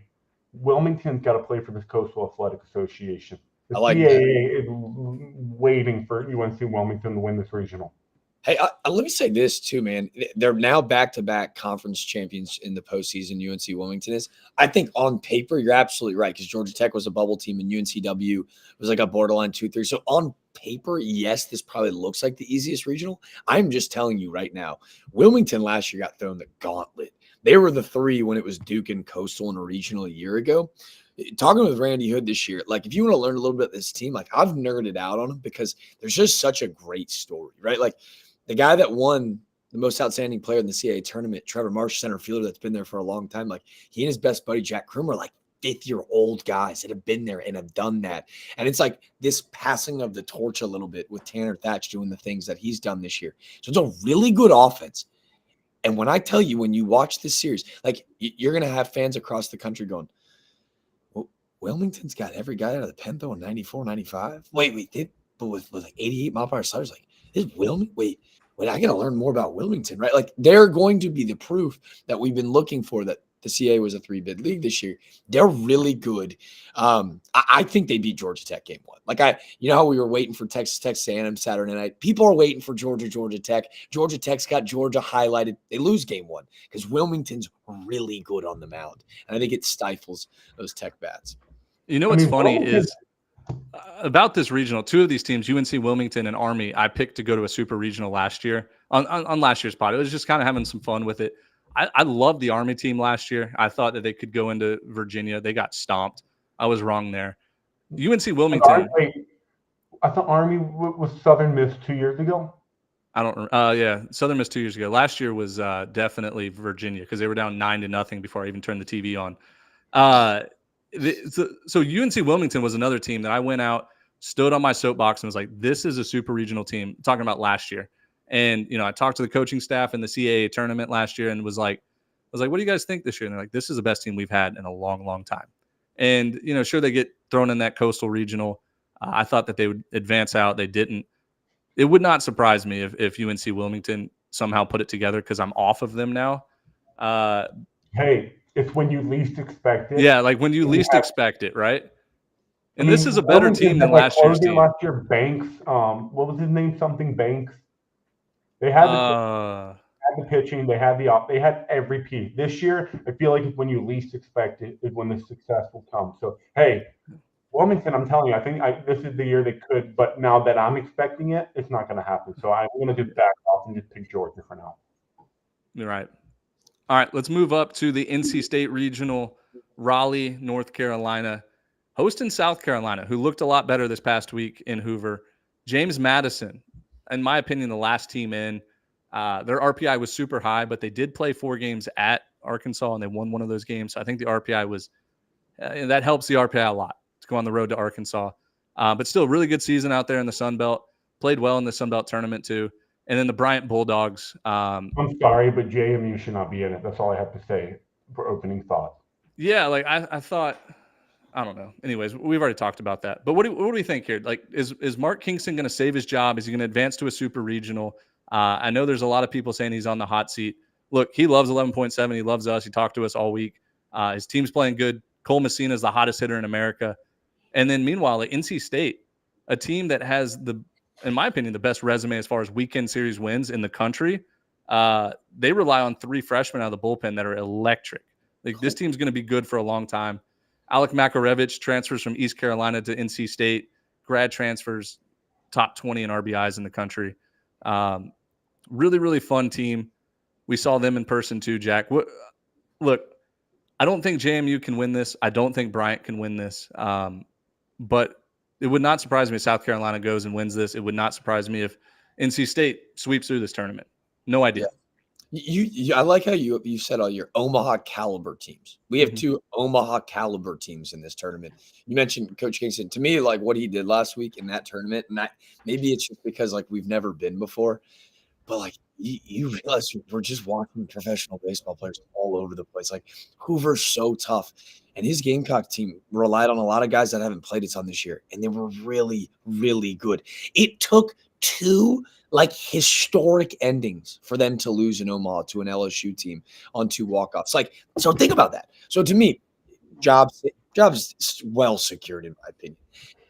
Wilmington's got to play for this Coastal Athletic Association. The I like CAA is waiting for UNC Wilmington to win this regional. Hey, let me say this too, man. They're now back-to-back conference champions in the postseason. UNC Wilmington is. I think on paper, you're absolutely right because Georgia Tech was a bubble team and UNCW was like a borderline 2-3. So on paper, yes, this probably looks like the easiest regional. I'm just telling you right now, Wilmington last year got thrown the gauntlet. They were the 3 when it was Duke and Coastal in a regional a year ago. Talking with Randy Hood this year, like if you want to learn a little bit of this team, like I've nerded out on them because there's just such a great story, right? Like the guy that won the most outstanding player in the CAA tournament, Trevor Marsh, center fielder that's been there for a long time. Like he and his best buddy, Jack Krumer, are like 5th-year-old guys that have been there and have done that. And it's like this passing of the torch a little bit with Tanner Thatch doing the things that he's done this year. So it's a really good offense. And when I tell you, when you watch this series, like you're going to have fans across the country going, well, Wilmington's got every guy out of the pen throwing 94, 95. But with like 88 mile per hour sliders, like this Wilmington, wait, I got to learn more about Wilmington, right? Like they're going to be the proof that we've been looking for that the CAA was a 3-bid league this year. They're really good. I think they beat Georgia Tech game 1. Like you know how we were waiting for Texas A&M Saturday night. People are waiting for Georgia Tech. Georgia Tech's got Georgia highlighted. They lose game 1 because Wilmington's really good on the mound, and I think it stifles those Tech bats. You know what's funny is about this regional, 2 of these teams, UNC Wilmington and Army, I picked to go to a super regional last year on last year's pod. It was just kind of having some fun with it. I loved the Army team last year. I thought that they could go into Virginia. They got stomped. I was wrong there. UNC Wilmington. I thought Army was Southern Miss 2 years ago. I don't. Yeah, Southern Miss 2 years ago. Last year was definitely Virginia because they were down 9-0 before I even turned the TV on. So UNC Wilmington was another team that I went out, stood on my soapbox and was like, this is a super regional team, talking about last year. And, I talked to the coaching staff in the CAA tournament last year and was like, what do you guys think this year? And they're like, this is the best team we've had in a long, long time. And, sure, they get thrown in that coastal regional. I thought that they would advance out. They didn't. It would not surprise me if UNC Wilmington somehow put it together because I'm off of them now. Hey, it's when you least expect it. Yeah, like when you least expect it, right? And this is a better team than last year's team. Last year, Banks, what was his name? Something Banks. They had the pitching. They had every piece. This year, I feel like it's when you least expect it is when the success will come. So, hey, Wilmington, I'm telling you, I think this is the year they could. But now that I'm expecting it, it's not going to happen. So I'm going to do back off and just pick Georgia for now. You're right. All right, let's move up to the NC State Regional, Raleigh, North Carolina, hosting South Carolina, who looked a lot better this past week in Hoover. James Madison, in my opinion, the last team in. Their RPI was super high, but they did play 4 games at Arkansas, and they won one of those games. So I think the RPI was that helps the RPI a lot to go on the road to Arkansas. But still, really good season out there in the Sun Belt. Played well in the Sun Belt tournament, too. And then the Bryant Bulldogs. I'm sorry, but JMU should not be in it. That's all I have to say for opening thoughts. Yeah, like I thought, I don't know. Anyways, we've already talked about that. But what do we think here? Like, is Mark Kingston going to save his job? Is he going to advance to a super regional? I know there's a lot of people saying he's on the hot seat. Look, he loves 11.7. He loves us. He talked to us all week. His team's playing good. Cole Messina is the hottest hitter in America. And then meanwhile, at NC State, a team that has in my opinion, the best resume as far as weekend series wins in the country. They rely on 3 freshmen out of the bullpen that are electric. Like this team's going to be good for a long time. Alec Makarevich transfers from East Carolina to NC State. Grad transfers, top 20 in RBIs in the country. Really, really fun team. We saw them in person too, Jack. Look, I don't think JMU can win this. I don't think Bryant can win this. But it would not surprise me if South Carolina goes and wins this. It would not surprise me if NC State sweeps through this tournament. No idea. I like how you said all your Omaha caliber teams. We have 2 Omaha caliber teams in this tournament. You mentioned Coach Kingston. To me, like what he did last week in that tournament, and maybe it's just because like we've never been before, but like you realize we're just watching professional baseball players all over the place. Like Hoover's so tough. And his Gamecock team relied on a lot of guys that haven't played a ton this year, and they were really, really good. It took two like historic endings for them to lose in Omaha to an LSU team on 2 walk-offs. Like, so think about that. So to me, jobs well secured in my opinion.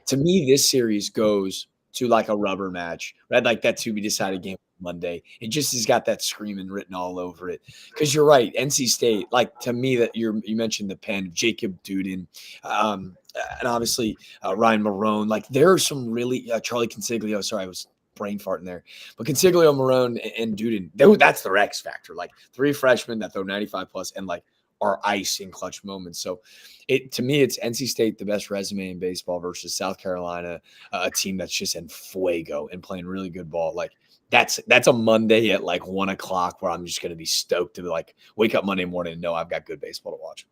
To me, this series goes to like a rubber match, right? Like that to be decided game Monday. It just has got that screaming written all over it. Because you're right, NC State. Like to me, that you mentioned the pen, Jacob Duden, and obviously Ryan Marone. Like there are some really Charlie Consiglio. Sorry, I was brain farting there, but Consiglio, Marone, and Duden. That's their X factor. Like 3 freshmen that throw 95 plus and like are ice in clutch moments. So to me, it's NC State, the best resume in baseball versus South Carolina, a team that's just in fuego and playing really good ball. Like that's a Monday at like 1 o'clock where I'm just going to be stoked to like wake up Monday morning and know I've got good baseball to watch.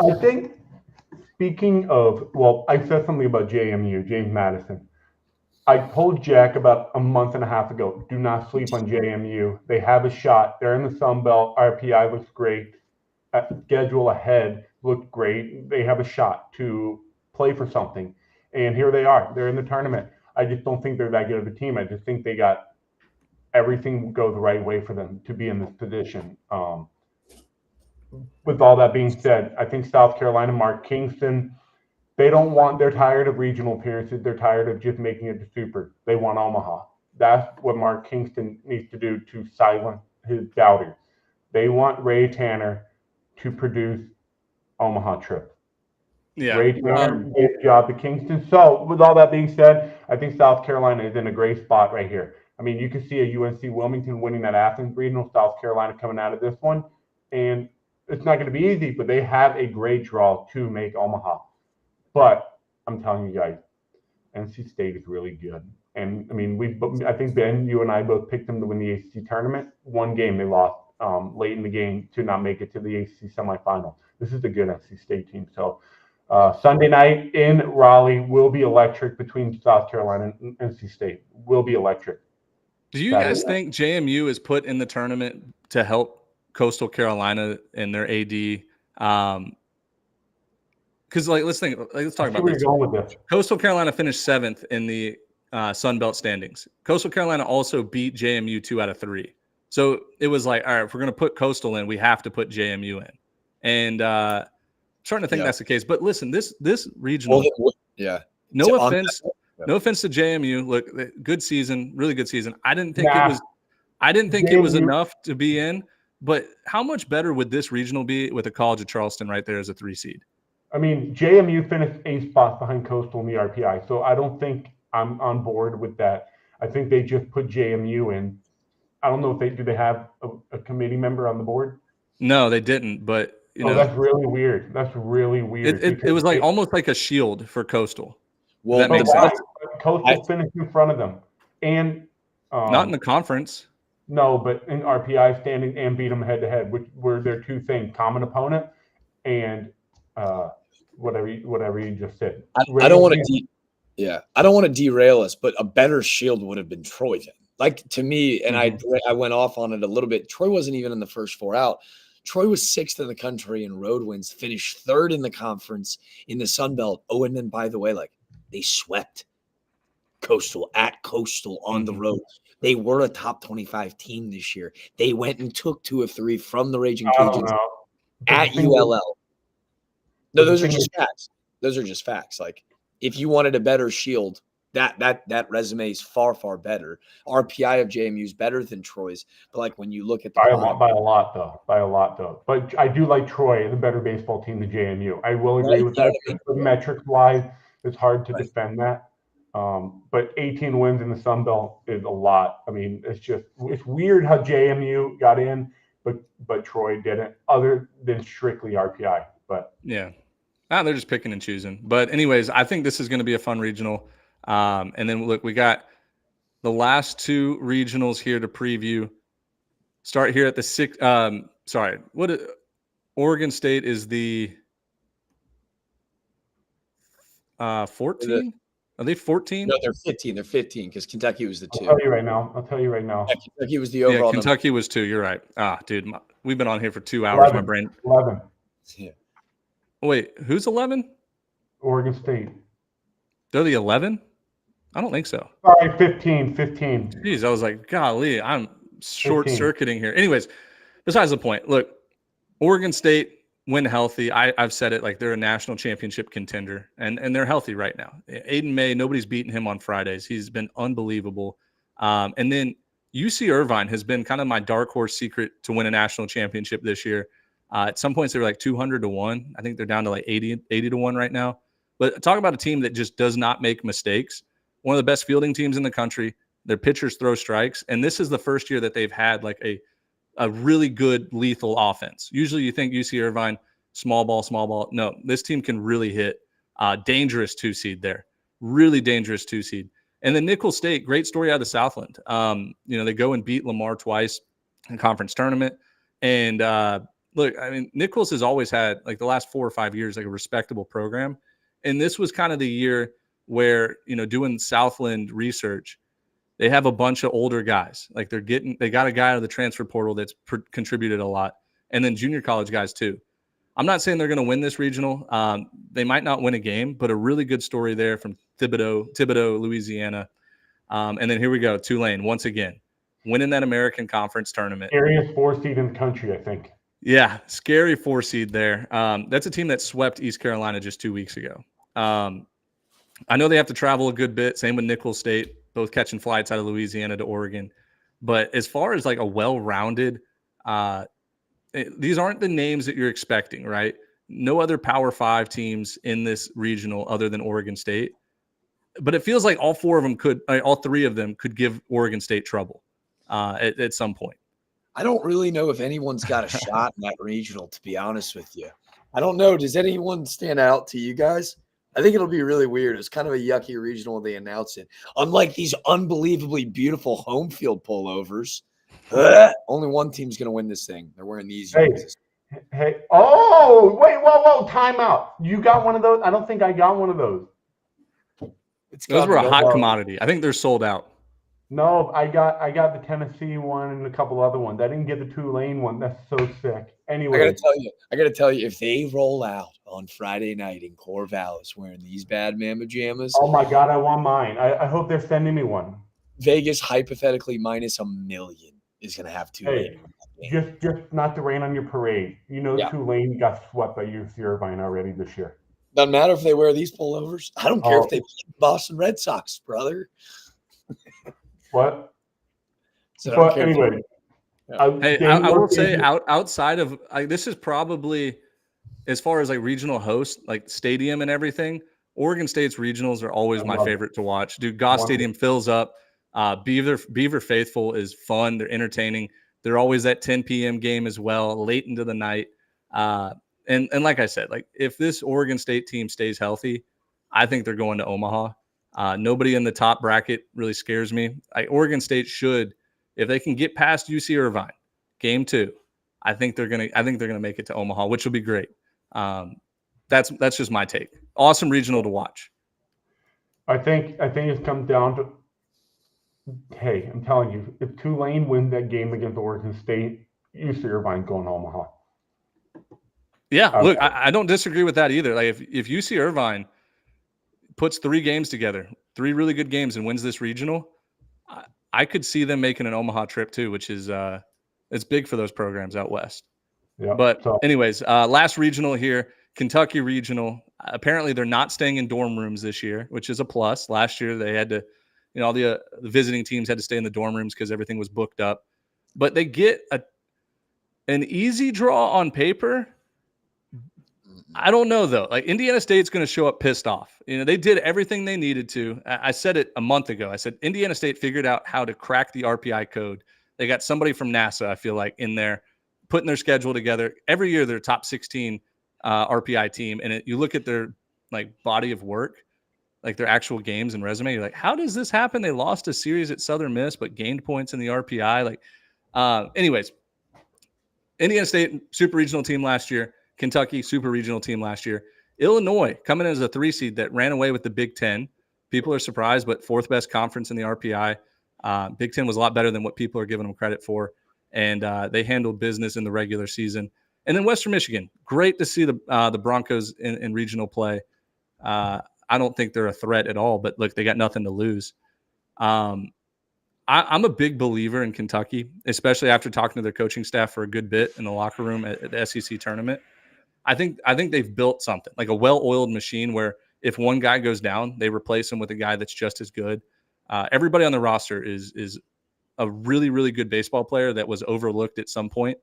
I think speaking of, well, I said something about JMU, James Madison. I told Jack about a month and a half ago, do not sleep on JMU. They have a shot. They're in the Sun Belt. RPI looks great. Schedule ahead looked great. They have a shot to play for something. And here they are. They're in the tournament. I just don't think they're that good of a team. I just think they got everything go the right way for them to be in this position. With all that being said, I think South Carolina, Mark Kingston, they're tired of regional appearances. They're tired of just making it to super. They want Omaha. That's what Mark Kingston needs to do to silence his doubters. They want Ray Tanner to produce Omaha trip. Yeah. Ray Tanner gave the job to Kingston. So with all that being said, I think South Carolina is in a great spot right here. I mean, you can see a UNC Wilmington winning that Athens regional, South Carolina coming out of this one. And it's not going to be easy, but they have a great draw to make Omaha. But I'm telling you guys, NC State is really good. And I mean, I think Ben, you and I both picked them to win the ACC tournament. One game they lost late in the game to not make it to the ACC semifinal. This is a good NC State team. So Sunday night in Raleigh will be electric between South Carolina and NC State. Will be electric. Do you guys think JMU is put in the tournament to help Coastal Carolina and their AD? Because let's talk about this. Going with this. Coastal Carolina finished 7th in the Sun Belt standings. Coastal Carolina also beat JMU 2 out of 3. So it was like, all right, if we're going to put Coastal in, we have to put JMU in. And I'm starting to think that's the case. But listen, this regional, no offense to JMU. Look, good season, really good season. I didn't think it was enough to be in. But how much better would this regional be with the College of Charleston right there as a 3 seed? I mean, JMU finished 8 spots behind Coastal in the RPI, so I don't think I'm on board with that. I think they just put JMU in. I don't know if do they have a committee member on the board? No, they didn't. But that's really weird. That's really weird. It was like almost like a shield for Coastal. Well, that makes sense. Coastal finished in front of them, and not in the conference. No, but in RPI standing and beat them head to head, which were their 2 things: common opponent and whatever you just said. I don't want to derail us, but a better shield would have been Troy then. Like to me, and I went off on it a little bit. Troy wasn't even in the first 4 out. Troy was 6th in the country in road wins, finished 3rd in the conference in the Sun Belt. Oh, and then by the way, like they swept Coastal at Coastal on the road. They were a top 25 team this year. They went and took 2 of 3 from the Raging Cajuns at ULL. No, those are just facts. Those are just facts. Like if you wanted a better shield, that resume is far, far better. RPI of JMU is better than Troy's. But like when you look at by a lot though. But I do like Troy, the better baseball team than JMU. I will agree with that. But metrics wise, it's hard to defend that. But 18 wins in the Sun Belt is a lot. I mean, it's weird how JMU got in, but Troy didn't, other than strictly RPI. But yeah, they're just picking and choosing. But anyways, I think this is going to be a fun regional. And then look, we got the last 2 regionals here to preview. Start here at the 6. Oregon State is the 14. Are they 14? No, they're 15. They're 15 because Kentucky was the 2. I'll tell you right now. Yeah, Kentucky was the overall. Yeah, Kentucky was 2. You're right. Dude, we've been on here for 2 hours. 11. My brain. 11. Yeah. Wait, who's 11? Oregon State. They're the 11? I don't think so. Sorry, 15. Jeez, I was like, golly, I'm 15. short-circuiting here. Anyways, besides the point, look, Oregon State, when healthy, I've said it, like they're a national championship contender, and they're healthy right now. Aiden May, nobody's beaten him on Fridays. He's been unbelievable. And then UC Irvine has been kind of my dark horse secret to win a national championship this year. At some points, they were like 200 to 1. I think they're down to like 80 to 1 right now. But talk about a team that just does not make mistakes. One of the best fielding teams in the country. Their pitchers throw strikes. And this is the first year that they've had like a really good lethal offense. Usually you think UC Irvine, small ball. No, this team can really hit. Dangerous 2 seed there. Really dangerous 2 seed. And then Nicholls State, great story out of Southland. They go and beat Lamar twice in conference tournament. And look, I mean, Nicholls has always had, like the last 4 or 5 years, like a respectable program. And this was kind of the year where, doing Southland research, they have a bunch of older guys. Like they got a guy out of the transfer portal that's contributed a lot. And then junior college guys too. I'm not saying they're going to win this regional. They might not win a game, but a really good story there from Thibodaux, Louisiana. And then here we go, Tulane, once again, winning that American Conference tournament. Scariest 4 seed in the country, I think. Yeah, scary 4 seed there. That's a team that swept East Carolina just 2 weeks ago. I know they have to travel a good bit. Same with Nicholls State, both catching flights out of Louisiana to Oregon. But as far as like a well-rounded, these aren't the names that you're expecting, right? No other Power 5 teams in this regional other than Oregon State. But it feels like all 3 of them could give Oregon State trouble at some point. I don't really know if anyone's got a shot in that regional, to be honest with you. I don't know. Does anyone stand out to you guys? I think it'll be really weird. It's kind of a yucky regional when they announce it. Unlike these unbelievably beautiful HomeField pullovers, only one team's going to win this thing. They're wearing these. Hey. Oh, wait, whoa. Time out. You got one of those? I don't think I got one of those. Those were a hot commodity. I think they're sold out. No, I got the Tennessee one and a couple other ones. I didn't get the Tulane one. That's so sick. Anyway, I gotta tell you, if they roll out on Friday night in Corvallis wearing these bad man pajamas, oh my God, I want mine. I hope they're sending me one. Vegas hypothetically minus $1 million is gonna have Tulane. Hey, just not to rain on your parade. Tulane got swept by UC Irvine already this year. Doesn't matter if they wear these pullovers. I don't care if they play Boston Red Sox, brother. What? So but anyway, I will say outside of this is probably, as far as like regional host, like stadium and everything, Oregon State's regionals are always my favorite to watch. Dude, Goss Stadium fills up. Beaver Faithful is fun. They're entertaining. They're always at 10 p.m. game as well, late into the night. And like I said, like if this Oregon State team stays healthy, I think they're going to Omaha. Nobody in the top bracket really scares me. Oregon State should, if they can get past UC Irvine, game 2, I think they're gonna make it to Omaha, which will be great. That's just my take. Awesome regional to watch. I think it comes down to, hey, I'm telling you, if Tulane wins that game against Oregon State, UC Irvine going to Omaha. Yeah, look, I don't disagree with that either. Like if UC Irvine puts 3 games together, 3 really good games, and wins this regional, I could see them making an Omaha trip too, which is it's big for those programs out west. Yeah. But anyways, last regional here, Kentucky regional. Apparently they're not staying in dorm rooms this year, which is a plus. Last year they had to, all the visiting teams had to stay in the dorm rooms because everything was booked up. But they get an easy draw on paper. I don't know, though. Like, Indiana State's going to show up pissed off. They did everything they needed to. I said it a month ago. I said Indiana State figured out how to crack the RPI code. They got somebody from NASA, I feel like, in there, putting their schedule together. Every year, they're top 16 RPI team. And you look at their, body of work, their actual games and resume. You're like, how does this happen? They lost a series at Southern Miss, but gained points in the RPI. Anyways, Indiana State, super regional team last year. Kentucky, super regional team last year. Illinois, coming in as a 3 seed that ran away with the Big Ten. People are surprised, but 4th best conference in the RPI. Big Ten was a lot better than what people are giving them credit for, and they handled business in the regular season. And then Western Michigan, great to see the Broncos in regional play. I don't think they're a threat at all. But look, they got nothing to lose. I'm a big believer in Kentucky, especially after talking to their coaching staff for a good bit in the locker room at the SEC tournament. I think they've built something like a well-oiled machine where if one guy goes down, they replace him with a guy that's just as good. Everybody on the roster is a really, really good baseball player that was overlooked at some point.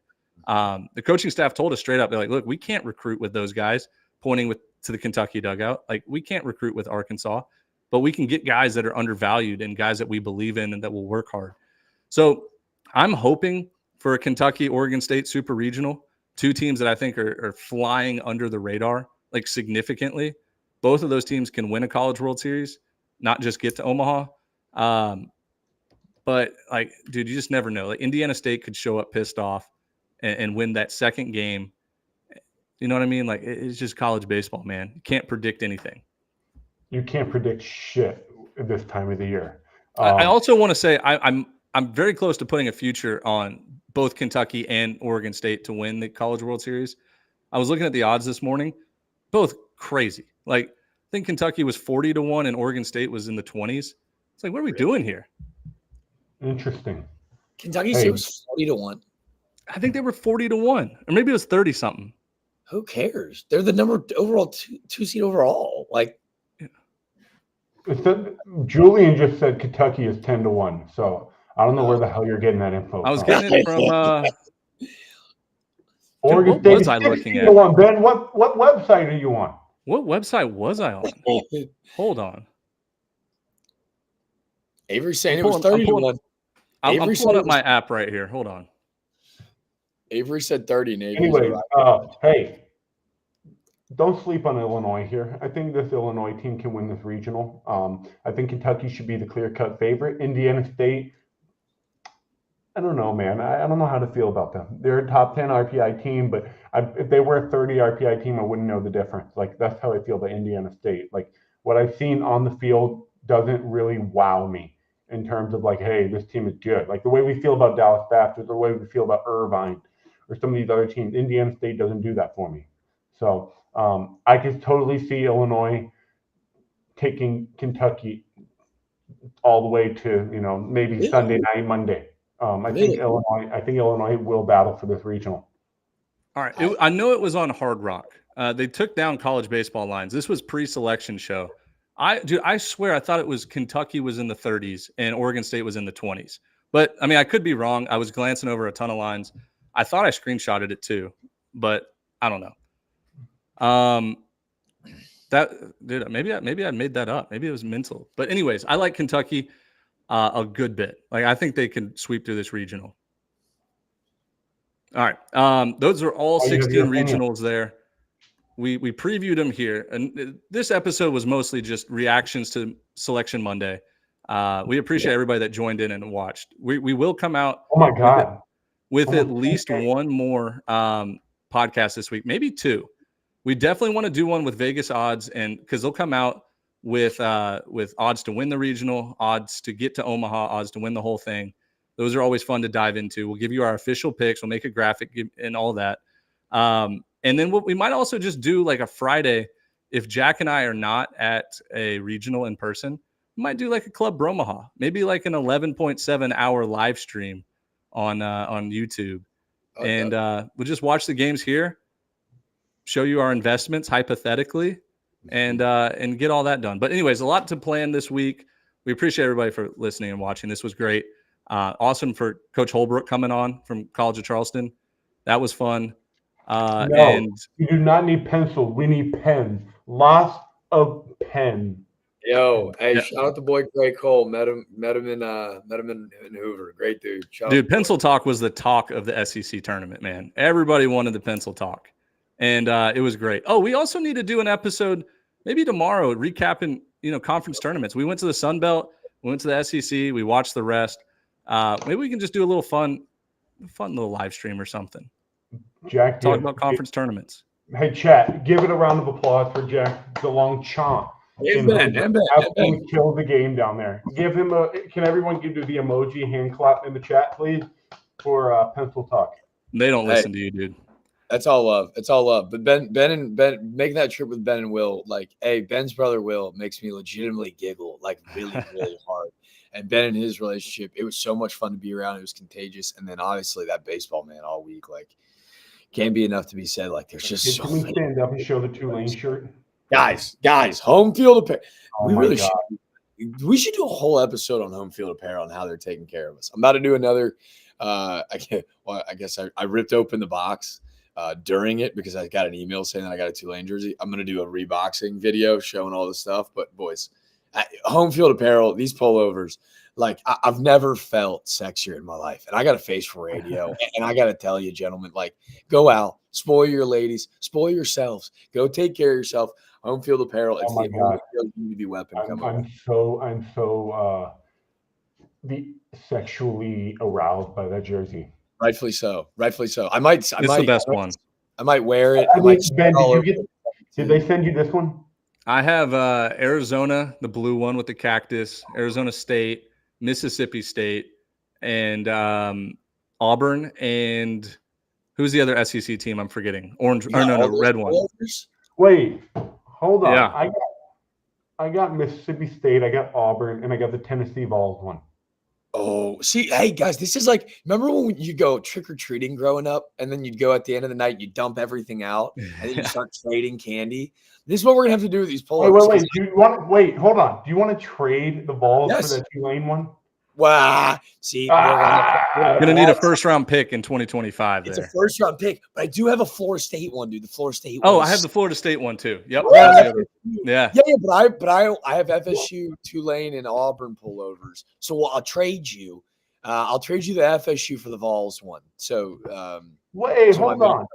The coaching staff told us straight up, they're like, look, we can't recruit with those guys, pointing to the Kentucky dugout. Like, we can't recruit with Arkansas, but we can get guys that are undervalued and guys that we believe in and that will work hard. So I'm hoping for a Kentucky, Oregon State super regional, two teams that I think are flying under the radar, like significantly. Both of those teams can win a College World Series, not just get to Omaha. But like, dude, you just never know. Like, Indiana State could show up pissed off and win that second game. You know what I mean? Like, it's just college baseball, man. You can't predict anything. You can't predict shit at this time of the year. I also want to say I'm very close to putting a future on both Kentucky and Oregon State to win the College World Series. I was looking at the odds this morning, both crazy. Like, I think Kentucky was 40-1 and Oregon State was in the 20s. It's like, what are we doing here? Interesting. Kentucky State was 40-1. I think they were 40-1, or maybe it was 30-something. Who cares? They're the number overall two seed overall. Like, Julian just said Kentucky is 10-1. So I don't know where the hell you're getting that info. I was getting it from Oregon State. What was I looking at? Ben, what website are you on? What website was I on? Hold on. Avery's saying it was 30-1. I'm pulling up my app right here. Hold on. Avery said 30. And anyway, hey, don't sleep on Illinois here. I think this Illinois team can win this regional. I think Kentucky should be the clear-cut favorite. Indiana State, I don't know, man. I don't know how to feel about them. They're a top 10 RPI team, but if they were a 30 RPI team, I wouldn't know the difference. Like, that's how I feel about Indiana State. Like, what I've seen on the field doesn't really wow me in terms of, like, hey, this team is good. Like, the way we feel about Dallas Baptist, the way we feel about Irvine, or some of these other teams, Indiana State doesn't do that for me. So I could totally see Illinois taking Kentucky all the way to, maybe Sunday night, Monday. I think Illinois will battle for this regional. All right. I know it was on Hard Rock. They took down college baseball lines. This was pre-selection show. I swear I thought it was Kentucky was in the 30s and Oregon State was in the 20s. But, I mean, I could be wrong. I was glancing over a ton of lines. I thought I screenshotted it too, but I don't know. Maybe I made that up. Maybe it was mental. But anyways, I like Kentucky a good bit. Like, I think they can sweep through this regional. All right. Those are all 16 regionals there. We previewed them here. And this episode was mostly just reactions to Selection Monday. We appreciate everybody that joined in and watched. We will come out. Oh my God. With at least one more podcast this week, maybe two. We definitely want to do one with Vegas odds, and because they'll come out with odds to win the regional, odds to get to Omaha, odds to win the whole thing. Those are always fun to dive into. We'll give you our official picks. We'll make a graphic and all that. And then we might also just do like a Friday. If Jack and I are not at a regional in person, we might do like a Club Bromaha, maybe like an 11.7 hour live stream on YouTube. Okay. And we'll just watch the games here, show you our investments hypothetically, and get all that done. But anyways, a lot to plan this week. We appreciate everybody for listening and watching. This was great. Awesome for Coach Holbrook coming on from College of Charleston. That was fun. And you do not need pencils. We need pens. Lots of pens. Yo, hey, shout out to boy Gray Cole. Met him in Hoover. Great dude. Dude, pencil talk was the talk of the SEC tournament, man. Everybody wanted the pencil talk, and it was great. Oh, we also need to do an episode maybe tomorrow recapping conference tournaments. We went to the Sun Belt, we went to the SEC, we watched the rest. Maybe we can just do a little fun little live stream or something. Jack, talk about conference tournaments. Hey, chat, give it a round of applause for Jack DeLongchamp. Absolutely killed the game down there. Give him can everyone do the emoji hand clap in the chat, please, for pencil talk? They don't listen to you, dude. That's all love. It's all love. But Ben making that trip with Ben and Will, like, hey, Ben's brother Will makes me legitimately giggle, like really, really hard. And Ben and his relationship, it was so much fun to be around. It was contagious. And then obviously that baseball man all week, like, can't be enough to be said. Like, there's just Can we stand up and show the Tulane shirt? Guys, HomeField apparel. Oh my God. We should do a whole episode on HomeField apparel and how they're taking care of us. I'm about to do another. I guess I ripped open the box during it because I got an email saying that I got a Tulane jersey. I'm going to do a reboxing video showing all the stuff. But boys, HomeField apparel, these pullovers, like I've never felt sexier in my life. And I got a face for radio. And I got to tell you, gentlemen, like, go out, spoil your ladies, spoil yourselves, go take care of yourself. HomeField apparel. It's the only community weapon. I'm so sexually aroused by that jersey. Rightfully so. I might. It's the best one. I might wear it. Ben, did they send you this one? I have Arizona, the blue one with the cactus, Arizona State, Mississippi State, and Auburn, and who's the other SEC team? I'm forgetting. Orange. Or no, red one. Wait, hold on. Yeah. I got Mississippi State, I got Auburn, and I got the Tennessee Vols one. Oh, see, hey guys, this is like, remember when you go trick-or-treating growing up, and then you'd go at the end of the night, you dump everything out, and then you start trading candy? This is what we're gonna have to do with these pullovers. Wait, hold on. Do you want to trade the Vols for that Tulane one? Wow. See, we're gonna need a first-round pick in 2025. It's a first-round pick, but I do have a Florida State one, dude. The Florida State one. Oh, I have the Florida State one too. Yep. Yeah, but I have FSU, Tulane, and Auburn pullovers. So I'll trade you. I'll trade you the FSU for the Vols one. So wait, hold on.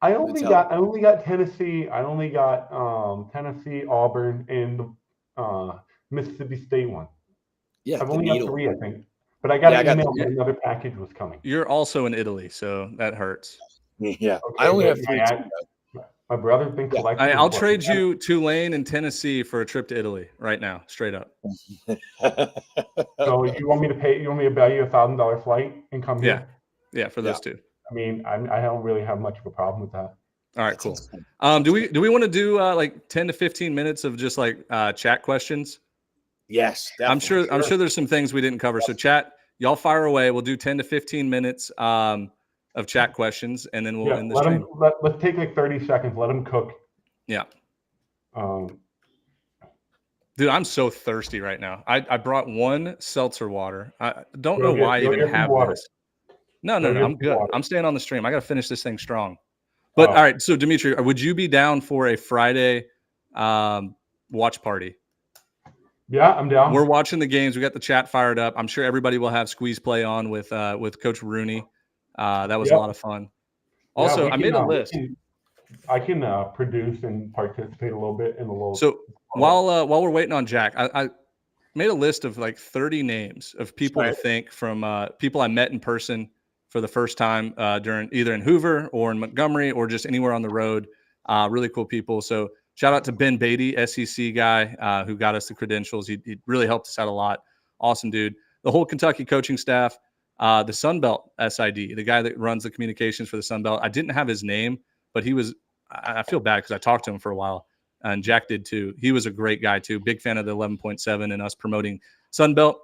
I only got Tennessee. I only got Tennessee, Auburn, and the Mississippi State one. Yeah, I've only got 3, I think. But I got an email that another package was coming. You're also in Italy, so that hurts. Yeah, okay, I only have 3. My brother thinks I'll trade you Tulane and Tennessee for a trip to Italy right now, straight up. So you want me to pay? You want me to buy you $1,000 flight and come here? Yeah, for those two. I mean, I don't really have much of a problem with that. All right, cool. Do we want to do like 10 to 15 minutes of just like chat questions? Yes, definitely. I'm sure there's some things we didn't cover. So chat, y'all fire away. We'll do 10 to 15 minutes of chat questions, and then we'll end the stream. Let's take like 30 seconds. Let them cook. Yeah. Dude, I'm so thirsty right now. I brought one seltzer water. I don't know why I even have this. No, I'm good. I'm staying on the stream. I got to finish this thing strong. But all right, so Dimitri, would you be down for a Friday watch party? Yeah, I'm down. We're watching the games. We got the chat fired up. I'm sure everybody will have squeeze play on with Coach Rooney. That was a lot of fun. Also, I made a list. I can produce and participate a little bit in the little. So while we're waiting on Jack, I made a list of like 30 names of people to thank from people I met in person for the first time during either in Hoover or in Montgomery or just anywhere on the road. Really cool people. So shout out to Ben Beatty, SEC guy, who got us the credentials. He really helped us out a lot. Awesome dude. The whole Kentucky coaching staff, the Sunbelt SID, the guy that runs the communications for the Sunbelt. I didn't have his name, but he was. I feel bad because I talked to him for a while, and Jack did too. He was a great guy too. Big fan of the 11.7 and us promoting Sunbelt.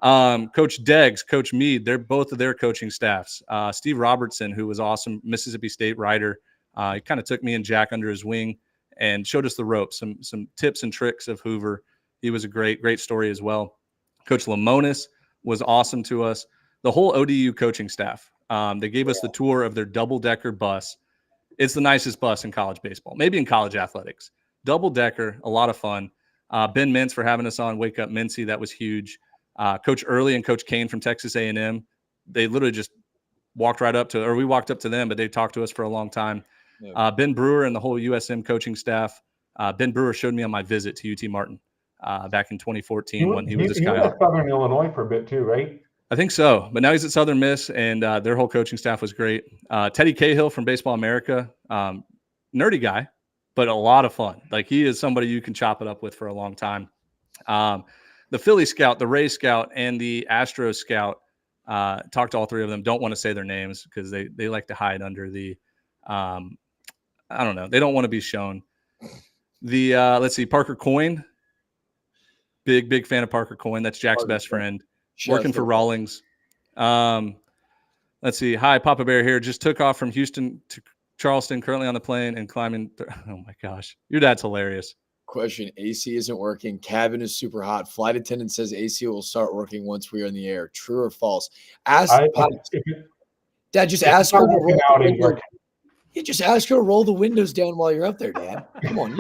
Coach Deggs, Coach Mead, they're both of their coaching staffs. Steve Robertson, who was awesome, Mississippi State writer. He kind of took me and Jack under his wing and showed us the ropes, some tips and tricks of Hoover. He was a great story as well. Coach Lamonis was awesome to us. The whole ODU coaching staff. They gave us the tour of their double-decker bus. It's the nicest bus in college baseball, maybe in college athletics. Double-decker, a lot of fun. Ben Mintz for having us on Wake Up Mincy. That was huge. Coach Early and Coach Kane from Texas A&M. They literally just walked right up to, or we walked up to them, but they talked to us for a long time. Yeah. Ben Brewer and the whole USM coaching staff. Ben Brewer showed me on my visit to UT Martin back in 2014 when he was a Skyhawk. He was at Southern Illinois for a bit too, right? I think so, but now he's at Southern Miss, and their whole coaching staff was great. Teddy Cahill from Baseball America, nerdy guy, but a lot of fun. Like, he is somebody you can chop it up with for a long time. The Philly Scout, the Ray Scout, and the Astros Scout, talked to all three of them. Don't want to say their names because they like to hide under the I don't know. They don't want to be shown. The let's see, Parker Coyne. Big fan of Parker Coyne. That's Jack's best friend. Working for Rawlings. Let's see. Hi, Papa Bear here. Just took off from Houston to Charleston, currently on the plane and climbing. Oh my gosh. Your dad's hilarious. Question: AC isn't working. Cabin is super hot. Flight attendant says AC will start working once we are in the air. True or false? Dad, just ask her to roll. You just ask her to roll the windows down while you're up there, Dad. Come on.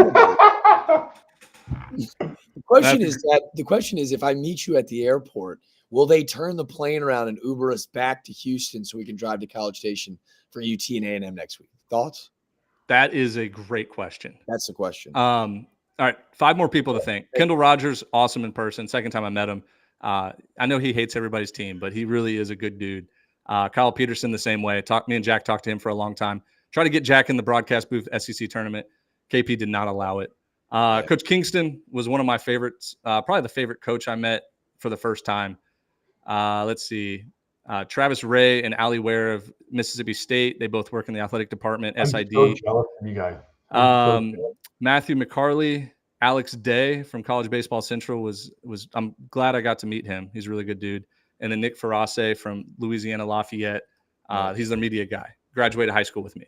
The question is, if I meet you at the airport, will they turn the plane around and Uber us back to Houston so we can drive to College Station for UT and A&M next week? Thoughts? That is a great question. That's the question. All right, 5 more people to thank. Kendall Rogers, awesome in person. Second time I met him. I know he hates everybody's team, but he really is a good dude. Kyle Peterson, the same way. Me and Jack talked to him for a long time. Tried to get Jack in the broadcast booth, SEC tournament. KP did not allow it. Coach Kingston was one of my favorites, probably the favorite coach I met for the first time. Let's see. Travis Ray and Ali Ware of Mississippi State. They both work in the athletic department, SID. So jealous of you guys. Matthew McCarley, Alex Day from College Baseball Central was I'm glad I got to meet him. He's a really good dude. And then Nick Ferrace from Louisiana Lafayette. He's their media guy. Graduated high school with me.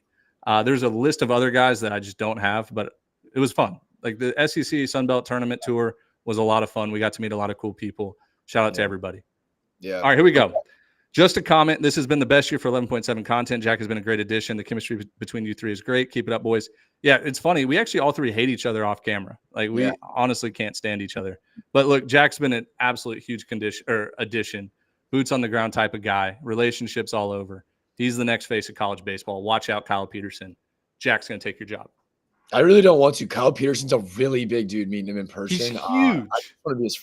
There's a list of other guys that I just don't have, but it was fun. Like the SEC Sunbelt Tournament Tour was a lot of fun. We got to meet a lot of cool people. Shout out to everybody. Yeah. All right, here we go. Just a comment. This has been the best year for 11.7 content. Jack has been a great addition. The chemistry between you three is great. Keep it up, boys. Yeah, it's funny. We actually all three hate each other off camera. Like we honestly can't stand each other. But look, Jack's been an absolute huge addition. Boots on the ground type of guy. Relationships all over. He's the next face of college baseball. Watch out, Kyle Peterson. Jack's going to take your job. I really don't want to. Kyle Peterson's a really big dude. Meeting him in person. He's huge. I just want to be his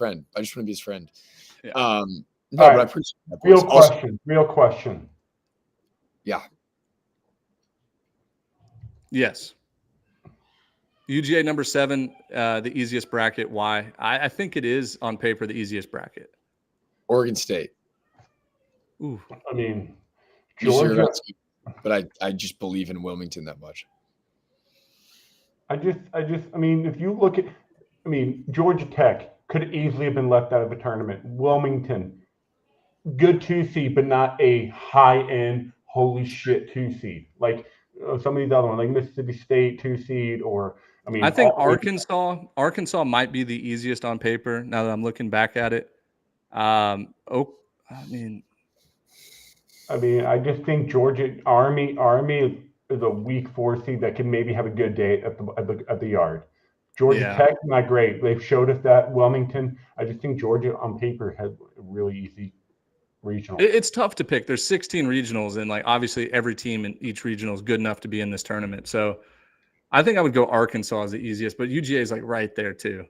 friend. Yeah. No, right. but I appreciate that. Real question. Yeah. Yes. UGA number 7, the easiest bracket. Why? I think it is on paper the easiest bracket. Oregon State. Ooh. I mean, Georgia. But I just believe in Wilmington that much. I mean, if you look at, Georgia Tech could easily have been left out of the tournament. Wilmington, good 2 seed, but not a high-end, holy shit 2 seed. Like some of these other ones, like Mississippi State 2 seed, or I think Arkansas might be the easiest on paper. Now that I'm looking back at it, I just think Georgia Army is a weak 4 seed that can maybe have a good day at the yard. Georgia Tech, not great. They've showed us that. Wilmington, I just think Georgia on paper has a really easy regional. It's tough to pick. There's 16 regionals, and like obviously every team in each regional is good enough to be in this tournament. So I think I would go Arkansas as the easiest, but UGA is like right there too.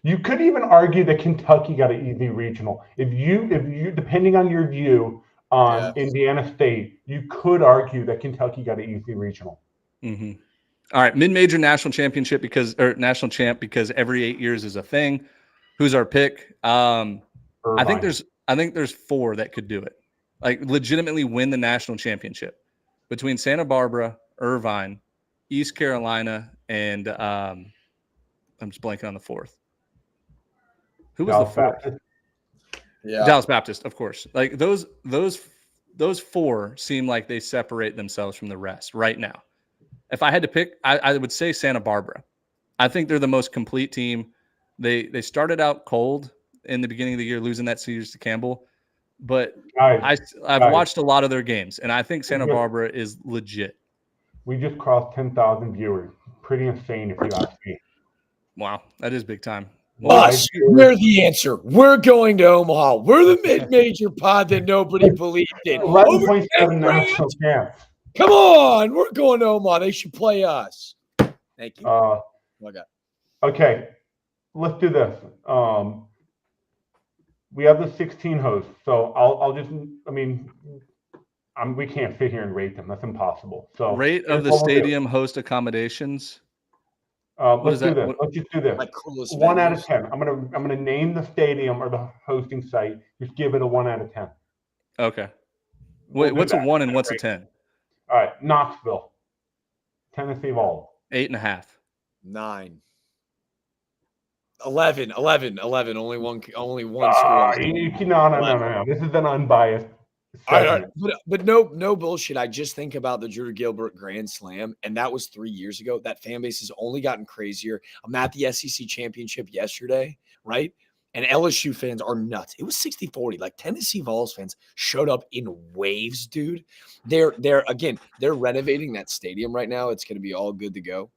You could even argue that Kentucky got an easy regional. If you depending on your view on Indiana State, you could argue that Kentucky got an easy regional. Mm-hmm. All right, mid-major national championship national champ because every 8 years is a thing. Who's our pick? I think there's 4 that could do it. Like legitimately win the national championship between Santa Barbara, Irvine, East Carolina, and I'm just blanking on the 4th. Who was the 4th? Baptist. Yeah. Dallas Baptist, of course. Like those 4 seem like they separate themselves from the rest right now. If I had to pick, I would say Santa Barbara. I think they're the most complete team. They started out cold in the beginning of the year, losing that series to Campbell. But I've watched a lot of their games, and I think Santa Barbara is legit. We just crossed 10,000 viewers. Pretty insane if you ask me. Wow, that is big time. We're the answer. We're going to Omaha. We're the mid-major pod that nobody believed in. 11.7 national champs. Come on, we're going to Omaha. They should play us. Thank you. Okay, let's do this. We have the 16 hosts, so I'll just. We can't sit here and rate them. That's impossible. So rate of the stadium host accommodations. Let's do this. Let's just do this. 1 out of 10. I'm gonna name the stadium or the hosting site. Just give it a 1 out of 10. Okay. Wait, what's a 1 and what's a 10? All right, Knoxville, Tennessee Vols. 8.5. 9. 11. Only one No. score. No. This is an unbiased All right. segment. But no bullshit. I just think about the Drew Gilbert Grand Slam, and that was 3 years ago. That fan base has only gotten crazier. I'm at the SEC championship yesterday, right? And LSU fans are nuts. It was 60-40. Like Tennessee Vols fans showed up in waves, dude. They're renovating that stadium right now. It's going to be all good to go.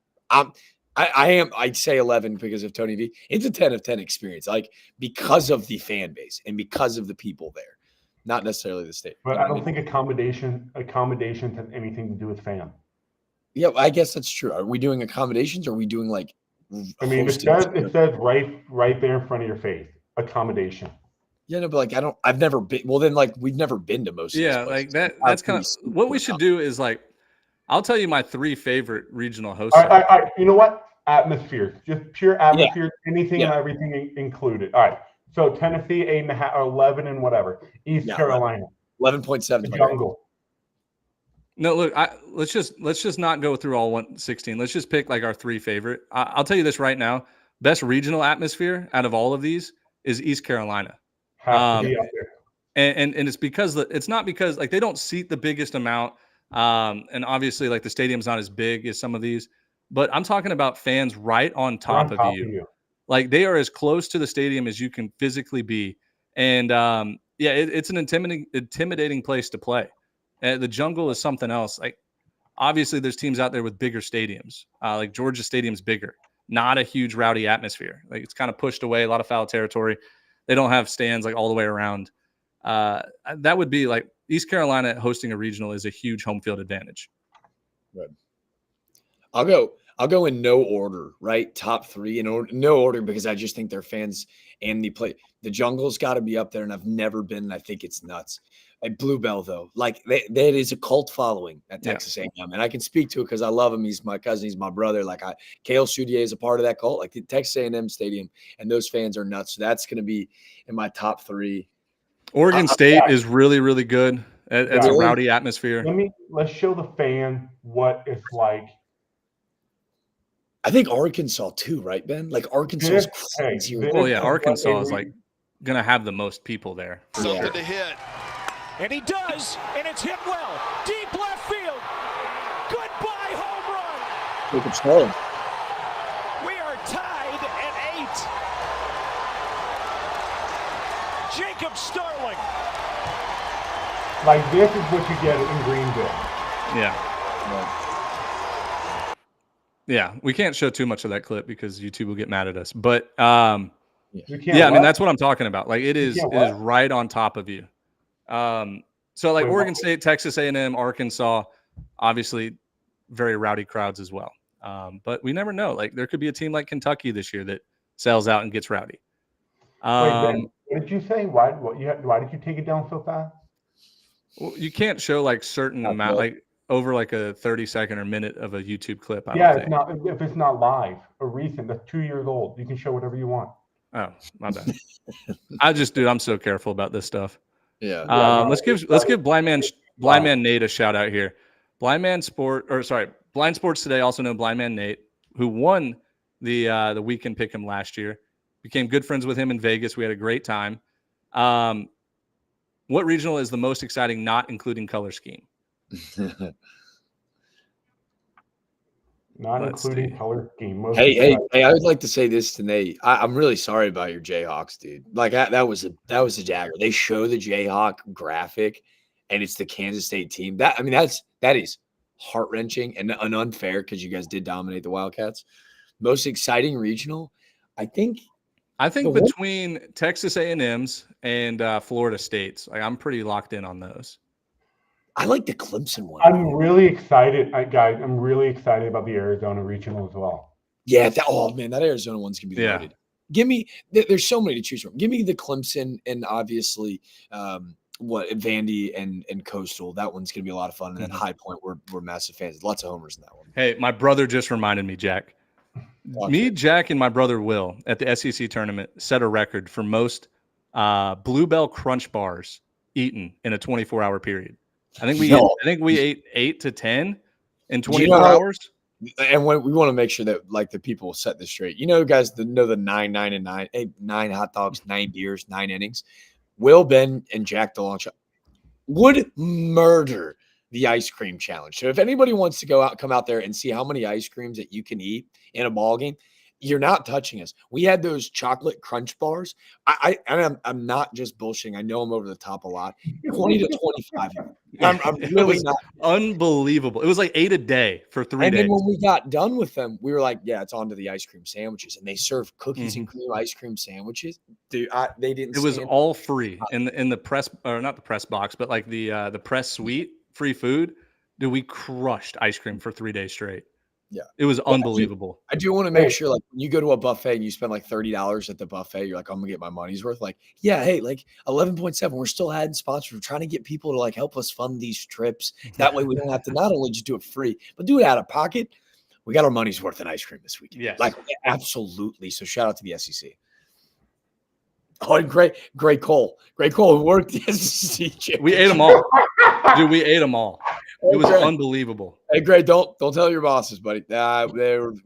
I'd say 11 because of Tony V. It's a 10 of 10 experience, like because of the fan base and because of the people there, not necessarily the state. But I don't think accommodations has anything to do with fan. Yeah, I guess that's true. Are we doing accommodations or are we doing like it says right there in front of your face, accommodation. Yeah, no, but like I've never been. Well, then like we've never been to most of these places. Like that's kind of what we should do is like I'll tell you my 3 favorite regional hosts. All right. You know what? Atmosphere, just pure atmosphere, anything and everything included. All right. So Tennessee 8.5 or 11 and whatever. East Carolina 11.7. Jungle. No, look, let's just not go through all 116. Let's just pick like our 3 favorite. I'll tell you this right now: best regional atmosphere out of all of these is East Carolina. Has to be up there. And it's because it's not because like they don't seat the biggest amount, and obviously like the stadium's not as big as some of these. But I'm talking about fans right on top of you. Like they are as close to the stadium as you can physically be. And it's an intimidating place to play. The Jungle is something else. Like obviously there's teams out there with bigger stadiums. Like Georgia Stadium's bigger, not a huge rowdy atmosphere. Like it's kind of pushed away, a lot of foul territory. They don't have stands like all the way around. That would be like East Carolina hosting a regional is a huge home field advantage. Right. I'll go in no order, right? Top 3 in no order because I just think their fans and the Jungle's got to be up there, and I've never been, and I think it's nuts. Like Bluebell, though, like that is a cult following at Texas A&M, and I can speak to it because I love him. He's my cousin, he's my brother. Like Cale Soudier is a part of that cult, like the Texas A&M Stadium, and those fans are nuts. So that's going to be in my top 3. Oregon State is really, really good. It's a rowdy atmosphere. Let's show the fan what it's like. I think Arkansas too, right, Ben? Like Arkansas is crazy. Arkansas is like gonna have the most people there. Something to hit, and he does, and it's hit well, deep left field. Goodbye, home run. Jacob Starling. We are tied at 8. Jacob Starling. Like this is what you get in Greenville. Yeah, we can't show too much of that clip because YouTube will get mad at us. But I mean that's what I'm talking about. Like it is right on top of you. So like Oregon State, Texas A&M, Arkansas, obviously very rowdy crowds as well. But we never know. Like there could be a team like Kentucky this year that sells out and gets rowdy. Ben, what did you say? Why did you take it down so fast? Well, you can't show like certain amount, like over like a 30-second or minute of a YouTube clip. It's not if it's not live or recent. That's 2 years old. You can show whatever you want. Oh, my bad. I'm so careful about this stuff. Yeah. Let's give Blind Man Nate a shout out here. Blind Sports Today, also known Blind Man Nate, who won the weekend pick'em last year. Became good friends with him in Vegas. We had a great time. What regional is the most exciting, not including color scheme? Including color scheme. Hey, I would like to say this to Nate. I'm really sorry about your Jayhawks, dude. Like that was a dagger. They show the Jayhawk graphic, and it's the Kansas State team. That is heart-wrenching and unfair because you guys did dominate the Wildcats. Most exciting regional, I think between Texas A&M's and Florida State's, like I'm pretty locked in on those. I like the Clemson one. I'm really excited, guys. I'm really excited about the Arizona regional as well. Yeah. That Arizona one's gonna be loaded. Give me. There's so many to choose from. Give me the Clemson and obviously Vandy and Coastal. That one's gonna be a lot of fun. And then High Point, we're massive fans. Lots of homers in that one. Hey, my brother just reminded me, Jack. Me, Jack, and my brother Will at the SEC tournament set a record for most Bluebell Crunch bars eaten in a 24-hour period. I think we No. ate 8 to 10 in Do you 24 know how- hours. And when we want to make sure that like the people set this straight, guys that know the 9, 9, and 9, 9 hot dogs, 9 beers, 9 innings. Will, Ben, and Jack DeLonge would murder the ice cream challenge. So if anybody wants to come out there and see how many ice creams that you can eat in a ball game, you're not touching us. We had those chocolate crunch bars. I'm not just bullshitting. I know I'm over the top a lot. 20 to 25. I'm really not. Unbelievable. It was like 8 a day for 3 And days. then when we got done with them, we were like, yeah, it's on to the ice cream sandwiches. And they served cookies and cream ice cream sandwiches. Dude, they didn't. It was all free in the press, or not the press box, but like the press suite, free food. Dude, we crushed ice cream for 3 days straight. Yeah. It was unbelievable. I do want to make sure, like, when you go to a buffet and you spend like $30 at the buffet, you're like, I'm gonna get my money's worth. Like, yeah, hey, like 11.7, we're still adding sponsors. We're trying to get people to like help us fund these trips. That way we don't have to not only just do it free, but do it out of pocket. We got our money's worth in ice cream this weekend. Yes. Like, absolutely. So shout out to the SEC. Oh, and Gray Cole who worked the SEC. We ate them all. Dude, we ate them all. It was unbelievable. Hey, Gray, don't tell your bosses, buddy.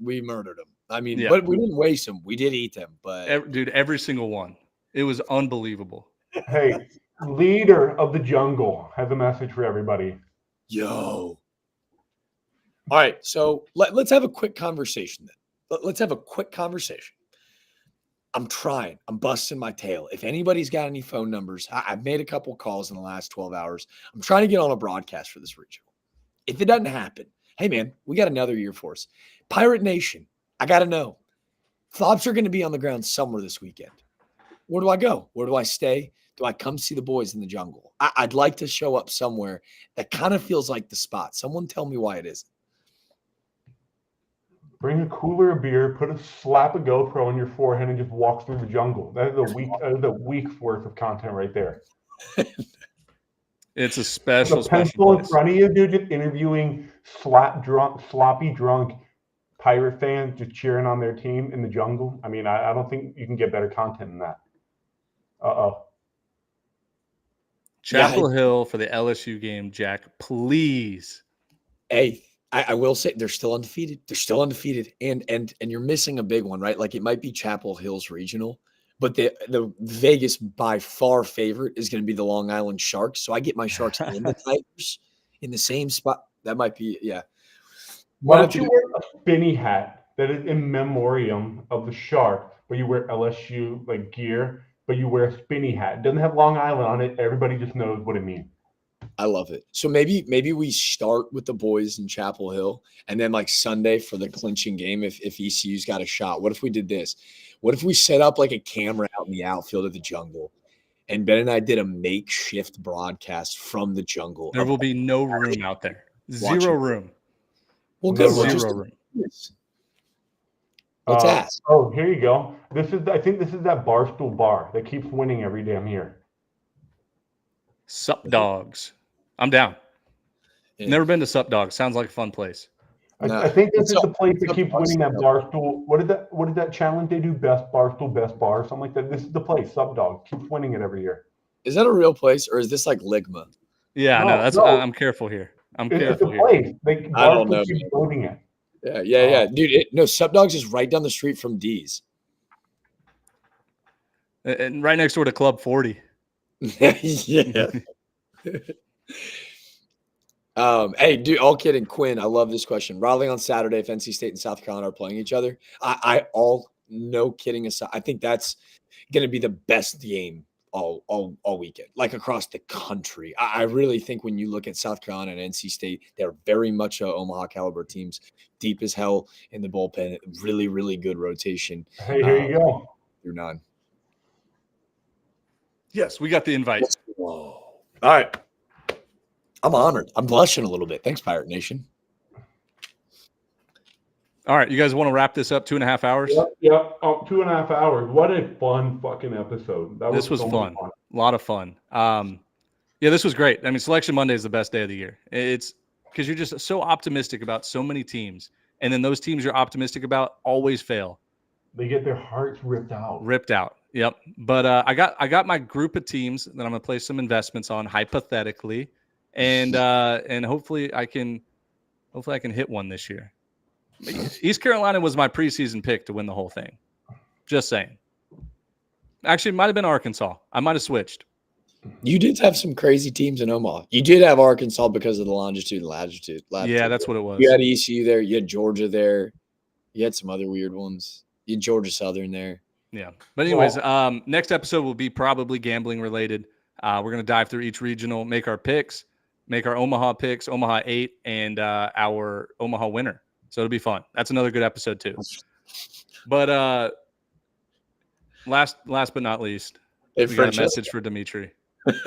We murdered them. I mean, Yeah. but we didn't waste them. We did eat them, but Dude, every single one. It was unbelievable. Hey, leader of the jungle has a message for everybody. yo. All right, so let's have a quick conversation then. Let's have a quick conversation. I'm trying. I'm busting my tail. If anybody's got any phone numbers, I've made a couple calls in the last 12 hours. I'm trying to get on a broadcast for this regional. If it doesn't happen, hey, man, we got another year for us. Pirate Nation, I got to know. Flops are going to be on the ground somewhere this weekend. Where do I go? Where do I stay? Do I come see the boys in the jungle? I'd like to show up somewhere that kind of feels like the spot. Someone tell me why it is. Bring a cooler of beer, slap a GoPro on your forehead, and just walk through the jungle. That is a week's worth of content right there. It's a special pencil in place. front of you, dude, just interviewing sloppy drunk Pirate fans just cheering on their team in the jungle. I mean, I don't think you can get better content than that. Chapel Hill for the LSU game, Jack, please. Hey, I will say they're still undefeated. They're still undefeated. And you're missing a big one, right? Like, it might be Chapel Hill's regional, but the Vegas by far favorite is going to be the Long Island Sharks. So I get my Sharks and the Tigers in the same spot. That might be, yeah. Why don't you wear a spinny hat that is in memoriam of the Shark, but you wear LSU like gear, but you wear a spinny hat? It doesn't have Long Island on it. Everybody just knows what it means. I love it. So maybe we start with the boys in Chapel Hill, and then like Sunday for the clinching game, if ECU's got a shot. What if we did this? What if we set up like a camera out in the outfield of the jungle, and Ben and I did a makeshift broadcast from the jungle? There will be no room out there. Zero room. Well, good. Zero room. Let's ask. Oh, here you go. I think this is that Barstool bar that keeps winning every damn year. Sup Dogs. I'm down. Yeah. Never been to Sup Dogs. Sounds like a fun place. I think this is the place that keeps winning that Barstool. What is that challenge they do? Best Barstool, best bar, something like that. This is the place. Sup Dog keeps winning it every year. Is that a real place, or is this like Ligma? Yeah, No. I'm careful here. It's a place. I don't know, Barstool keeps voting it. Yeah. Dude, Sup Dogs is right down the street from D's. And right next door to Club 40. Yeah. Hey, dude, all kidding. Quinn, I love this question. Raleigh on Saturday, if NC State and South Carolina are playing each other. No kidding aside, I think that's going to be the best game all weekend, like across the country. I really think when you look at South Carolina and NC State, they're very much Omaha caliber teams, deep as hell in the bullpen, really, really good rotation. Hey, here you go. You're none. Yes, we got the invite. Whoa. All right. I'm honored. I'm blushing a little bit. Thanks, Pirate Nation. All right, you guys want to wrap this up 2.5 hours? Yep. 2.5 hours. What a fun fucking episode. This was fun. A lot of fun. Yeah, this was great. I mean, Selection Monday is the best day of the year. It's because you're just so optimistic about so many teams, and then those teams you're optimistic about always fail. They get their hearts ripped out. Yep. But I got my group of teams that I'm going to place some investments on hypothetically, and hopefully I can hit one this year. East Carolina was my preseason pick to win the whole thing. Just saying. Actually, it might have been Arkansas. I might have switched. You did have some crazy teams in Omaha. You did have Arkansas because of the longitude and latitude. Yeah, that's what it was. You had ECU there. You had Georgia there. You had some other weird ones. You had Georgia Southern there. Yeah. But anyways, next episode will be probably gambling related. We're going to dive through each regional, make our picks, make our Omaha picks, Omaha 8, and our Omaha winner. So it'll be fun. That's another good episode too. But last but not least, we got a message for Dimitri. That's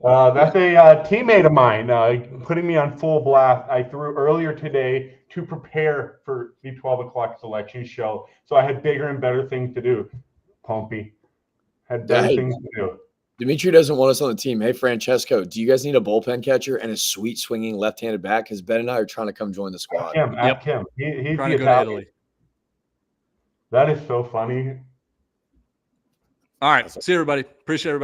a teammate of mine putting me on full blast. I threw earlier today to prepare for the 12 o'clock selection show. So I had bigger and better things to do. Pumpy. Had better things to do. Dimitri doesn't want us on the team. Hey, Francesco, do you guys need a bullpen catcher and a sweet swinging left-handed bat? Because Ben and I are trying to come join the squad. Ask him. He's trying to go to Italy. That is so funny. All right. See you, everybody. Appreciate everybody.